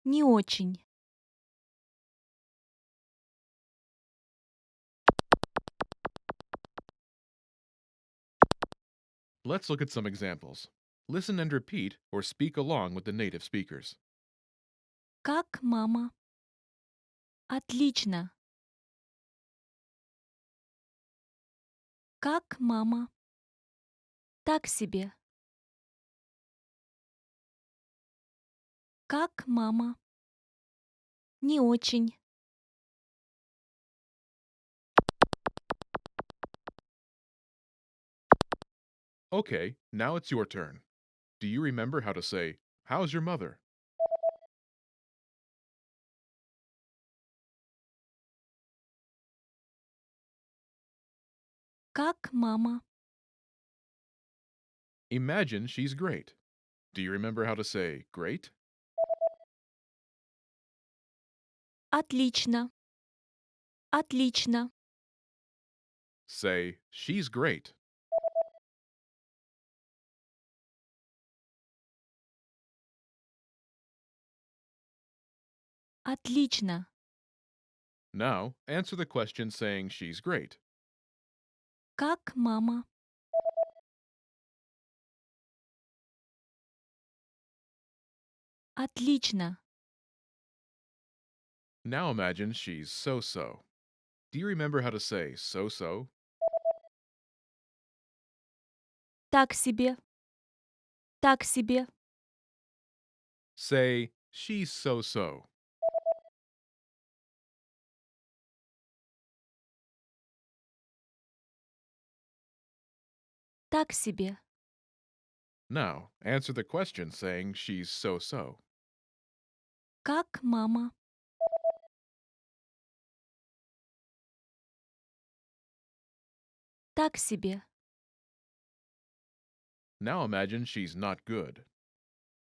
Не очень. Let's look at some examples. Listen and repeat or speak along with the native speakers. Как мама? Отлично. Как мама? Так себе. Как мама? Не очень. Okay, now it's your turn. Do you remember how to say, how's your mother? Как мама? Imagine she's great. Do you remember how to say, great? Отлично. Отлично. Say, she's great. Отлично. Now, answer the question saying she's great. Как мама? Отлично. Now imagine she's so-so. Do you remember how to say so-so? Так себе. Так себе. Say, she's so-so. Так себе. Now, answer the question saying she's so-so. Как мама? Так себе. Now imagine she's not good.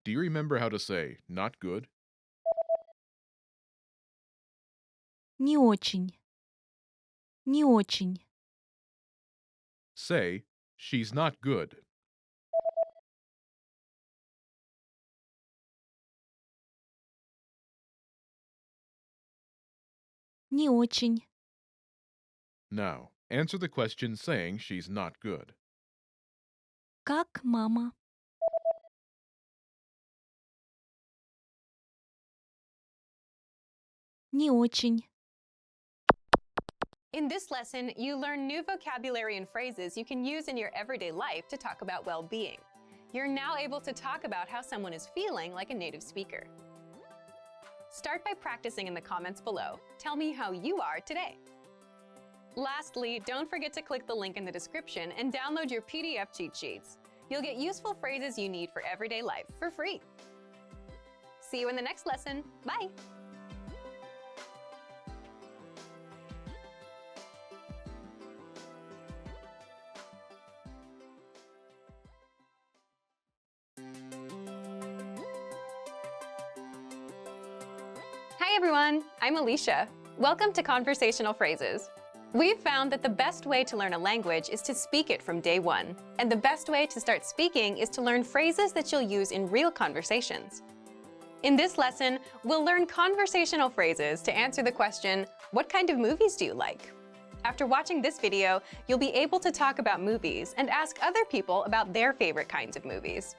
Do you remember how to say not good? Не очень. Не очень. Say, she's not good. Не очень. Now, answer the question saying she's not good. Как мама? Не очень. In this lesson, you learn new vocabulary and phrases you can use in your everyday life to talk about well-being. You're now able to talk about how someone is feeling like a native speaker. Start by practicing in the comments below. Tell me how you are today. Lastly, don't forget to click the link in the description and download your PDF cheat sheets. You'll get useful phrases you need for everyday life for free. See you in the next lesson. Bye! Hi everyone, I'm Alicia. Welcome to Conversational Phrases. We've found that the best way to learn a language is to speak it from day one. And the best way to start speaking is to learn phrases that you'll use in real conversations. In this lesson, we'll learn conversational phrases to answer the question, what kind of movies do you like? After watching this video, you'll be able to talk about movies and ask other people about their favorite kinds of movies.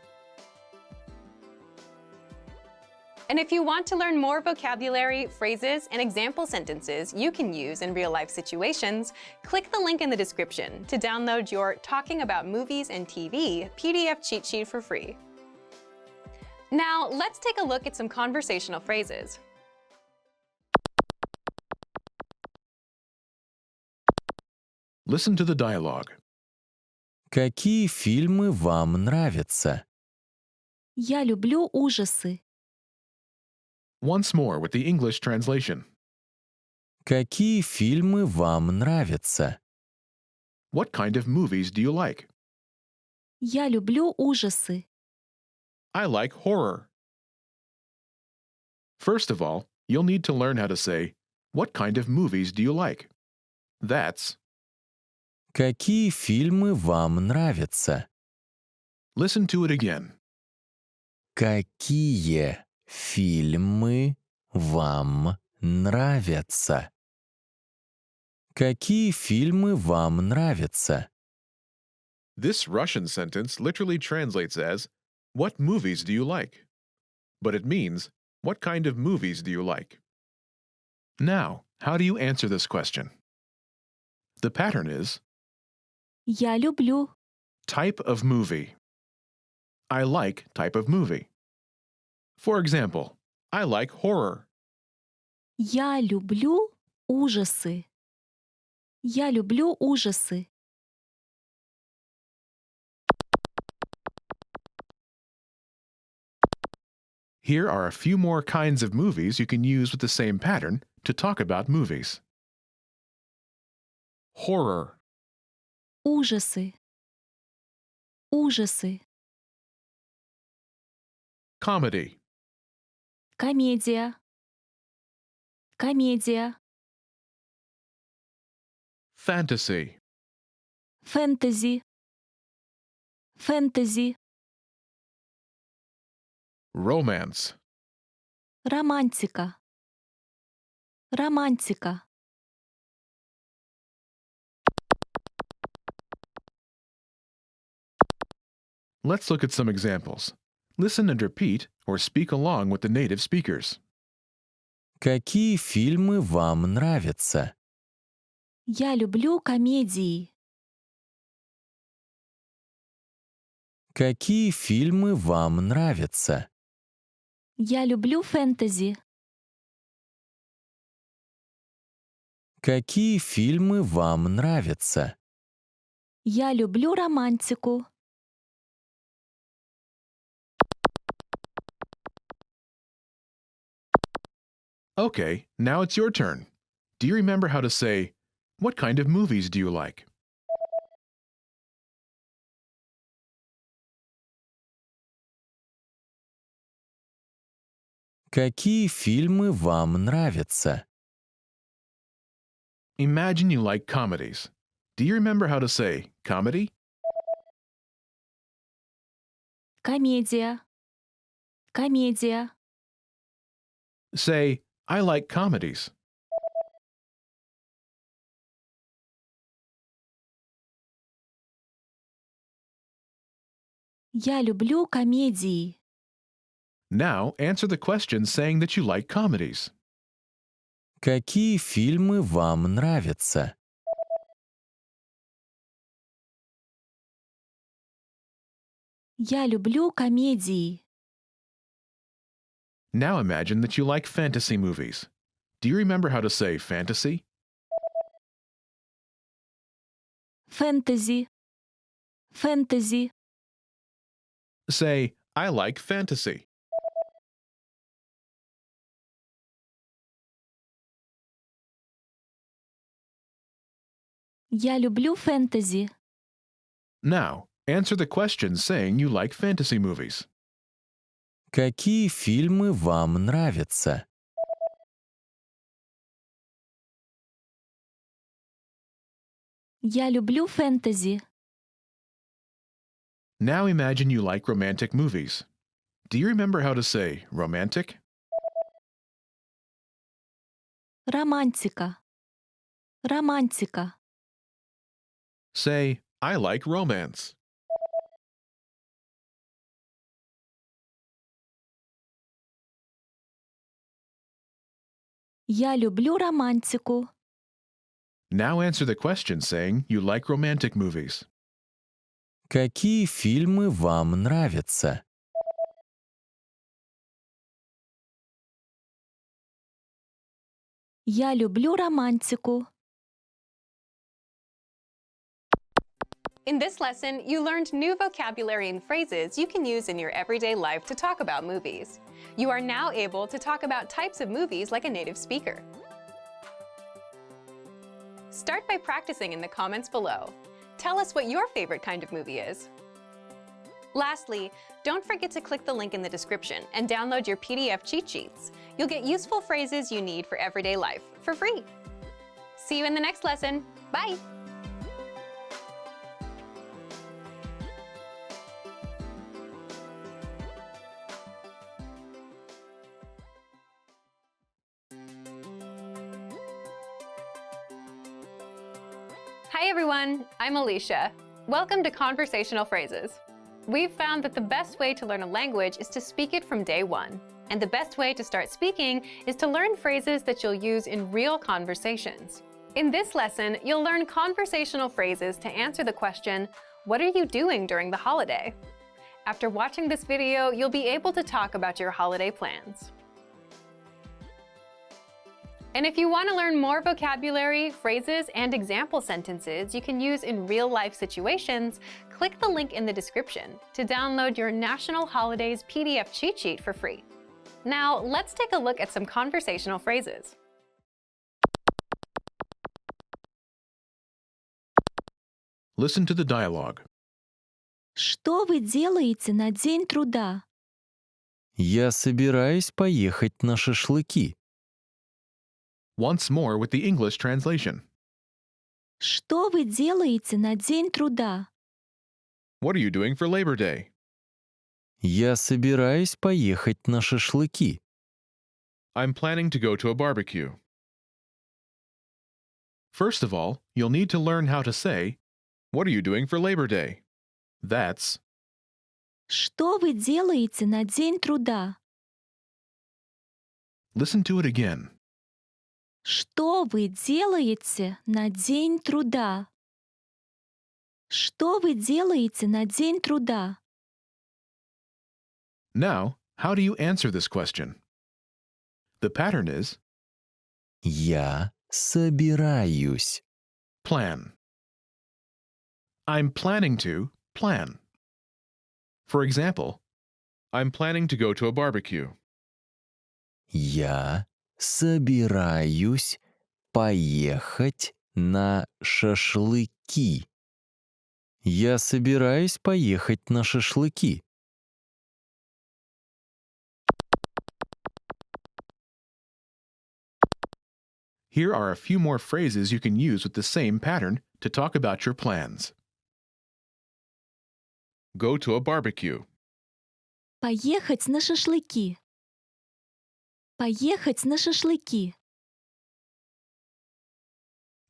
And if you want to learn more vocabulary, phrases, and example sentences you can use in real-life situations, click the link in the description to download your Talking About Movies and TV PDF cheat sheet for free. Now, let's take a look at some conversational phrases. Listen to the dialogue. Какие фильмы вам нравятся? Я люблю ужасы. Once more with the English translation. Какие фильмы вам нравятся? What kind of movies do you like? Я люблю ужасы. I like horror. First of all, you'll need to learn how to say, what kind of movies do you like? That's, Какие фильмы вам нравятся? listen to it again. Какие фильмы вам нравятся? Какие фильмы вам нравятся? This Russian sentence literally translates as, what movies do you like? But it means, what kind of movies do you like? Now, how do you answer this question? The pattern is, Я люблю. type of movie. I like type of movie. For example, I like horror. Я люблю ужасы. Я люблю ужасы. Here are a few more kinds of movies you can use with the same pattern to talk about movies. Horror, Ужасы. Ужасы. comedy, Комедия. Комедия. fantasy, Фэнтези. Фэнтези. romance, Романтика. Романтика. Let's look at some examples. Listen and repeat or speak along with the native speakers. Какие фильмы вам нравятся? Я люблю комедии. Какие фильмы вам нравятся? Я люблю фэнтези. Какие фильмы вам нравятся? Я люблю романтику. Okay, now it's your turn. Do you remember how to say, what kind of movies do you like? Какие фильмы вам нравятся? Imagine you like comedies. Do you remember how to say comedy? Комедия. Комедия. Say, I like comedies. Я люблю комедии. Now answer the question saying that you like comedies. Какие фильмы вам нравятся? Я люблю комедии. Now imagine that you like fantasy movies. Do you remember how to say fantasy? Фэнтези. Фэнтези. Say, I like fantasy. Я люблю фэнтези. Now, answer the question saying you like fantasy movies. Какие фильмы вам нравятся? Я люблю фэнтези. Now imagine you like romantic movies. Do you remember how to say romantic? Романтика. Романтика. Say, I like romance. Я люблю романтику. Now answer the question saying you like romantic movies. Какие фильмы вам нравятся? Я люблю романтику. In this lesson, you learned new vocabulary and phrases you can use in your everyday life to talk about movies. You are now able to talk about types of movies like a native speaker. Start by practicing in the comments below. Tell us what your favorite kind of movie is. Lastly, don't forget to click the link in the description and download your PDF cheat sheets. You'll get useful phrases you need for everyday life for free. See you in the next lesson. Bye! Hi everyone, I'm Alicia. Welcome to Conversational Phrases. We've found that the best way to learn a language is to speak it from day one. And the best way to start speaking is to learn phrases that you'll use in real conversations. In this lesson, you'll learn conversational phrases to answer the question, what are you doing during the holiday? After watching this video, you'll be able to talk about your holiday plans. And if you want to learn more vocabulary, phrases, and example sentences you can use in real-life situations, click the link in the description to download your National Holidays PDF cheat sheet for free. Now, let's take a look at some conversational phrases. Listen to the dialogue. Что вы делаете на День труда? Я собираюсь поехать на шашлыки. Once more with the English translation. Что вы делаете на День труда? What are you doing for Labor Day? Я собираюсь поехать на шашлыки. I'm planning to go to a barbecue. First of all, you'll need to learn how to say, what are you doing for Labor Day? That's, Что вы делаете на День труда? listen to it again. Что вы делаете на День труда? Что вы делаете на День труда? Now, how do you answer this question? The pattern is Я собираюсь. plan. I'm planning to plan. For example, I'm planning to go to a barbecue. Я собираюсь поехать на шашлыки. Я собираюсь поехать на шашлыки. Here are a few more phrases you can use with the same pattern to talk about your plans. Go to a barbecue. Поехать на шашлыки. Поехать на шашлыки.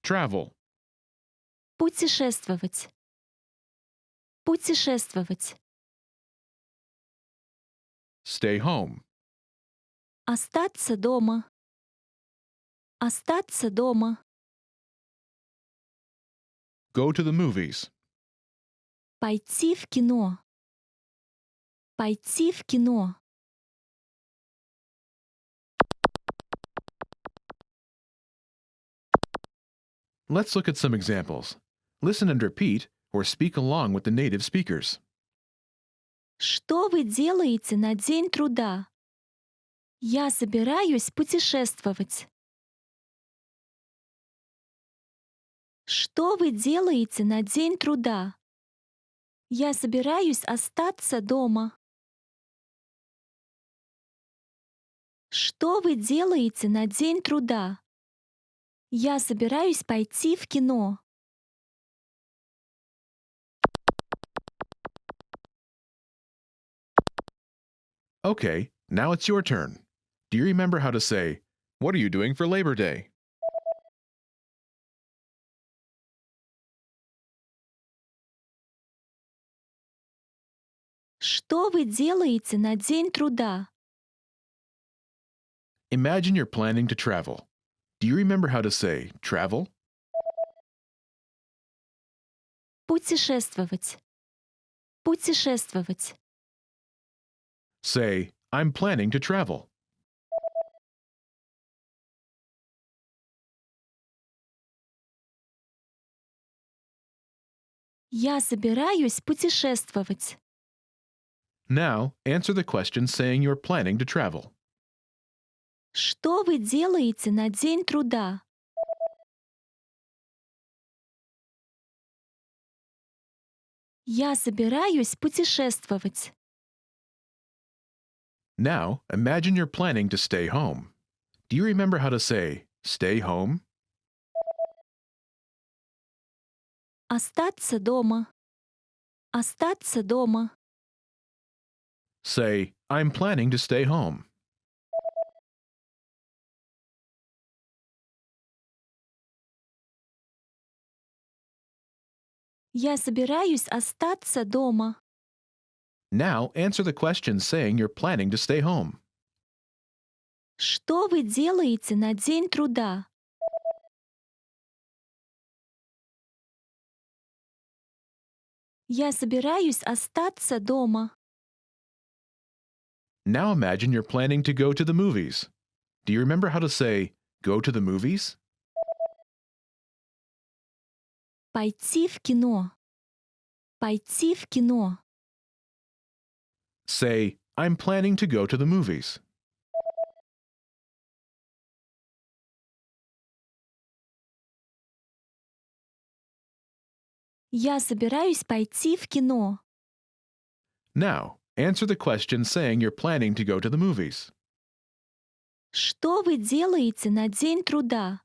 Travel. Путешествовать. Путешествовать. Stay home. Остаться дома. Остаться дома. Go to the movies. Пойти в кино. Пойти в кино. Let's look at some examples. Listen and repeat, or speak along with the native speakers. Что вы делаете на День труда? Я собираюсь путешествовать. Что вы делаете на День труда? Я собираюсь остаться дома. Что вы делаете на День труда? Я собираюсь пойти в кино. Okay, now it's your turn. Do you remember how to say, "What are you doing for Labor Day?" Что вы делаете на День труда? Imagine you're planning to travel. Do you remember how to say travel? Путешествовать. Путешествовать. Say, "I'm planning to travel." Я собираюсь путешествовать. Now, answer the question saying you're planning to travel. Что вы делаете на День труда? Я собираюсь путешествовать. Now, imagine you're planning to stay home. Do you remember how to say stay home? Остаться дома. Остаться дома. Say, "I'm planning to stay home." Я собираюсь остаться дома. Now, answer the question saying you're planning to stay home. Что вы делаете на День труда? Я собираюсь остаться дома. Now imagine you're planning to go to the movies. Do you remember how to say go to the movies? Пойти в кино. Пойти в кино. Say, "I'm planning to go to the movies." Я собираюсь пойти в кино. Now, answer the question saying you're planning to go to the movies. Что вы делаете на День труда?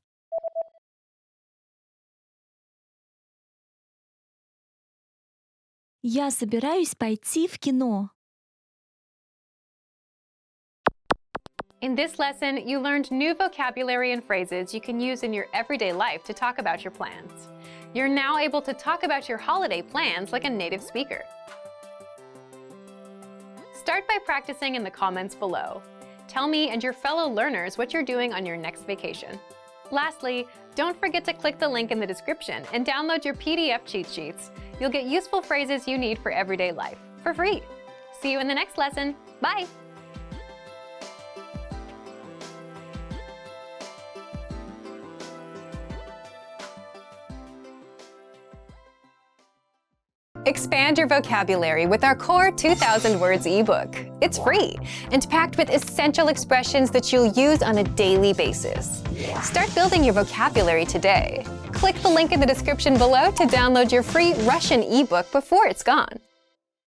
Я собираюсь пойти в кино. In this lesson, you learned new vocabulary and phrases you can use in your everyday life to talk about your plans. You're now able to talk about your holiday plans like a native speaker. Start by practicing in the comments below. Tell me and your fellow learners what you're doing on your next vacation. Lastly, don't forget to click the link in the description and download your PDF cheat sheets. You'll get useful phrases you need for everyday life for free. See you in the next lesson. Bye! Expand your vocabulary with our core 2,000 words ebook. It's free and packed with essential expressions that you'll use on a daily basis. Start building your vocabulary today. Click the link in the description below to download your free Russian ebook before it's gone.